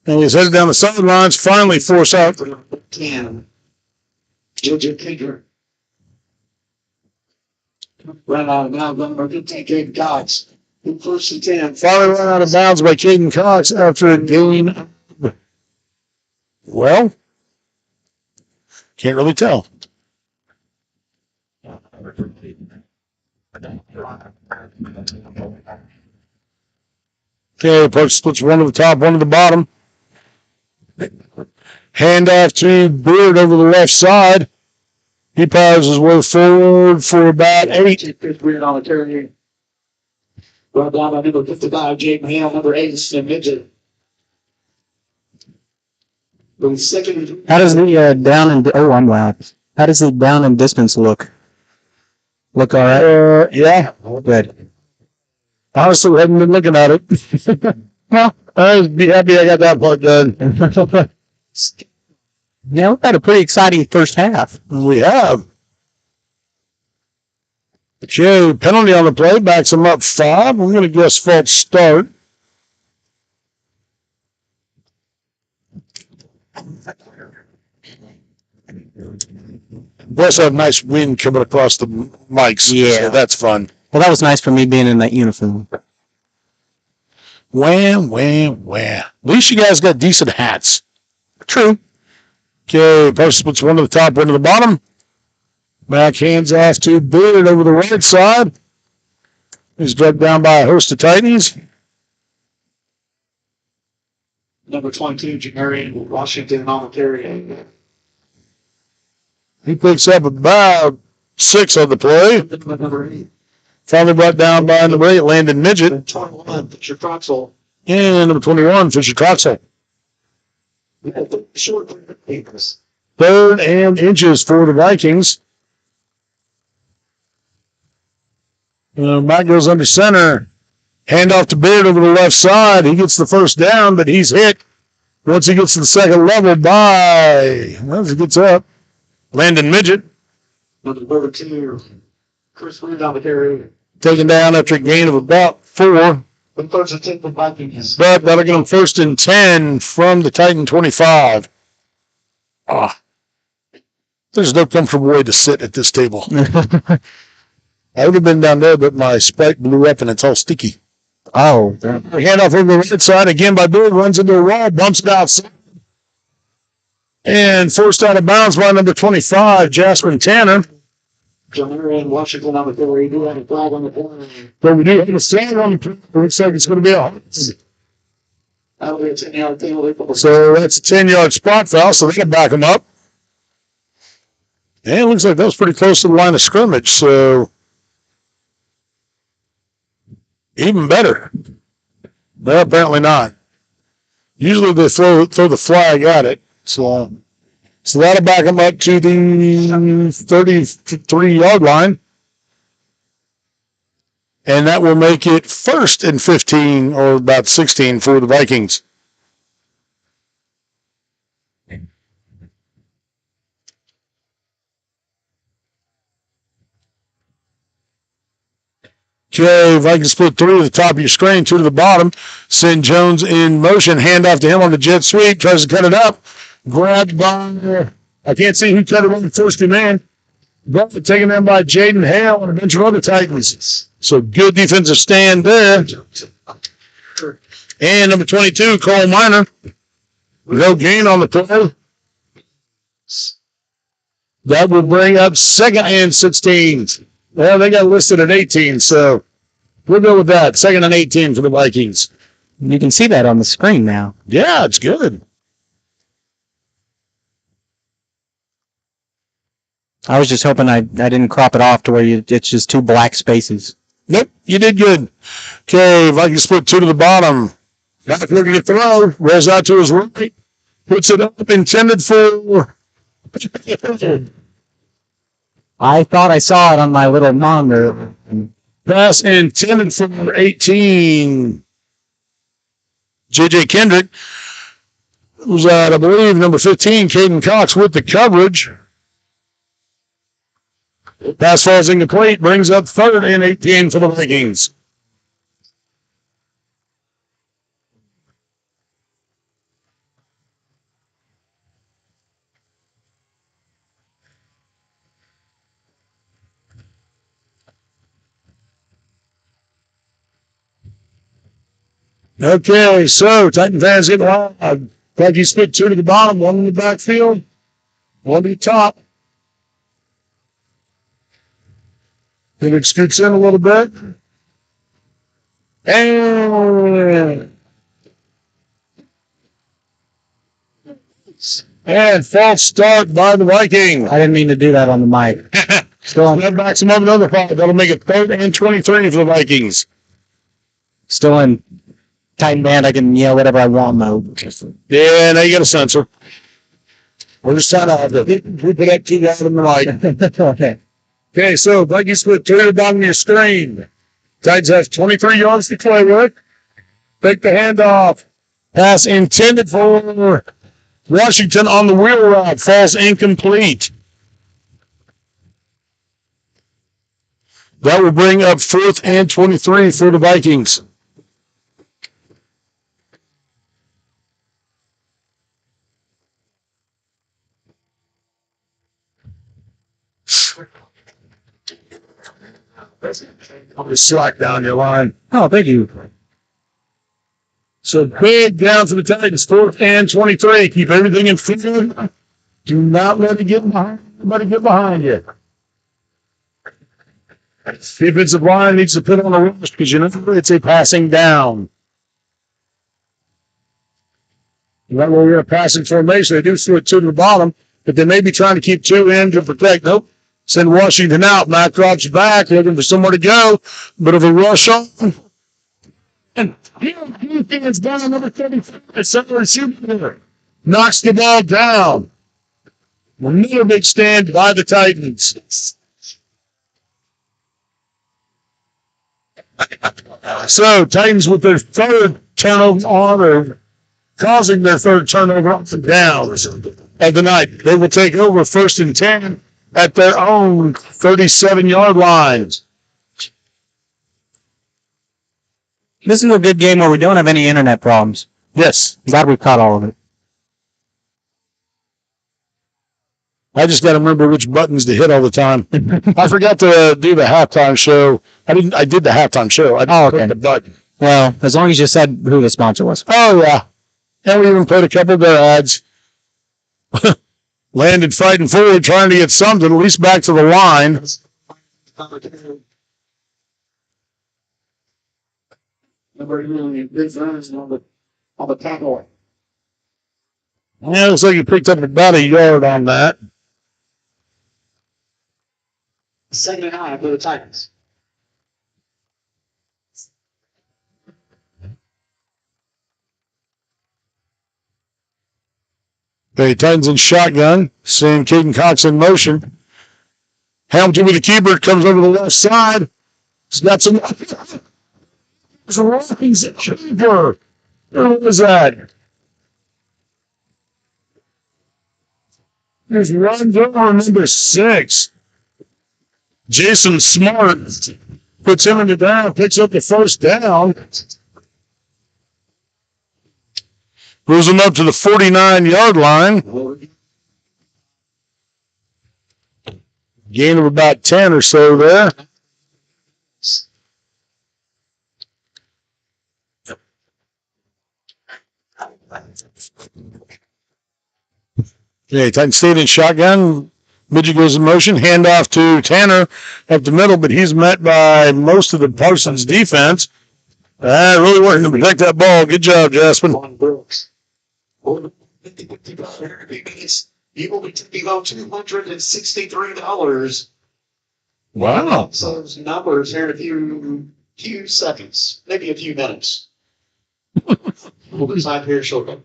And he's headed down the sidelines, finally force out. 10. JJ Kendrick. Run out of bounds, number 15, Caden Cox. 1st and 10. Finally run out of bounds by Caden Cox after a gain. Well, can't really tell. Okay, approach splits 1 to the top, 1 to the bottom. Handoff to Beard over the left side. He powers his way forward for about 8. Beard on the carry. Brought down by number 55, Jaden Hale, number 8, and midget. How does the down and I'm loud. How does the down and distance look? Look all right? Yeah. Good. Honestly, we haven't been looking at it. Well, I'd be happy I got that part done. Yeah, we've had a pretty exciting first half. We have. Okay, penalty on the play, backs him up 5. We're going to guess false start. Plus, a nice wind coming across the mics. Yeah. So that's fun. Well, that was nice for me being in that uniform. Wham, wham, wham. At least you guys got decent hats. True. Okay, Parsons puts 1 to the top, 1 to the bottom. Back hands off to Beard over the right side. He's drugged down by a host of Titans. Number 22, Jamari Washington on the carry. He picks up about 6 on the play. Number 8. Finally brought down by number 8, Landon Midget. 21, Fisher Troxel. And number 21, Fisher Troxel. Short. 3rd and inches for the Vikings. Back goes under center. Handoff to Beard over the left side. He gets the first down, but he's hit once he gets to the second level by, as he gets up, Landon Midget. Number 2, Chris Reed on the carry. Taken down after a gain of about 4. The first and 10 for Vikings. But that'll get him 1st and 10 from the Titan 25. There's no comfortable way to sit at this table. I would have been down there, but my Sprite blew up and it's all sticky. Oh. Handoff over the right side again by Bill. Runs into a wall, bumps it outside. And forced out of bounds by number 25, Jasper Tanner. Jamarian Washington on the carry. We do have a flag on the corner. But we do have a stand on the play. Looks like it's going to be a That'll be a 10-yard penalty. So that's a 10-yard spot foul, so they can back him up. And it looks like that was pretty close to the line of scrimmage, so even better. Well, apparently not. Usually they throw the flag at it. So that'll back him up to the 33-yard line. And that will make it 1st and 15 or about 16 for the Vikings. Okay, Vikings split 3 to the top of your screen, 2 to the bottom. Send Jones in motion. Handoff to him on the jet sweep. Tries to cut it up. Grabbed by, I can't see who cut it on the first man. But taken in by Jaden Hale and a bunch of other Titans. So good defensive stand there. And number 22, Cole Miner. No gain on the play. That will bring up 2nd and 16. Well, they got listed at 18, so we'll go with that. 2nd and 18 for the Vikings. You can see that on the screen now. Yeah, it's good. I was just hoping I didn't crop it off to where it's just 2 black spaces. Nope, you did good. Okay, Vikings split 2 to the bottom. Back looking to throw. Rolls out to his right. Puts it up, intended for... I thought I saw it on my little monitor. Pass intended for 18. J.J. Kendrick. Who's at, I believe, number 15, Caden Cox with the coverage. Pass falls incomplete, brings up 3rd and 18 for the Vikings. Okay, so Titan fans get wild. Vikings split 2 to the bottom, 1 in the backfield, 1 to the top. Then it scoots in a little bit. And false start by the Vikings. I didn't mean to do that on the mic. That backs them up another 5. That'll make it 3rd and 23 for the Vikings. Still in Titan band, I can yell whatever I want mode. Yeah, now you got a sensor. We're just trying to whip it up 2 guys in the mic. Okay. Okay, so Vikings split 2 to the bottom of your screen. Titans have 23 yards to play with. Take the handoff. Pass intended for Washington on the wheel route. Falls incomplete. That will bring up 4th and 23 for the Vikings. I'll just slack down your line. Oh, thank you. So big down for the Titans, 4th and 23. Keep everything in field. Do not let it get behind you. Defensive line needs to put on a rush because you know it's a passing down. Right where we're in a passing formation, they do split 2 to the bottom, but they may be trying to keep 2 in to protect. Nope. Send Washington out. Mack drops back, looking for somewhere to go. Bit of a rush on. And defense down number 35. Center receiver knocks the ball down. Another big stand by the Titans. So, Titans with their third turnover on, or causing their third turnover up and down of the night. They will take over 1st and 10 at their own 37-yard lines. This is a good game where we don't have any internet problems. Yes. Glad we caught all of it. I just got to remember which buttons to hit all the time. I forgot to do the halftime show. I did the halftime show. I didn't hit the button. Well, as long as you said who the sponsor was. Oh, yeah. And we even played a couple of their ads. Landed fighting forward, trying to get something, at least back to the line. On the tackle. Yeah, it looks like he picked up about a yard on that. 2nd and 9 for the Titans. Okay, Titans in shotgun. Seeing Caden Cox in motion. Hamilton with the keeper. Comes over the left side. He's got some. There's a Vikings keeper. Who was that? There's runs over number 6. Jason Smart puts him in the down, picks up the first down. Moves him up to the 49-yard line. Gain of about 10 or so there. Okay, Titans stayed in shotgun. Midget goes in motion. Handoff to Tanner up the middle, but he's met by most of the Parsons defense. Really working to protect that ball. Good job, Jasmine. You will be taking about $263. Wow. So those numbers here in a few seconds, maybe a few minutes. We'll decide here shortly.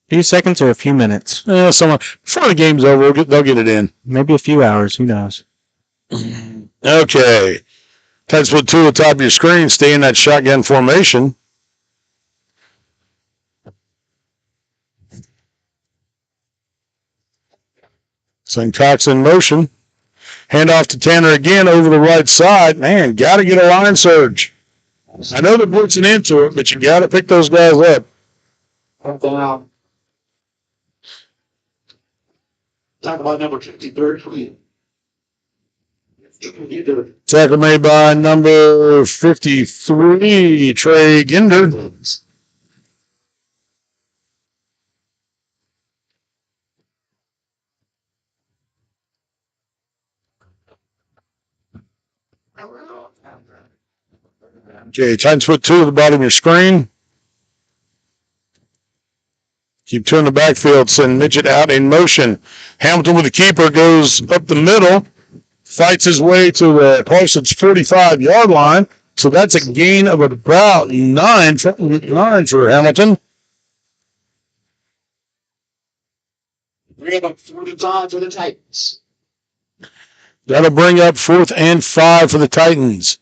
A few seconds or a few minutes? Before the game's over, they'll get it in. Maybe a few hours. Who knows? Okay. Titans put 2 at the top of your screen. Stay in that shotgun formation. Send Cox in motion. Hand off to Tanner again over the right side. Man, got to get a line surge. I know they're blitzing into it, but you got to pick those guys up. Down. Talk about number 53. Tackle made by number 53, Trey Ginder. Okay, Titans put 2 at the bottom of your screen. Keep 2 in the backfield. Send Midget out in motion. Hamilton with the keeper goes up the middle. Fights his way to the Parsons 45-yard line. So that's a gain of about 9 for Hamilton. Bring up 4th and 5 for the Titans. That'll bring up 4th and 5 for the Titans.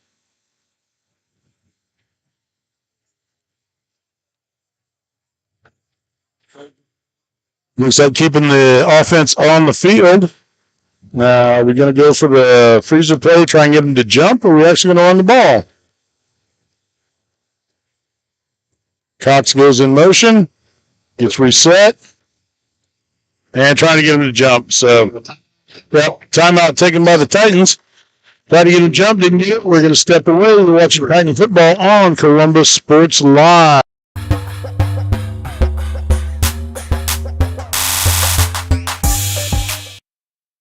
Looks like keeping the offense on the field. We're going to go for the freezer play, try and get them to jump, or are we actually going to run the ball? Cox goes in motion, gets reset, and trying to get him to jump. So, timeout taken by the Titans. Try to get him to jump, didn't get it. We're going to step away. We're watching Titan football on Columbus Sports Live.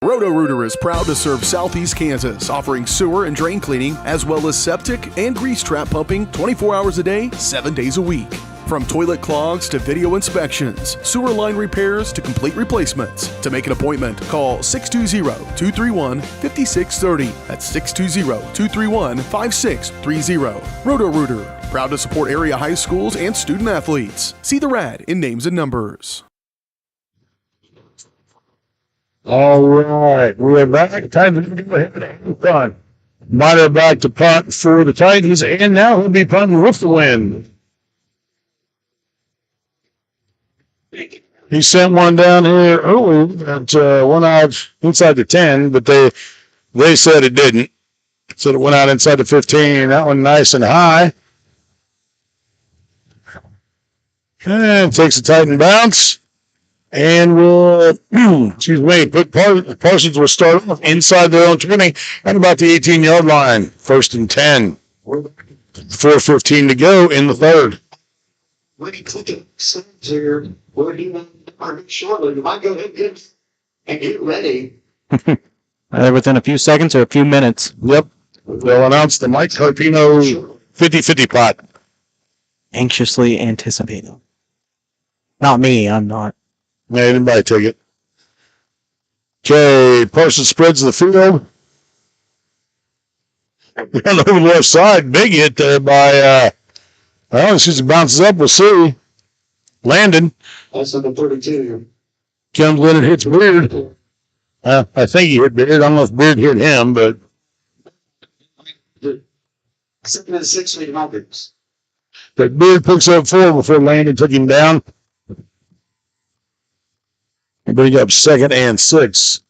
Roto-Rooter is proud to serve Southeast Kansas, offering sewer and drain cleaning, as well as septic and grease trap pumping 24 hours a day, 7 days a week. From toilet clogs to video inspections, sewer line repairs to complete replacements. To make an appointment, call 620-231-5630. That's 620-231-5630. Roto-Rooter, proud to support area high schools and student athletes. See the rad in names and numbers. All right, we're back. Time to go ahead and have fun. Miner back to punt for the Titans, and now he'll be punting with the win. He sent one down here early that went out inside the 10, but they said it didn't. So it went out inside the 15. That one nice and high. And takes a Titan bounce. And will, put Parsons will start off inside their own 20 at about the 18-yard line. 1st and 10. 4:15 to go in the third. When he click it, here, where he went shortly, you might go ahead and get ready. Either within a few seconds or a few minutes. Yep. They'll announce the Mike Carpino 50-50 pot. Anxiously anticipating. Not me, I'm not. Yeah, anybody take it. Okay, Parsons spreads the field. And over the left side, big hit there by, since it bounces up, we'll see. Landon. That's number 32. Comes in and hits Beard. I think he hit Beard. I don't know if Beard hit him, but. 2nd and 6 for the Vikings. But Beard picks up 4 before Landon took him down. And bring up 2nd and 6.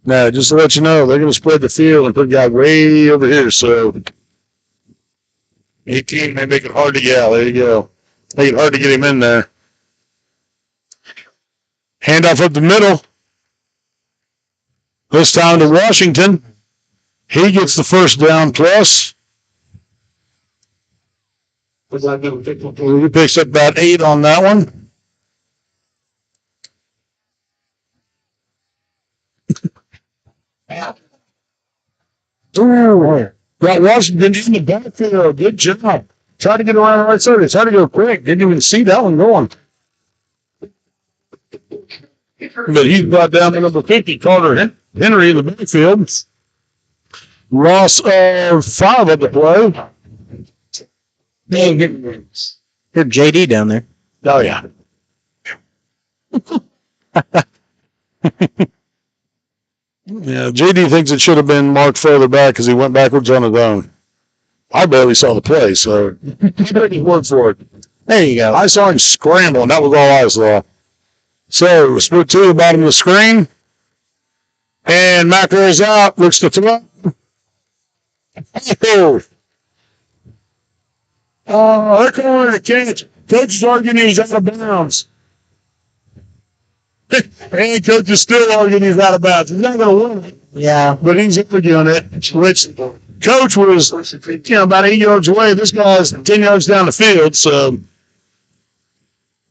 Now, just to let you know, they're going to spread the field and put a guy way over here, so 18 may make it hard to get out. There you go. Make it hard to get him in there. Handoff up the middle. This time to Washington. He gets the first down plus. He picks up about 8 on that one. Ooh, got Washington in the backfield. Good job. Tried to get around the right side. Tried to go quick. Didn't even see that one going. But he's brought down to number 50, Carter Henry in the backfield. Loss of 5 at the play. Here's JD down there. Oh, yeah. Yeah, JD thinks it should have been marked further back because he went backwards on his own. I barely saw the play, so he worked for it. There you go. I saw him scramble, and that was all I saw. So, split to the bottom of the screen. And Macker is out. Looks to throw. They're calling it a catch. Coach is arguing he's out of bounds. And Coach is still arguing he's out of bounds. He's not going to win it. Yeah. But he's arguing it, which Coach was, about 8 yards away. This guy's 10 yards down the field, so.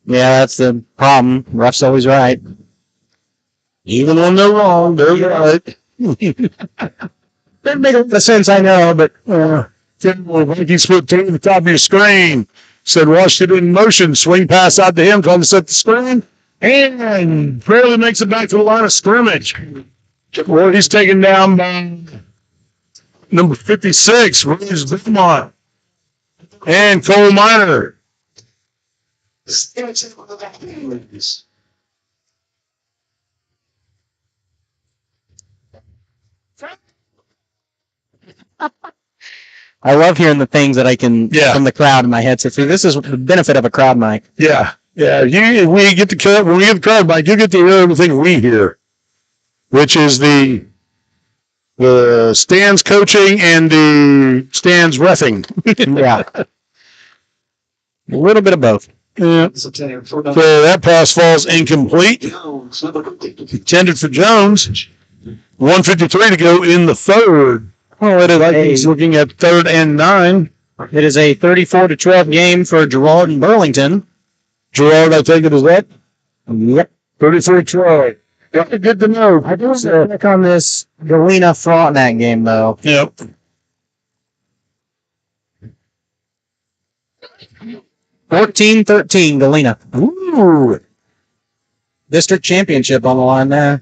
Yeah, that's the problem. Ref's always right. Even when they're wrong, they're right. That makes a lot of sense, I know, but Vikings split to the top of your screen. Said Washington in motion, swing pass out to him, trying to set the screen, and barely makes it back to the line of scrimmage. Well, he's taken down by number 56, Rose Belmont, and Cole Miner. I love hearing the things that I can from the crowd in my headset. See, this is the benefit of a crowd mic. Yeah. When we get the crowd mic, you get to hear everything we hear, which is the stands coaching and the stands reffing. Yeah. A little bit of both. Yeah. So that pass falls incomplete. Intended for Jones. 1:53 to go in the third. Well, it is Vikings looking at 3rd and 9. It is a 34-12 game for Gerard and Burlington. Gerard, I take it as that? Yep. 34-12. Yeah, good to know. I do check on this Galena Frontenac game, though. Yep. 14-13, Galena. Ooh. District championship on the line there.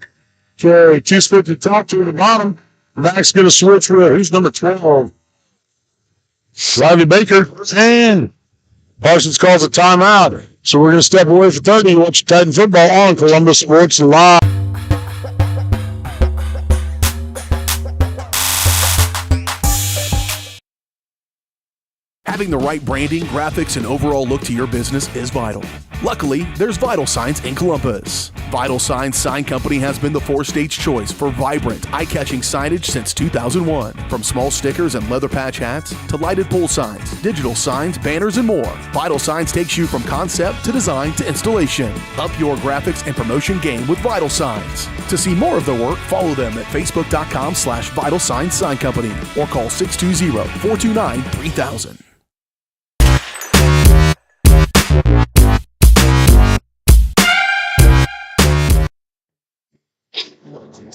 Okay, 2 split to the top, 2 to the bottom. Max going to switch with who's number 12? Riley Baker. And Parsons calls a timeout. So we're going to step away for 30 and watch Titan football on Columbus Sports Live. Having the right branding, graphics, and overall look to your business is vital. Luckily, there's Vital Signs in Columbus. Vital Signs Sign Company has been the 4-stage choice for vibrant, eye-catching signage since 2001. From small stickers and leather patch hats to lighted pole signs, digital signs, banners, and more, Vital Signs takes you from concept to design to installation. Up your graphics and promotion game with Vital Signs. To see more of their work, follow them at facebook.com/Vital Signs Sign Company or call 620-429-3000.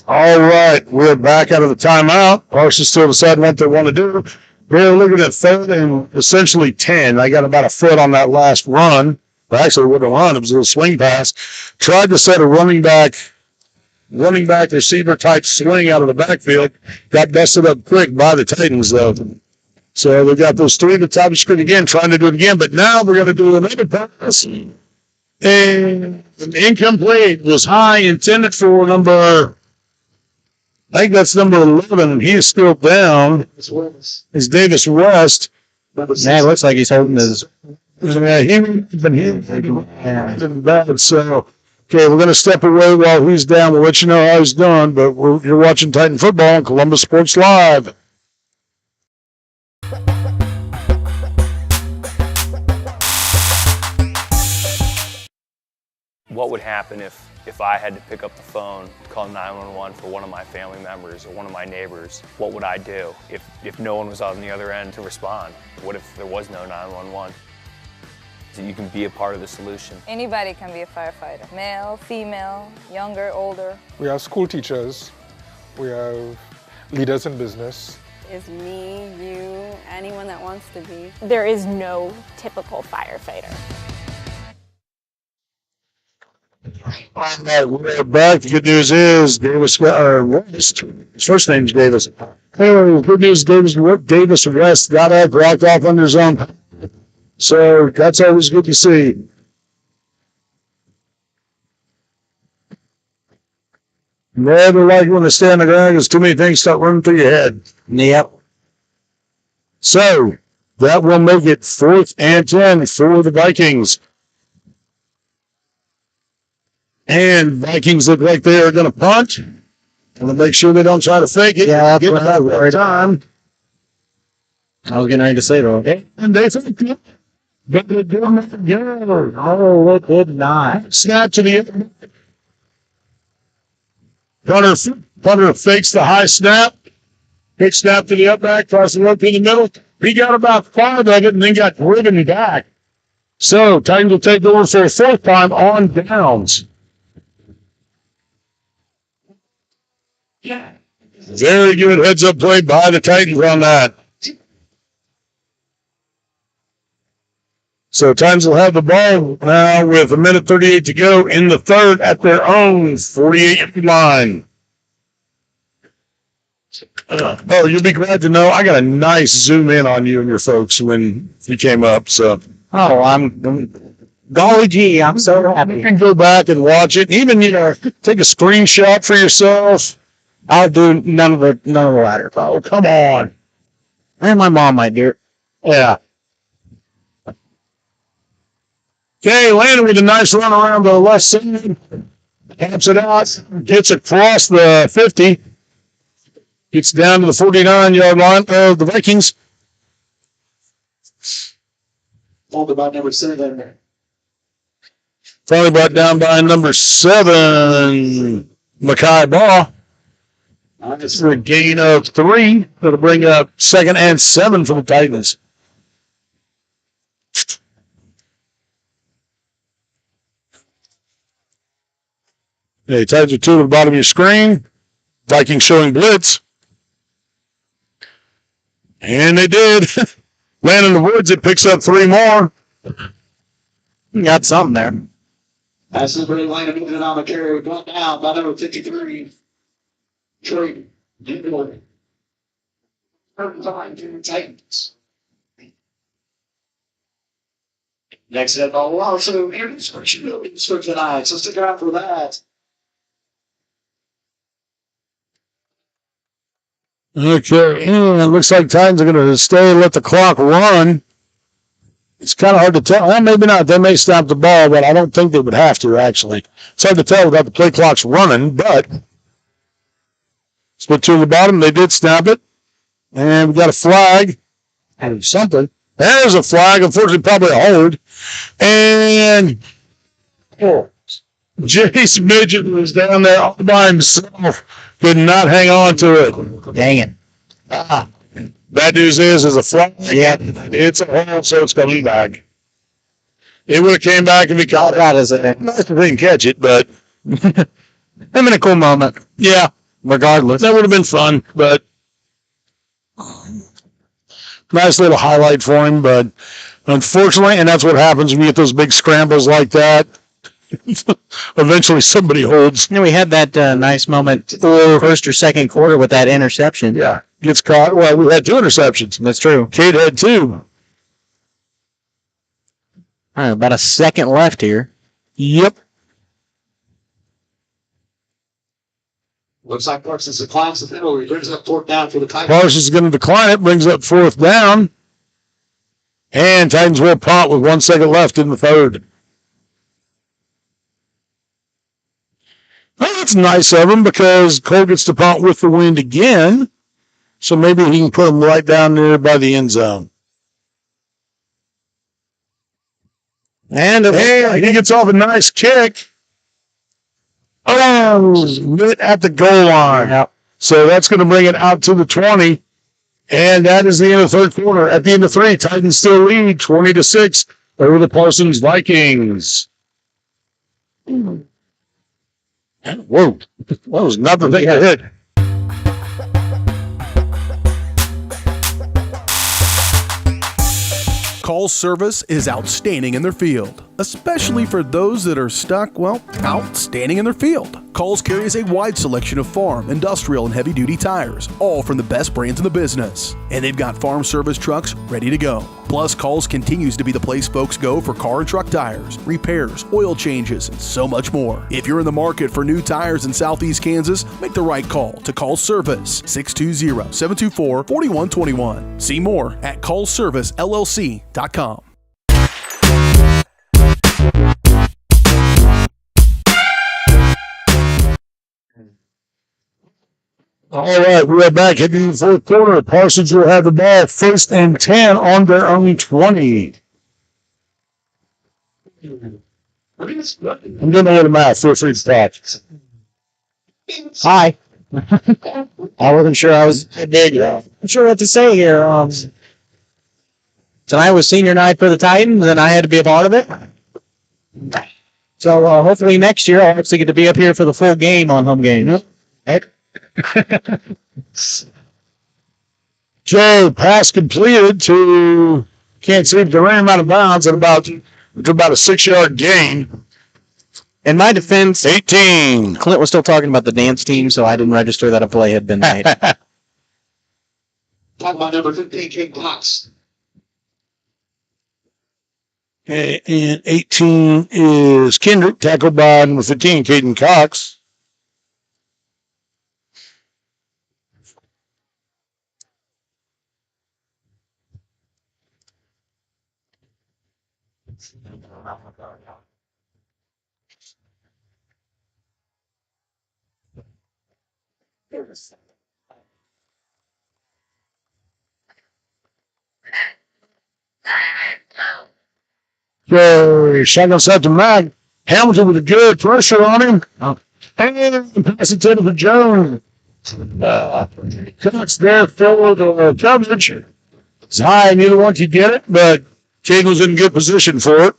All right, we're back out of the timeout. Parsons still deciding what they want to do. They're looking at 3rd and essentially 10. I got about a foot on that last run. But actually, it wasn't a run. It was a little swing pass. Tried to set a running back receiver type swing out of the backfield. Got busted up quick by the Titans, though. So we got those 3 at the top of the screen again, trying to do it again. But now we're going to do another pass. And incomplete. Was high, intended for number, I think that's number 11, and he is still down. It's Davis West. Man, it looks like he's holding his. Yeah, he's been bad. So, okay, we're going to step away while he's down. We'll let you know how he's done, but you're watching Titan Football on Columbus Sports Live. What would happen if I had to pick up the phone, call 911 for one of my family members or one of my neighbors? What would I do if no one was on the other end to respond? What if there was no 911? So you can be a part of the solution. Anybody can be a firefighter. Male, female, younger, older. We have school teachers. We have leaders in business. Is me, you, anyone that wants to be. There is no typical firefighter. All right, we're back. The good news is Davis West. His first name's Davis. Anyway, good news, Davis West got up, walked off under his own. So that's always good to see. Never like when they stay on the ground because too many things start running through your head. Yep. So that will make it 4th and 10 for the Vikings. And Vikings look like they are going to punt. And to make sure they don't try to fake it. Yeah, get that right time. I was getting ready to say that. And they faked it. But it did not go. Oh, it did not. Snap to the punter fakes the high snap. Quick snap to the up back. Tries to look through the middle. He got about 5 of it and then got driven back. So Titans will take over for a 4th time on downs. Yeah. Very good heads-up play by the Titans on that. So Titans will have the ball now with 1:38 to go in the 3rd at their own 48-yard line. Oh, you'll be glad to know I got a nice zoom in on you and your folks when you came up. So, golly gee, I'm so happy. You can go back and watch it. Even take a screenshot for yourself. I'll do none of the latter. Oh, come on. And my mom might do it. Yeah. Okay, landed with a nice run around the left side. Taps it out. Gets across the 50. Gets down to the 49-yard line of the Vikings. Followed by number 7. Finally brought down by number 7, Makai Baugh. This is a gain of 3. That'll bring up 2nd and 7 for the Titans. Okay, Titans are 2 at the bottom of your screen. Vikings showing blitz. And they did. Land in the woods, it picks up 3 more. Got something there. That's the Brady Lane moving on the carry. Going down by number 53. Troy Newport. Third time to the Titans. Next at all, also, Aaron's for tonight, so stick around for that. Okay, and it looks like Titans are going to stay and let the clock run. It's kind of hard to tell. Well, maybe not. They may stop the ball, but I don't think they would have to, actually. It's hard to tell without the play clock's running, but split two to the bottom. They did snap it. And we got a flag. And something. There's a flag. Unfortunately, probably a hold. And Jace Midget was down there all by himself. Could not hang on to it. Dang it. Bad news is a flag. Yeah. It's a hold, so it's coming back. It would have came back if he caught it. That is it. Nice if they didn't catch it, but I mean, a cool moment. Yeah. Regardless. That would have been fun, but nice little highlight for him, but unfortunately, and that's what happens when you get those big scrambles like that. Eventually somebody holds. You know, we had that nice moment first or second quarter with that interception. Yeah. Gets caught. Well, we had 2 interceptions. That's true. Cade had 2. All right, about a second left here. Yep. Looks like Parsons declines the penalty. Brings up 4th down for the Titans. Parsons is going to decline it. Brings up 4th down. And Titans will punt with 1 second left in the third. Well, that's nice of him because Cole gets to punt with the wind again. So maybe he can put him right down there by the end zone. And he gets off a nice kick. Oh, right at the goal line. Yep. So that's going to bring it out to the 20. And that is the end of the third quarter. At the end of 3, Titans still lead 20-6 over the Parsons Vikings. Whoa. That was nothing to hit. Call service is outstanding in their field, especially for those that are stuck, well, outstanding in their field. Calls carries a wide selection of farm, industrial, and heavy-duty tires, all from the best brands in the business. And they've got farm service trucks ready to go. Plus, Calls continues to be the place folks go for car and truck tires, repairs, oil changes, and so much more. If you're in the market for new tires in Southeast Kansas, make the right call to Call Service, 620-724-4121. See more at callservicellc.com. All right, we are back heading to the fourth quarter. Parsons will have the ball 1st and 10 on their own 20. I'm doing a little math. Feel free to talk. Hi. I wasn't sure I was big. I'm sure what to say here. Tonight was senior night for the Titans, and I had to be a part of it. So hopefully next year I'll actually get to be up here for the full game on home games. Right? Joe, pass completed to, can't see if they ran him out of bounds at about a 6-yard gain. In my defense, 18. Clint was still talking about the dance team, so I didn't register that a play had been made. Talking about number 15, King Cox. Okay, and 18 is Kendrick, tackled by number 15, Caden Cox. So, shotgun set to Mac. Hamilton with a good pressure on him. And pass it to Jones. Cox there filled the coverage. It's high, neither one could get it, but King was in good position for it.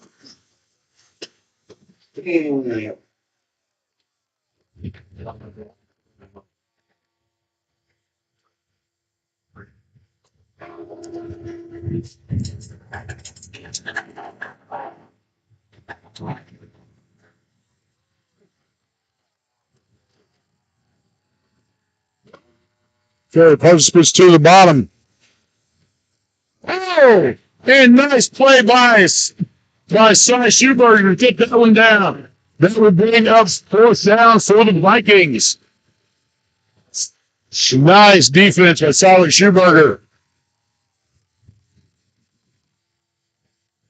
Okay, Parsons puts 2 to the bottom. Oh, and nice play by Cy Schuberger to get that one down. That would bring up 4th down for the Vikings. Nice defense by Cy Schuberger.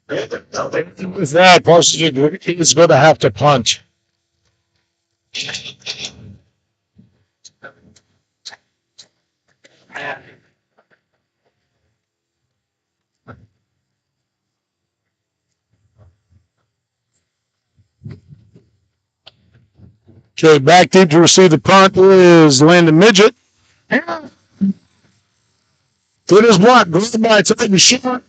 With that, Parsons is going to have to punt. Okay, back deep to receive the punt is Landon Midget. It is blocked. Grabbed by Titan shot.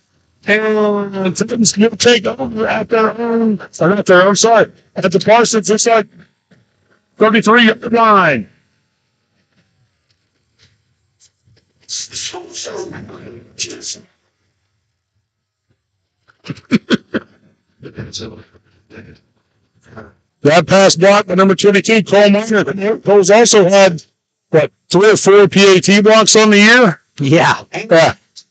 And Titans going to take over at their own, or not their own side, at the Parsons inside 33-yard line. That pass blocked by number 22, Cole Miner. Cole's also had, 3 or 4 PAT blocks on the year? Yeah.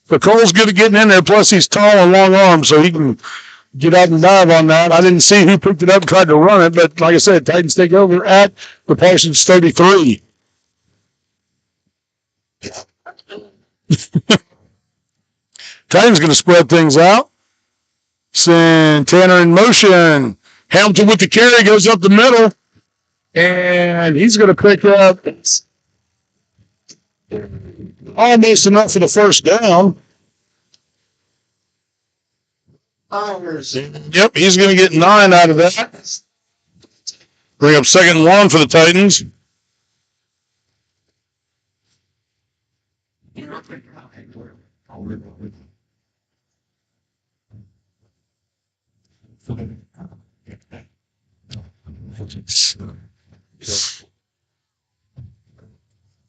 But Cole's good at getting in there, plus he's tall and long arms, so he can get out and dive on that. I didn't see who picked it up and tried to run it, but like I said, Titans take over at the Parsons 33. Titans going to spread things out. Send Tanner in motion. Hamilton with the carry, goes up the middle, and he's going to pick up almost enough for the first down. Yep, he's going to get 9 out of that. Bring up 2nd and 1 for the Titans.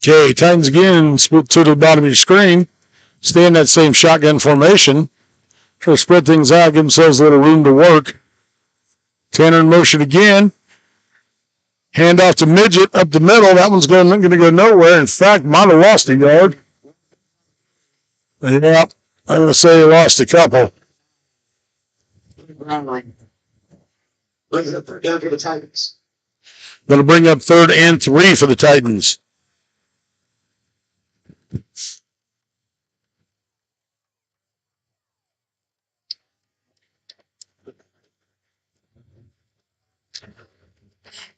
Okay, Titans again, split to the bottom of your screen. Stay in that same shotgun formation. Try to spread things out, give themselves a little room to work. Tanner in motion again. Hand off to Midget up the middle. That one's going to go nowhere. In fact, might have lost a yard. Yeah, I'm going to say he lost a couple. Brings up 3rd down for the Titans. Going to bring up 3rd and 3 for the Titans.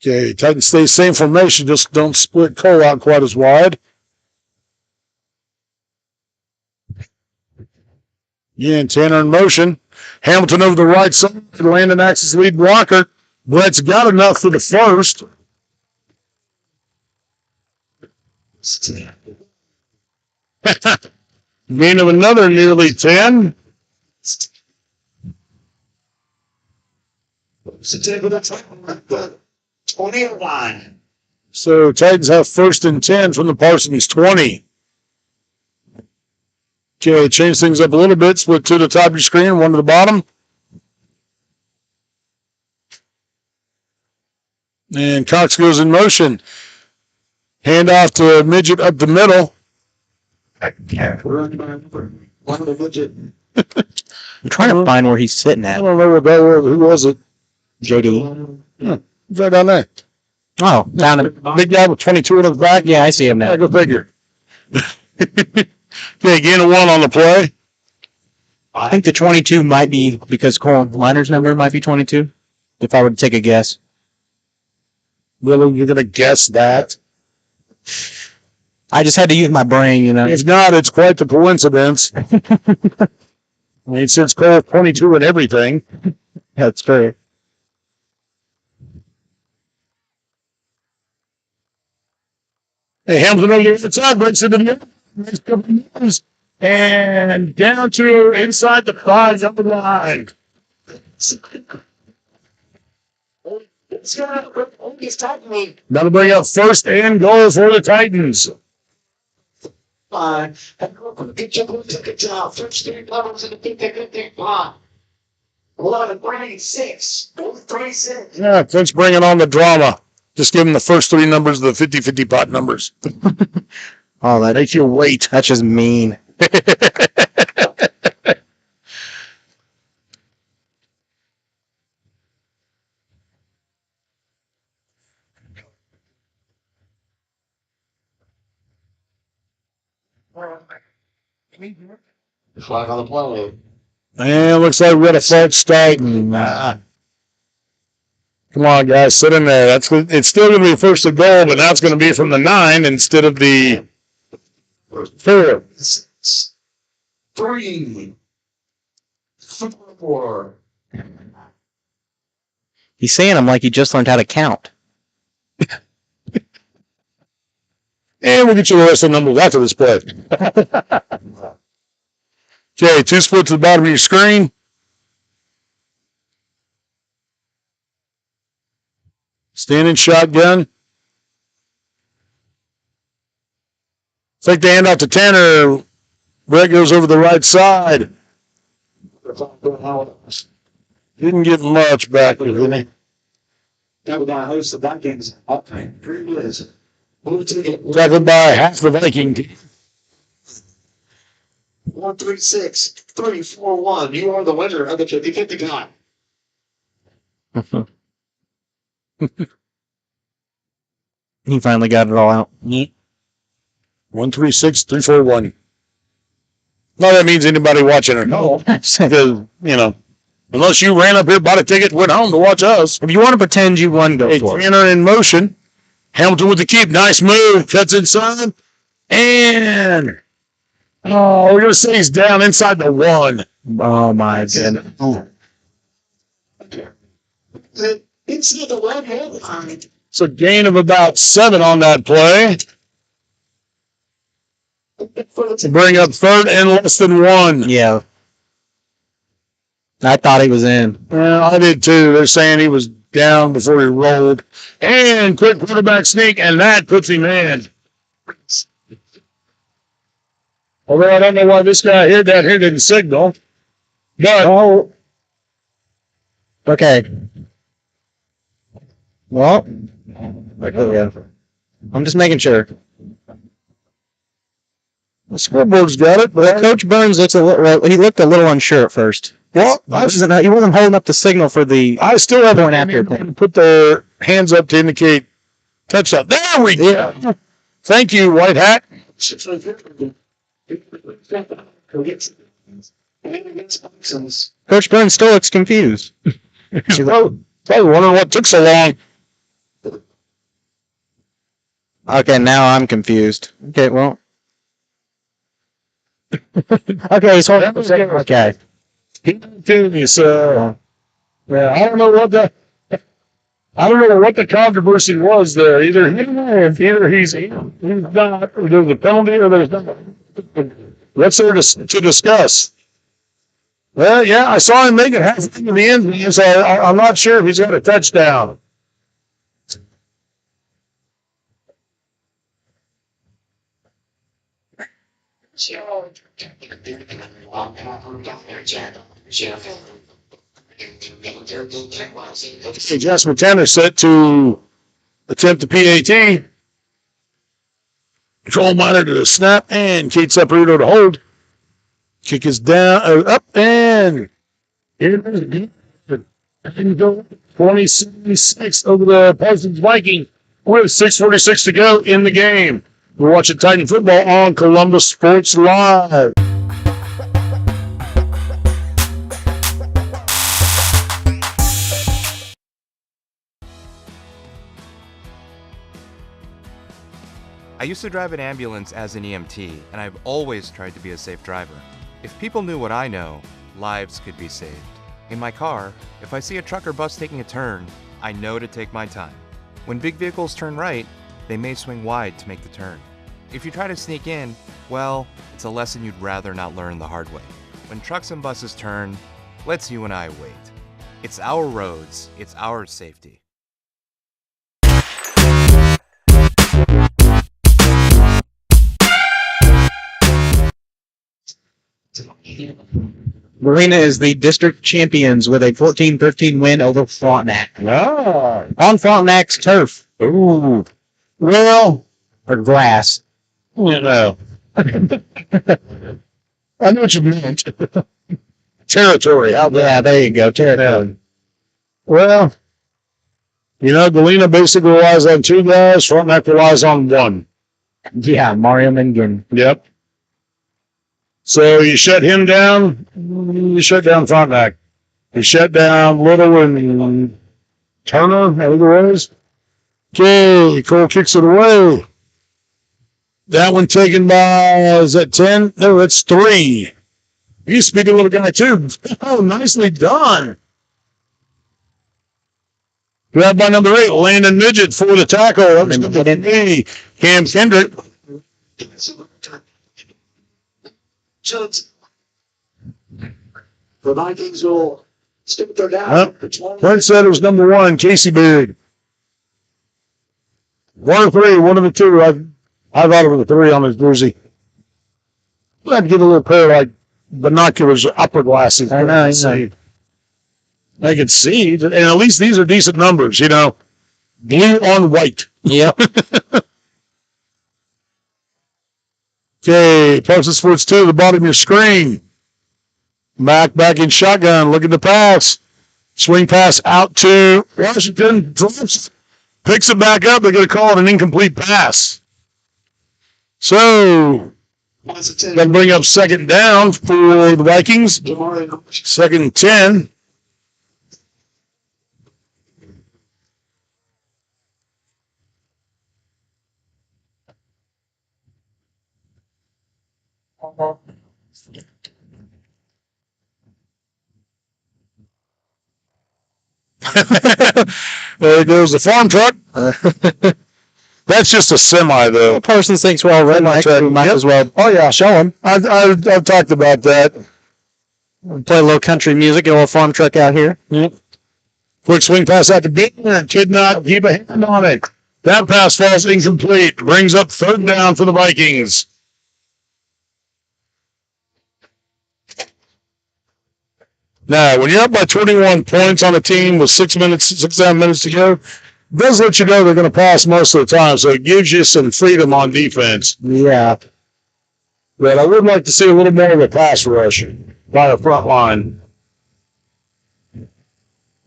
Okay, Titans stay same formation, just don't split Cole out quite as wide. Again, Tanner in motion. Hamilton over the right side. Landon acts as lead blocker. Brett's got enough for the first. Gain of another nearly 10. So Titans have 1st and 10 from the Parsons 20. Okay, change things up a little bit. Split 2 to the top of your screen, 1 to the bottom. And Cox goes in motion. Hand off to Midget up the middle. I'm trying to find where he's sitting at. I don't know what that was. Who was it? JD. He's right down there. Oh, down in Big guy with 22 in his back. Yeah, I see him now. Yeah, go figure. Okay, gain of 1 on the play. I think the 22 might be because Cole Liner's number might be 22, if I were to take a guess. Really, you're going to guess that? I just had to use my brain, you know. If not, it's quite the coincidence. I mean, since Cole 22 and everything. That's true. Hey, Hamilton over the outside, breaks into the middle. Next couple of moves. And down to inside the 5-yard line. That'll bring up 1st and goal for the Titans. 11-36. Yeah, Clint's bringing on the drama. Just give him the first three numbers of the 50-50 pot numbers. Oh, that Make you wait. That's just mean. Flag on the play. And looks like we got a false start. Come on, guys, sit in there. It's still going to be first and goal, but now it's going to be from the 9 instead of the 4. 3, 4. He's saying them like he just learned how to count. And we'll get you the rest of the numbers after this play. Okay, 2 splits at the bottom of your screen. Standing shotgun. Take the handoff to Tanner. Brett goes over the right side. Didn't get much back, did he? That was our host of Vikings. Pretty good. Tackled by half the Viking team. 136-341. You are the winner of the 50-50 time. He finally got it all out. 136-341. Not that means anybody watching or no. Because, unless you ran up here, bought a ticket, went home to watch us. If you want to pretend you won, go for it. Tanner in motion. Hamilton with the keep. Nice move. Cuts inside. And we're going to say he's down inside the 1. Oh, my goodness. Inside the 1. So gain of about 7 on that play. To bring up third and less than 1. Yeah. I thought he was in. Well, I did too. They're saying he was down before he rolled. And quick quarterback sneak, and that puts him in. Although I don't know why this guy here down here didn't signal. But okay. Well, I'm just making sure. The scoreboard's got it, but Coach Burns looks he looked a little unsure at first. Well, he wasn't holding up the signal for the. I still have point after thing. Put their hands up to indicate touchdown. There we go. Yeah. Thank you, White Hat. Coach Burns still looks confused. Probably wondering what took so long. Okay, now I'm confused. Okay, well. Okay, he's holding up the signal. Okay. So, yeah, I don't know what the controversy was there. Either he's not, or there's a penalty, or there's not. That's there to discuss. Well, yeah, I saw him make it halfway to the end zone, so I'm not sure if he's got a touchdown. Jasmine Tanner set to attempt the PAT. Control monitor to the snap, and Kate Saperito to hold. Kick is down, up, and here it is. 26 over the Parsons Viking with 6:46 to go in the game. We're watching Titan football on Columbus Sports Live. I used to drive an ambulance as an EMT, and I've always tried to be a safe driver. If people knew what I know, lives could be saved. In my car, if I see a truck or bus taking a turn, I know to take my time. When big vehicles turn right, they may swing wide to make the turn. If you try to sneak in, well, it's a lesson you'd rather not learn the hard way. When trucks and buses turn, let's you and I wait. It's our roads, it's our safety. Galena is the district champions with a 14-13 win over Frontenac. Ah. On Frontenac's turf. Ooh. Well, or grass. You know. I know what you meant. Territory. Yeah, there you go. Territory. Yeah. Well, Galena basically relies on 2 guys. Frontenac relies on 1. Yeah, Mario Mingan. Yep. So you shut him down, you shut down Frontenac. You shut down Little and Turner, I think it was. Okay, Cole kicks it away. That one taken by, is that 10? No, that's 3. He's speaking little guy too. Oh, nicely done. Grabbed by number 8, Landon Midget for the tackle. That was number 3, Cam Kendrick. The Vikings will stick their down. Brent said it was number 1, Casey Beard. 1 or 3, one of the 2. I thought it was a 3 on his jersey. I had to get a little pair of like binoculars or upper glasses. I know. I could see, and at least these are decent numbers, blue on white. Yep. Okay, Parsons Sports 2, the bottom of your screen. Back in shotgun, looking to pass. Swing pass out to Washington. Picks it back up. They're going to call it an incomplete pass. So, got to bring up 2nd down for the Vikings. 2nd and 10. There goes the farm truck. That's just a semi, though. Parsons thinks, well, redneck, might as well. Oh, yeah. Show him. I've talked about that. Play a little country music, get a little farm truck out here. Yep. Quick swing pass out to Bittner. Could not keep a hand on it. That pass falls incomplete. Brings up 3rd down for the Vikings. Now, when you're up by 21 points on a team with 7 minutes to go, it does let you know they're going to pass most of the time, so it gives you some freedom on defense. Yeah. But I would like to see a little more of a pass rush by the front line.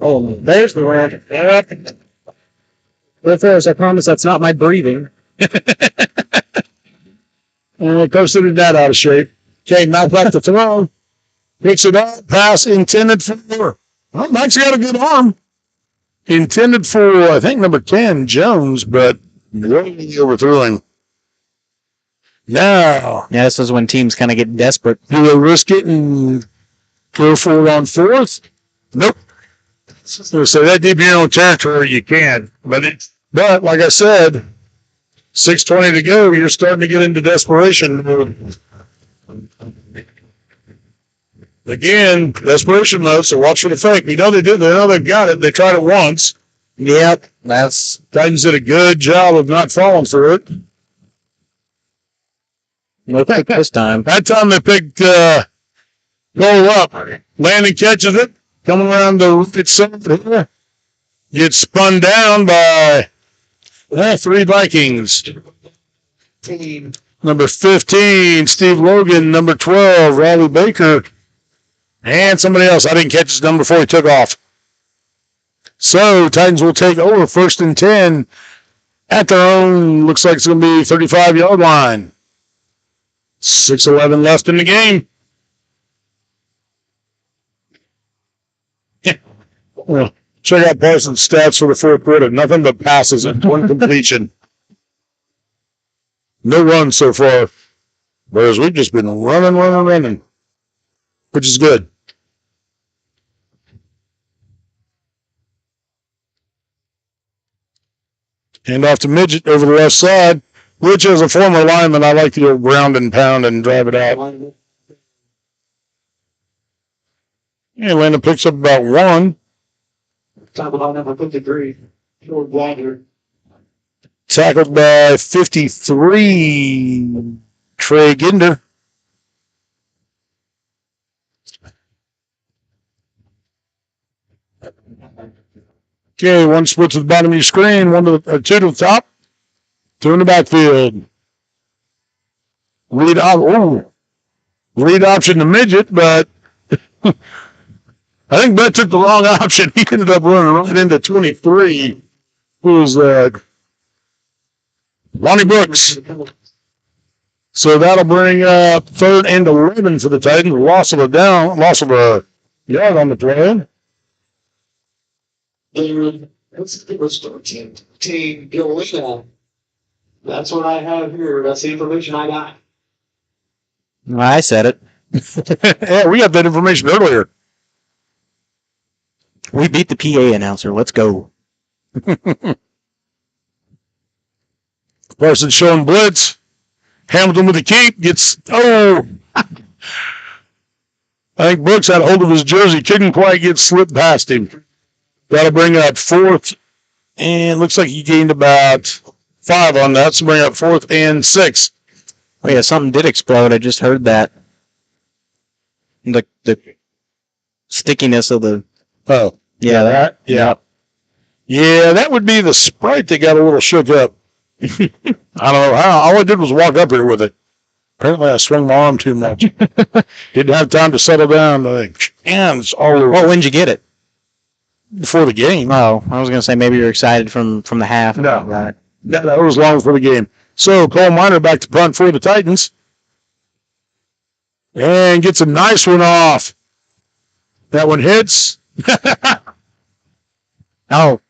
Oh, there's the red. Yep. But first, I promise that's not my breathing. And posted that out of shape. Okay, Matt back to throw. Picks it up. Pass intended for. Well, Mike's got a good arm. Intended for, I think, number 10, Jones, but really overthrew him. Now. Yeah, this is when teams kind of get desperate. Do they risk it and go for it on 4th? Nope. So that deep in your own territory, you can. But like I said, 6:20 to go, you're starting to get into desperation mode. Again, desperation mode, so watch for the fake. They know they did. They know they've got it. They tried it once. Yep. Titans did a good job of not falling for it. No pick this time. That time they picked goal up. Landon catches it. Coming around the right side. Gets spun down by 3 Vikings. Number 15, Steve Logan. Number 12, Riley Baker. And somebody else. I didn't catch his number before he took off. So, Titans will take over 1st and 10 at their own, looks like it's going to be 35-yard line. 6:11 left in the game. Well, check out Parsons' stats for the 4th quarter. Nothing but passes and 1 completion. No runs so far. Whereas we've just been running, which is good. Hand off to Midget over the left side, which as a former lineman, I like to go ground and pound and drive it out. And Landon picks up about 1. Tackled by number 53, George Wander. Tackled by 53, Trey Ginder. Okay, one split to the bottom of your screen, two to the top, two in the backfield. Read option to midget, but I think Brett took the wrong option. He ended up running right into 23. Who was that? Lonnie Brooks. So that'll bring up 3rd and 11 for the Titans. Loss of a yard on the play. It was 13 illegal. That's what I have here. That's the information I got. I said it. Yeah, we got that information earlier. We beat the PA announcer. Let's go. Parsons showing blitz. Hamilton with the keep. I think Brooks had a hold of his jersey. Couldn't quite get slipped past him. That'll bring up 4th. And looks like he gained about 5 on that. So bring up 4th and 6. Oh, yeah, something did explode. I just heard that. The stickiness of the... Oh. Yeah, that? Yeah. Yeah, that would be the Sprite that got a little shook up. I don't know how. All I did was walk up here with it. Apparently I swung my arm too much. Didn't have time to settle down. Hands all over. Well, when'd you get it? Before the game. Oh, I was going to say maybe you're excited from the half. No. That was long before the game. So Cole Minor back to punt for the Titans. And gets a nice one off. That one hits. Oh.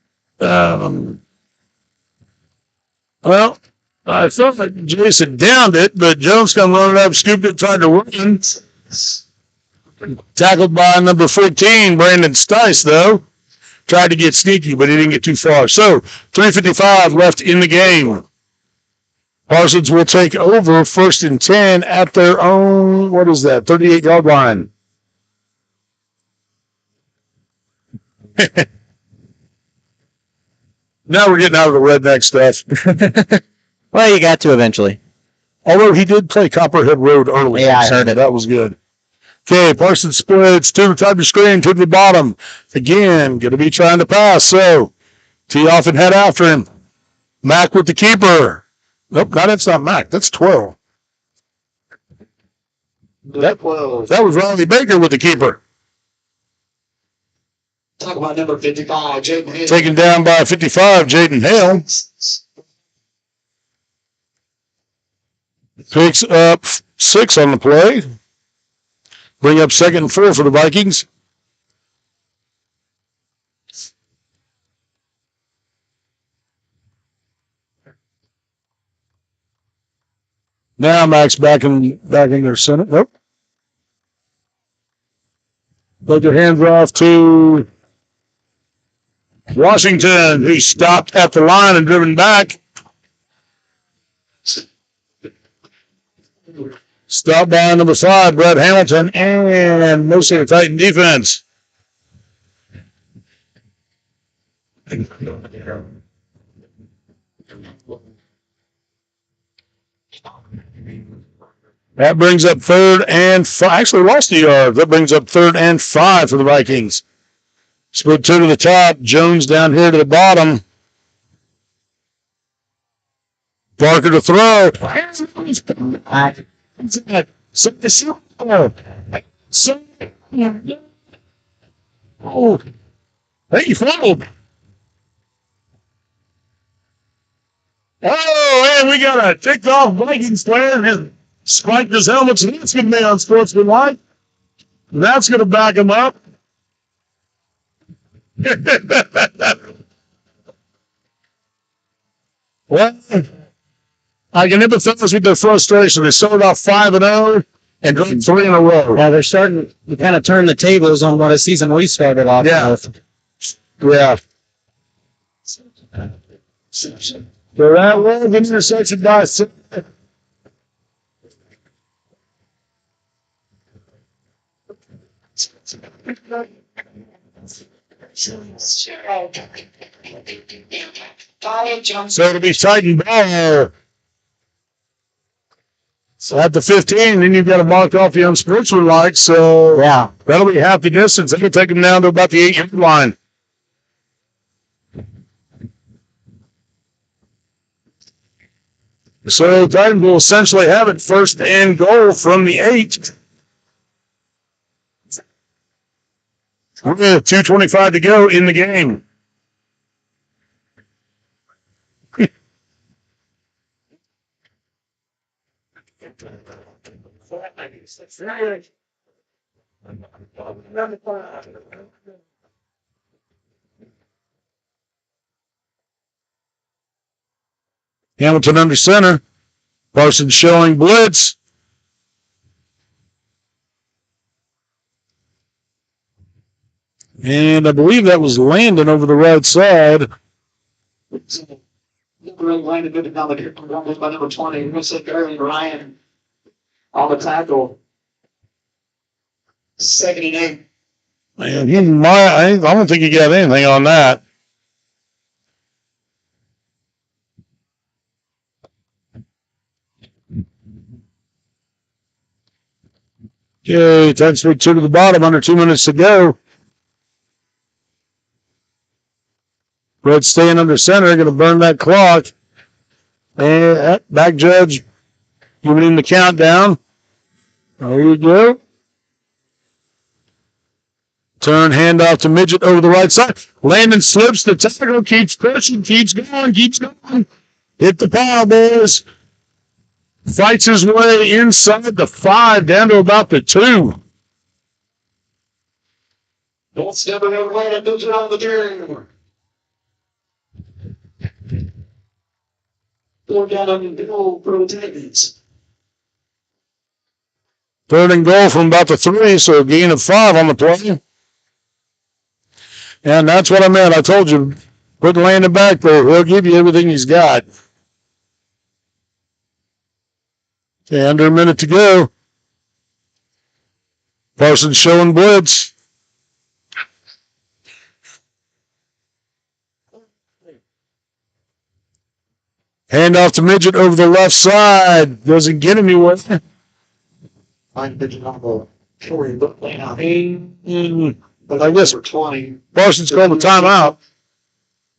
Well, I thought that Jason downed it, but Jones come running up, scooped it, tried to run. Tackled by number 14, Brandon Stice, though. Tried to get sneaky, but he didn't get too far. So, 3:55 left in the game. Parsons will take over 1st and 10 at their own, 38-yard line. Now we're getting out of the redneck stuff. Well, you got to eventually. Although he did play Copperhead Road early. Yeah, I heard it. That was good. Okay, Parsons splits to the top of your screen, to the bottom. Again, going to be trying to pass. So, tee off and head after him. Mack with the keeper. Nope, that's not Mack. That's 12. That was Riley Baker with the keeper. Talk about number 55, Jaden Hale. Taken down by 55, Jaden Hale. Picks up 6 on the play. Bring up 2nd and 4 for the Vikings. Now Max back in their center. Nope. Put your hands off to Washington, who stopped at the line and driven back. Stopped by number 5, Brett Hamilton, and most of the Titan defense. That brings up 3rd and 5. Actually lost a yard. That brings up 3rd and 5 for the Vikings. Split 2 to the top. Jones down here to the bottom. Parker to throw. Oh, hey, he fumbled. Oh, and we got a ticked off Vikings player and his spiked his helmet, so that's going to be unsportsmanlike. That's going to back him up. Well, I can empathize with their frustration. They started off 5-0 and dropped 3 in a row. Yeah, they're starting to kind of turn the tables on what a season we started off with. Yeah. So that was an interception by So it'll be Titan ball. So at the 15, then you've got to mark off the unsportsmanlike. So yeah, that'll be half the distance. That'll take them down to about the 8-yard line. So Titans will essentially have it 1st and goal from the 8. We're at 2:25 to go in the game. Hamilton under center. Parsons showing blitz. And I believe that was Landon over the right side. Landon moving down the kick by number 20. Looks like Ryan on the tackle. 2nd and 8. Man, I don't think he got anything on that. Okay, Titans 2 to the bottom, under 2 minutes to go. Red staying under center, going to burn that clock. And back judge giving him the countdown. There you go. Turn, handoff to Midget over the right side. Landon slips the tackle, keeps pushing, keeps going. Hit the pile, boys. Fights his way inside the 5, down to about the 2. Don't step it away and moves it on the turn. 4 down on the goal for the Titans. 3rd and goal from about the 3, so a gain of 5 on the play. And that's what I meant. I told you, put Landon back there. He'll give you everything he's got. Okay, under a minute to go. Parsons showing blitz. Handoff to Midget over the left side. Doesn't get anywhere. Find Midget on the short, but now I guess 20. Parsons called the timeout.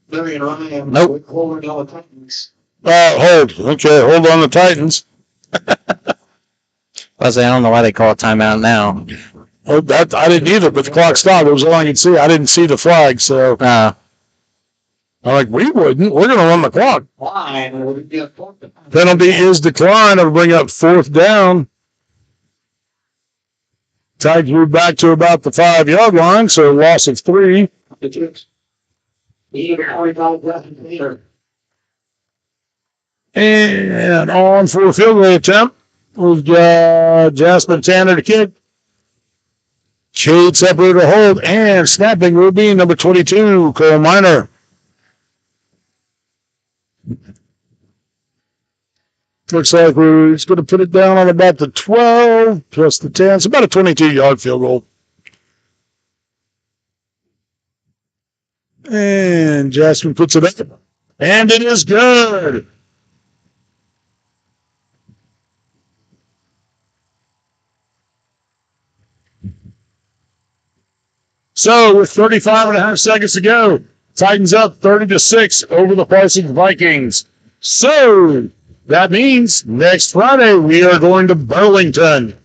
Larry and Ryan. Nope. Holding on the Titans. Hold. Okay, hold on the Titans. I don't know why they call it timeout now. Oh, I didn't either, but the clock stopped. It was all I could see. I didn't see the flag, so. I'm like, we wouldn't. We're going to run the clock. Penalty is declined. It'll bring up 4th down. Titans move back to about the 5-yard line, so a loss of 3. And on for a field goal attempt. We've got Jasmine Tanner to kick. Shade separator hold and snapping will be number 22, Cole Miner. Looks like we're just going to put it down on about the 12 plus the 10. It's about a 22-yard field goal. And Jasmine puts it up. And it is good. So with 35.5 seconds to go, Titans up 30-6 over the Parsons Vikings. So that means next Friday we are going to Burlington.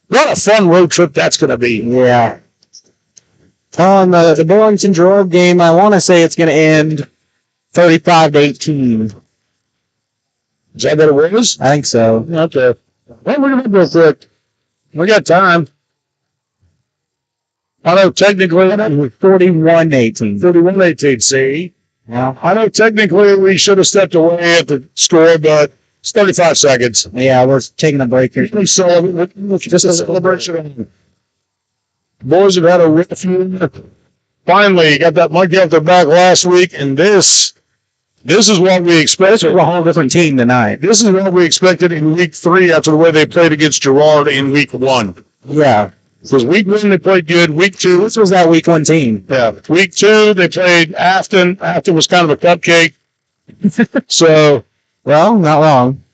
What a fun road trip that's going to be. Yeah. On the Burlington Drove game, I want to say it's going to end 35-18. Is that what it was? I think so. Okay. Well, we're going to go quick. We got time. I know technically 41-18. 41-18, see? Yeah. I know technically we should have stepped away at the score, but it's 35 seconds. Yeah, we're taking a break here. So, just a celebration. Boys have had a rough year. Finally, got that monkey off their back last week, and this is what we expected. It's a whole different team tonight. This is what we expected in week 3 after the way they played against Girard in week 1. Yeah. Because week 1 they played good. Week 2, this was that week 1 team. Yeah. Week 2 they played Afton. Afton was kind of a cupcake. So, well, not wrong.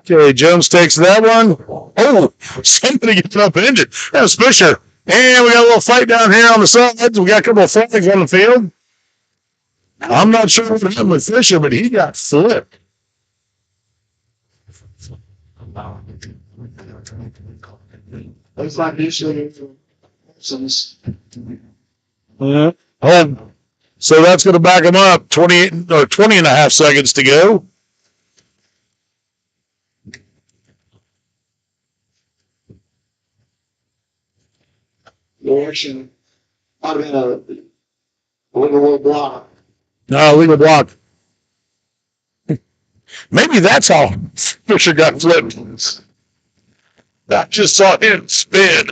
Okay, Jones takes that one. Oh, somebody gets up injured. That was Fisher. And we got a little fight down here on the sides. We got a couple of flags on the field. I'm not sure what happened with Fisher, but he got flipped. Looks like usually Parsons. Yeah. Home. So that's going to back them up. 20 and a half seconds to go. Action. Might have been a legal block. No, legal block. Maybe that's how Fisher got flipped. I just saw him spin.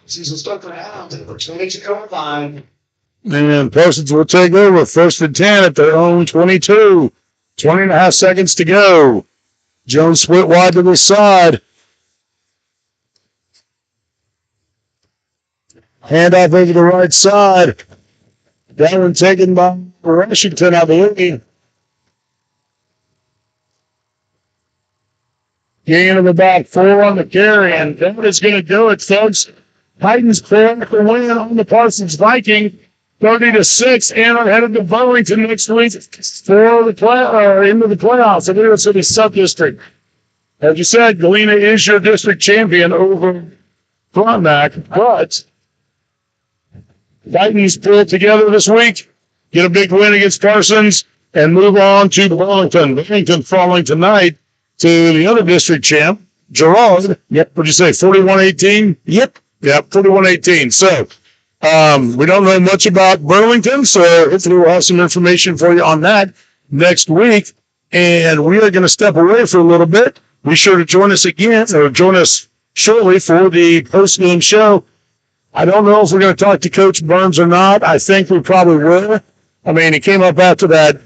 Season stuck around. Opportunity to go line. And Parsons will take over 1st and 10 at their own 22. 20 and a half seconds to go. Jones split wide to the side. Handoff over the right side. That one taken by Washington, I believe. Gain of about 4 on the carry, and that is going to do it, folks. Titans clear the win on the Parsons Viking, 30-6, and are headed to Burlington next week for the into the playoffs. I believe it's in the sub-district. As you said, Galena is your district champion over Frontenac, but Titans pull it together this week, get a big win against Parsons, and move on to Burlington. Burlington falling tonight to the other district champ, Girard. Yep. What'd you say, 41-18? Yep. Yep, 41-18. So, we don't know much about Burlington, so hopefully we'll have some information for you on that next week. And we are going to step away for a little bit. Be sure to join us again, or join us shortly for the post-game show. I don't know if we're going to talk to Coach Burns or not. I think we probably will. I mean, he came up after that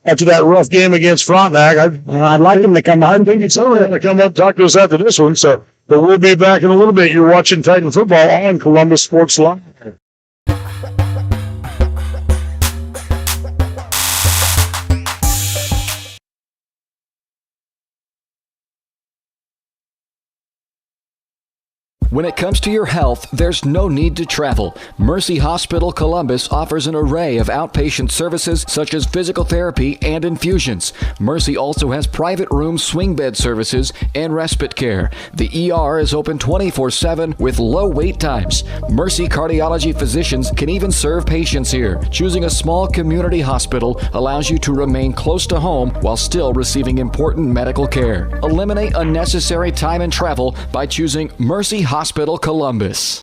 rough game against Frontenac. I'd like him to come on. I think he's only going to come up and talk to us after this one. So, but we'll be back in a little bit. You're watching Titan Football on Columbus Sports Live. When it comes to your health, there's no need to travel. Mercy Hospital Columbus offers an array of outpatient services such as physical therapy and infusions. Mercy also has private room swing bed services and respite care. The ER is open 24/7 with low wait times. Mercy cardiology physicians can even serve patients here. Choosing a small community hospital allows you to remain close to home while still receiving important medical care. Eliminate unnecessary time and travel by choosing Mercy Hospital Columbus.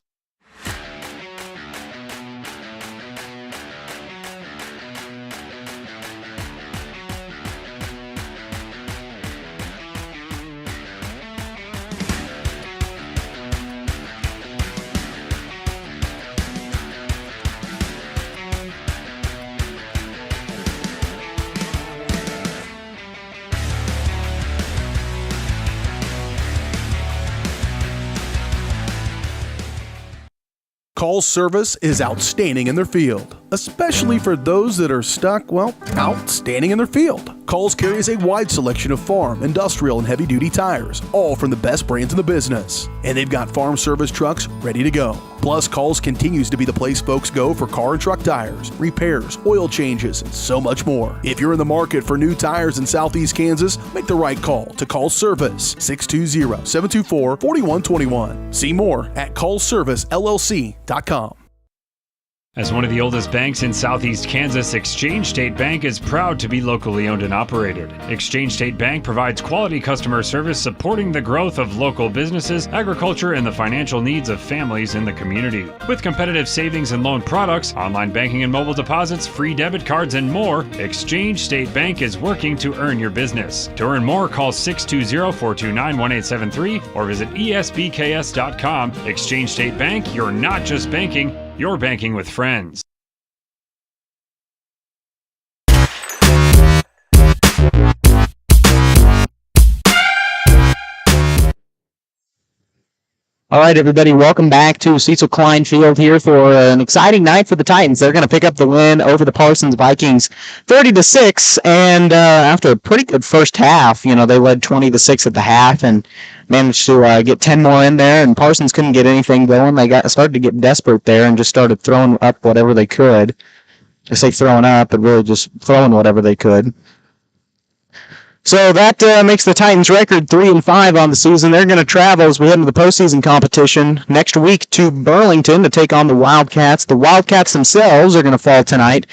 Call service is outstanding in their field, especially for those that are stuck, well, outstanding in their field. Calls carries a wide selection of farm, industrial, and heavy-duty tires, all from the best brands in the business. And they've got farm service trucks ready to go. Plus, Calls continues to be the place folks go for car and truck tires, repairs, oil changes, and so much more. If you're in the market for new tires in Southeast Kansas, make the right call to Call Service, 620-724-4121. See more at callservicellc.com. As one of the oldest banks in Southeast Kansas, Exchange State Bank is proud to be locally owned and operated. Exchange State Bank provides quality customer service supporting the growth of local businesses, agriculture, and the financial needs of families in the community. With competitive savings and loan products, online banking and mobile deposits, free debit cards, and more, Exchange State Bank is working to earn your business. To earn more, call 620-429-1873 or visit esbks.com. Exchange State Bank, you're not just banking, you're banking with friends. All right, everybody, welcome back to Cecil Klein Field here for an exciting night for the Titans. They're going to pick up the win over the Parsons Vikings 30-6, and after a pretty good first half, they led 20-6 at the half and managed to get 10 more in there, and Parsons couldn't get anything going. They started to get desperate there and just started throwing up whatever they could. I say throwing up, but really just throwing whatever they could. So that makes the Titans record 3-5 on the season. They're going to travel as we head into the postseason competition next week to Burlington to take on the Wildcats. The Wildcats themselves are going to fall tonight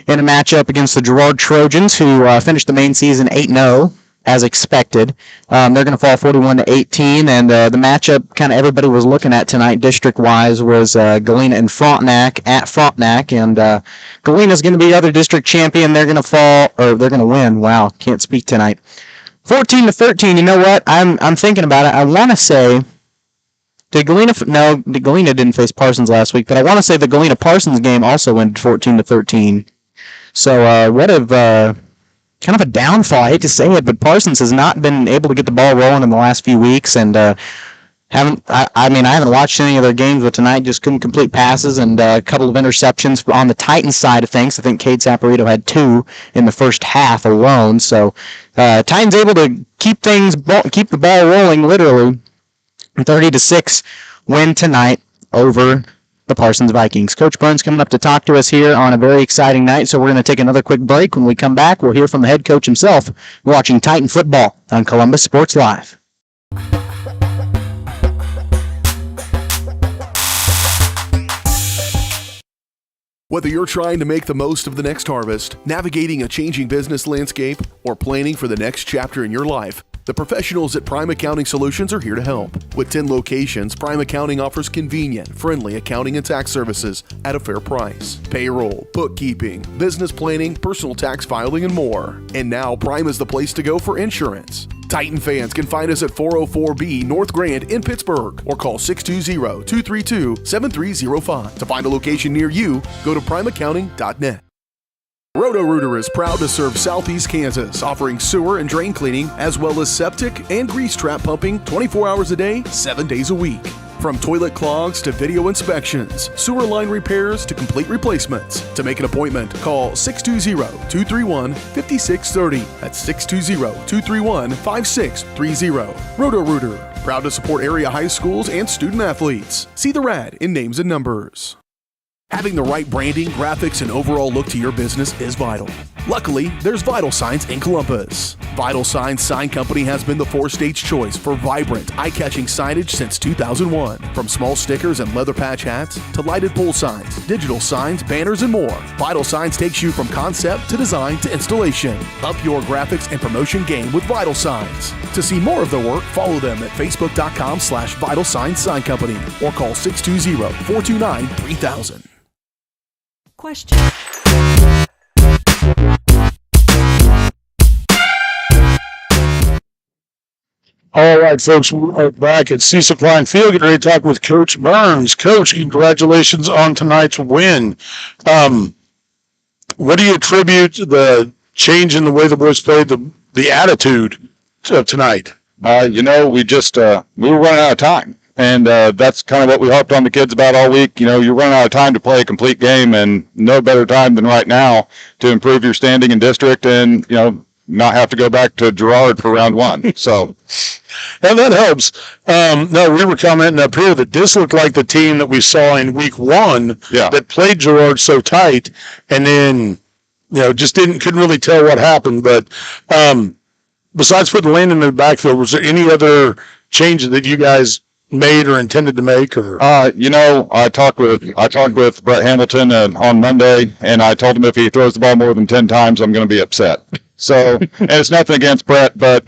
in a matchup against the Girard Trojans, who finished the main season 8-0 as expected. They're going to fall 41-18, and the matchup kind of everybody was looking at tonight district-wise was Galena and Frontenac at Frontenac, and Galena's going to be other district champion. They're going to win. Wow, can't speak tonight. 14-13. You know what? I'm thinking about it. I want to say Galena didn't face Parsons last week, but I want to say the Galena Parsons game also went 14-13. So what if kind of a downfall. I hate to say it, but Parsons has not been able to get the ball rolling in the last few weeks, and I haven't watched any of their games, but tonight just couldn't complete passes and a couple of interceptions on the Titans side of things. I think Cade Saporito had 2 in the first half alone. So Titans able to keep the ball rolling literally. 30-6 win tonight over the Parsons Vikings. Coach Burns coming up to talk to us here on a very exciting night, so we're going to take another quick break. When we come back, we'll hear from the head coach himself. We're watching Titan football on Columbus Sports Live. Whether you're trying to make the most of the next harvest, navigating a changing business landscape, or planning for the next chapter in your life, the professionals at Prime Accounting Solutions are here to help. With 10 locations, Prime Accounting offers convenient, friendly accounting and tax services at a fair price. Payroll, bookkeeping, business planning, personal tax filing, and more. And now Prime is the place to go for insurance. Titan fans can find us at 404B North Grand in Pittsburgh or call 620-232-7305. To find a location near you, go to primeaccounting.net. Roto-Rooter is proud to serve Southeast Kansas, offering sewer and drain cleaning as well as septic and grease trap pumping 24 hours a day, 7 days a week. From toilet clogs to video inspections, sewer line repairs to complete replacements. To make an appointment, call 620-231-5630. That's 620-231-5630. Roto-Rooter, proud to support area high schools and student athletes. See the rad in names and numbers. Having the right branding, graphics, and overall look to your business is vital. Luckily, there's Vital Signs in Columbus. Vital Signs Sign Company has been the four-stage choice for vibrant, eye-catching signage since 2001. From small stickers and leather patch hats to lighted pole signs, digital signs, banners, and more, Vital Signs takes you from concept to design to installation. Up your graphics and promotion game with Vital Signs. To see more of their work, follow them at facebook.com/Vital Signs Sign Company or call 620-429-3000. Question. All right, folks, we're back at Cecil Klein Field. Getting ready to talk with Coach Burns. Coach, congratulations on tonight's win. What do you attribute the change in the way the boys played, the attitude of tonight? We were running out of time. And that's kind of what we harped on the kids about all week. You're running out of time to play a complete game, and no better time than right now to improve your standing in district and, not have to go back to Girard for round 1. So, and that helps. No, we were commenting up here that this looked like the team that we saw in week 1 that played Girard so tight, and then, just couldn't really tell what happened. But besides putting Landon in the backfield, was there any other changes that you guys made or intended to make? Or I talked with Brett Hamilton on Monday, and I told him if he throws the ball more than 10 times, I'm going to be upset. So, and it's nothing against Brett, but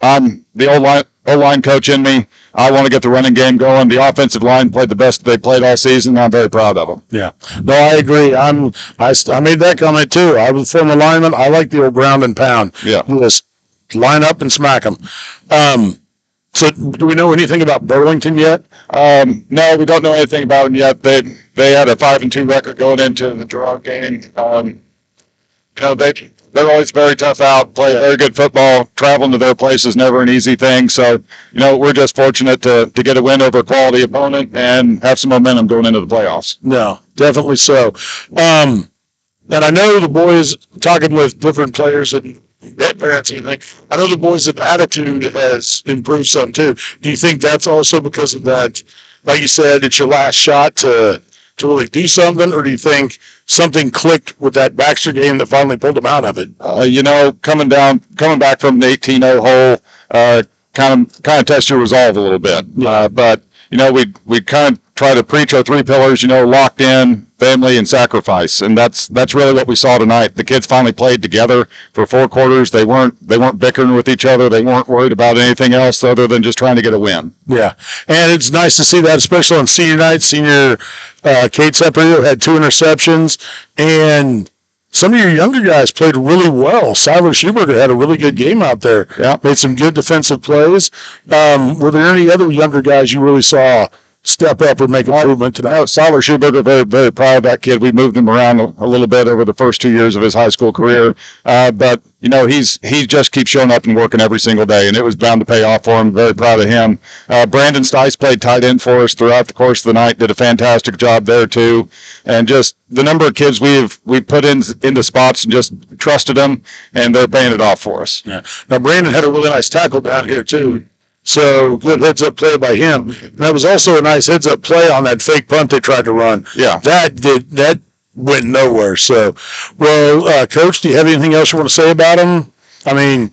I'm the O-line coach in me. I want to get the running game going. The offensive line played the best they played all season. I'm very proud of them. Yeah, no, I agree. I made that comment too. I was a former lineman. I like the old ground and pound. Yeah, just line up and smack them. So do we know anything about Burlington yet? No, we don't know anything about them yet. They had a 5-2 record going into the Girard game. they're always very tough out, play very good football. Traveling to their place is never an easy thing. So, we're just fortunate to get a win over a quality opponent and have some momentum going into the playoffs. No, definitely so. And I know the boys, talking with different players and parents, I know the boys' attitude has improved some too. Do you think that's also because of that? Like you said, it's your last shot to really do something, or do you think something clicked with that Baxter game that finally pulled them out of it? Coming back from the 18-0 hole, kind of test your resolve a little bit. But we kind of try to preach our three pillars. Locked in, family, and sacrifice, and that's really what we saw tonight. The kids finally played together for 4 quarters. They weren't bickering with each other. They weren't worried about anything else other than just trying to get a win. Yeah, and it's nice to see that, especially on senior night. Senior Kate Seprio had 2 interceptions, and some of your younger guys played really well. Siler Schuberger had a really good game out there. Yeah, made some good defensive plays. Were there any other younger guys you really saw step up or make improvement tonight? Siler Schuberger, very, very proud of that kid. We moved him around a little bit over the first 2 years of his high school career. But, he just keeps showing up and working every single day, and it was bound to pay off for him. Very proud of him. Brandon Stice played tight end for us throughout the course of the night, did a fantastic job there too. And just the number of kids we've put into spots and just trusted them, and they're paying it off for us. Yeah. Now, Brandon had a really nice tackle down here too. So good heads-up play by him. And that was also a nice heads-up play on that fake punt they tried to run. Yeah. That went nowhere. So, well, Coach, do you have anything else you want to say about him? I mean,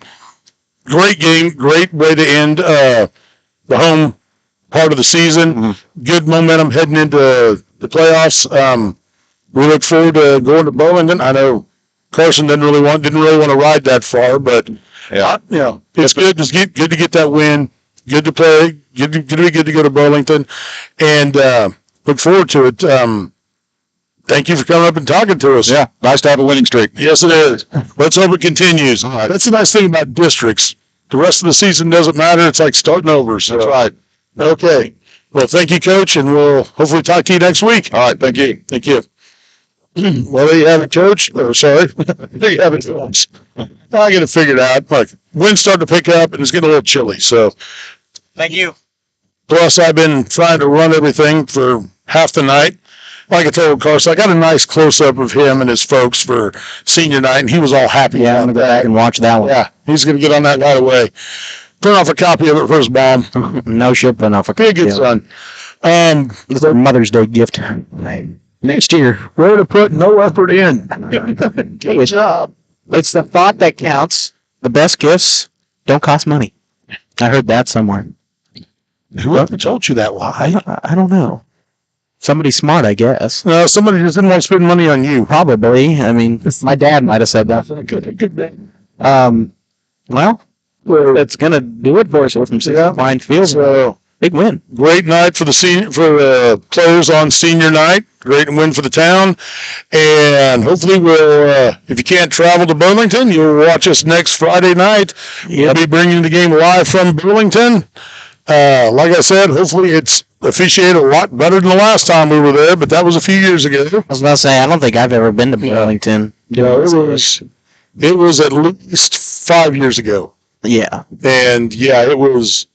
great game, great way to end the home part of the season. Mm-hmm. Good momentum heading into the playoffs. We look forward to going to Burlington. I know Carson didn't really want to ride that far, but it's good. It's good to get that win. Good to play. Good to be good to go to Burlington, and look forward to it. Thank you for coming up and talking to us. Yeah, nice to have a winning streak. Yes, it is. Let's hope it continues. All right. That's the nice thing about districts. The rest of the season doesn't matter. It's like starting over. So. That's right. Okay. Well, thank you, Coach, and we'll hopefully talk to you next week. All right. Thank you. Thank you. Well, there you have it, Coach. Oh, sorry. There you have it, folks. I get it figured out. Look, wind's starting to pick up, and it's getting a little chilly. So, Thank you. Plus, I've been trying to run everything for half the night. Like I told Carson, I got a nice close-up of him and his folks for senior night, and he was all happy. Yeah, I'm going to go back and watch that one. Yeah, he's going to get on that right away. Print off a copy of it for his mom. No shit, print off a Be a good son. It's a Mother's Day gift. Next year. Way to put no effort in. Good job. It's the thought that counts. The best gifts don't cost money. I heard that somewhere. Whoever told you that lie? I don't know. Somebody smart, I guess. No, somebody just didn't want to spend money on you. Probably. I mean, my dad might have said that. Well, that's going to do it for us from Fine Field. So, big win. Great night for the players on senior night. Great win for the town. And hopefully we'll, if you can't travel to Burlington, you'll watch us next Friday night. We'll be bringing the game live from Burlington. Like I said, hopefully it's officiated a lot better than the last time we were there, but that was a few years ago. I was about to say, I don't think I've ever been to Burlington. No, it was at least 5 years ago. Yeah. And yeah, it was.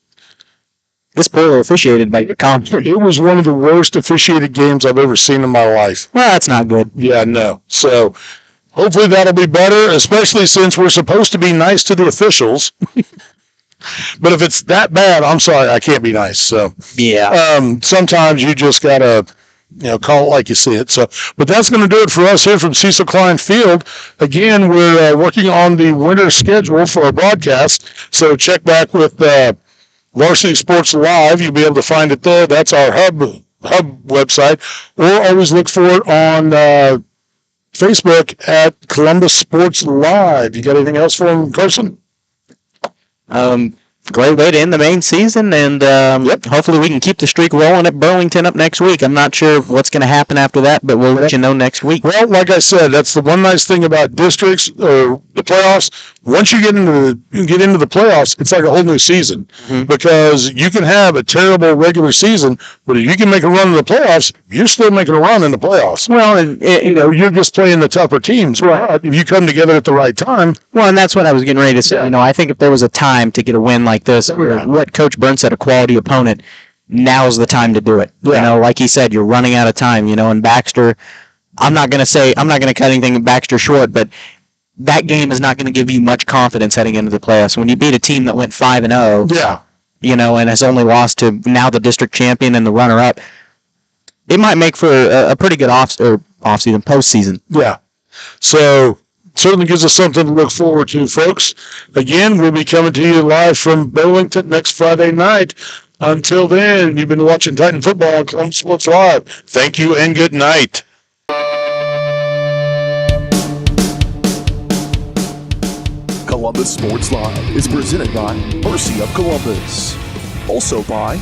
This poorly officiated by your concert. It was one of the worst officiated games I've ever seen in my life. Well, that's not good. Yeah, no. So hopefully that'll be better, especially since we're supposed to be nice to the officials. But if it's that bad, I'm sorry, I can't be nice. So yeah, sometimes you just gotta, call it like you see it. So, but that's going to do it for us here from Cecil Klein Field. Again, we're working on the winter schedule for our broadcast. So check back with Varsity Sports Live. You'll be able to find it there. That's our hub website. Or always look for it on Facebook at Columbus Sports Live. You got anything else for them, Carson? Great way to end the main season, and hopefully we can keep the streak rolling at Burlington up next week. I'm not sure what's going to happen after that, but we'll let you know next week. Well, like I said, that's the one nice thing about districts or the playoffs. once you get into the playoffs, it's like a whole new season because you can have a terrible regular season, but if you can make a run in the playoffs, you're still making a run in the playoffs. Well, and you're just playing the tougher teams. Right. If you come together at the right time. Well, and that's what I was getting ready to say. Yeah. I think if there was a time to get a win like this, what Coach Burns said, a quality opponent, now's the time to do it. Yeah. Like he said, you're running out of time. And Baxter, I'm not going to cut anything in Baxter short, but that game is not going to give you much confidence heading into the playoffs. When you beat a team that went 5-0, and has only lost to now the district champion and the runner-up, it might make for a pretty good off-season, postseason. Yeah. So certainly gives us something to look forward to, folks. Again, we'll be coming to you live from Burlington next Friday night. Until then, you've been watching Titan Football on Columbus Sports Live. Thank you and good night. Columbus Sports Live is presented by Mercy of Columbus. Also by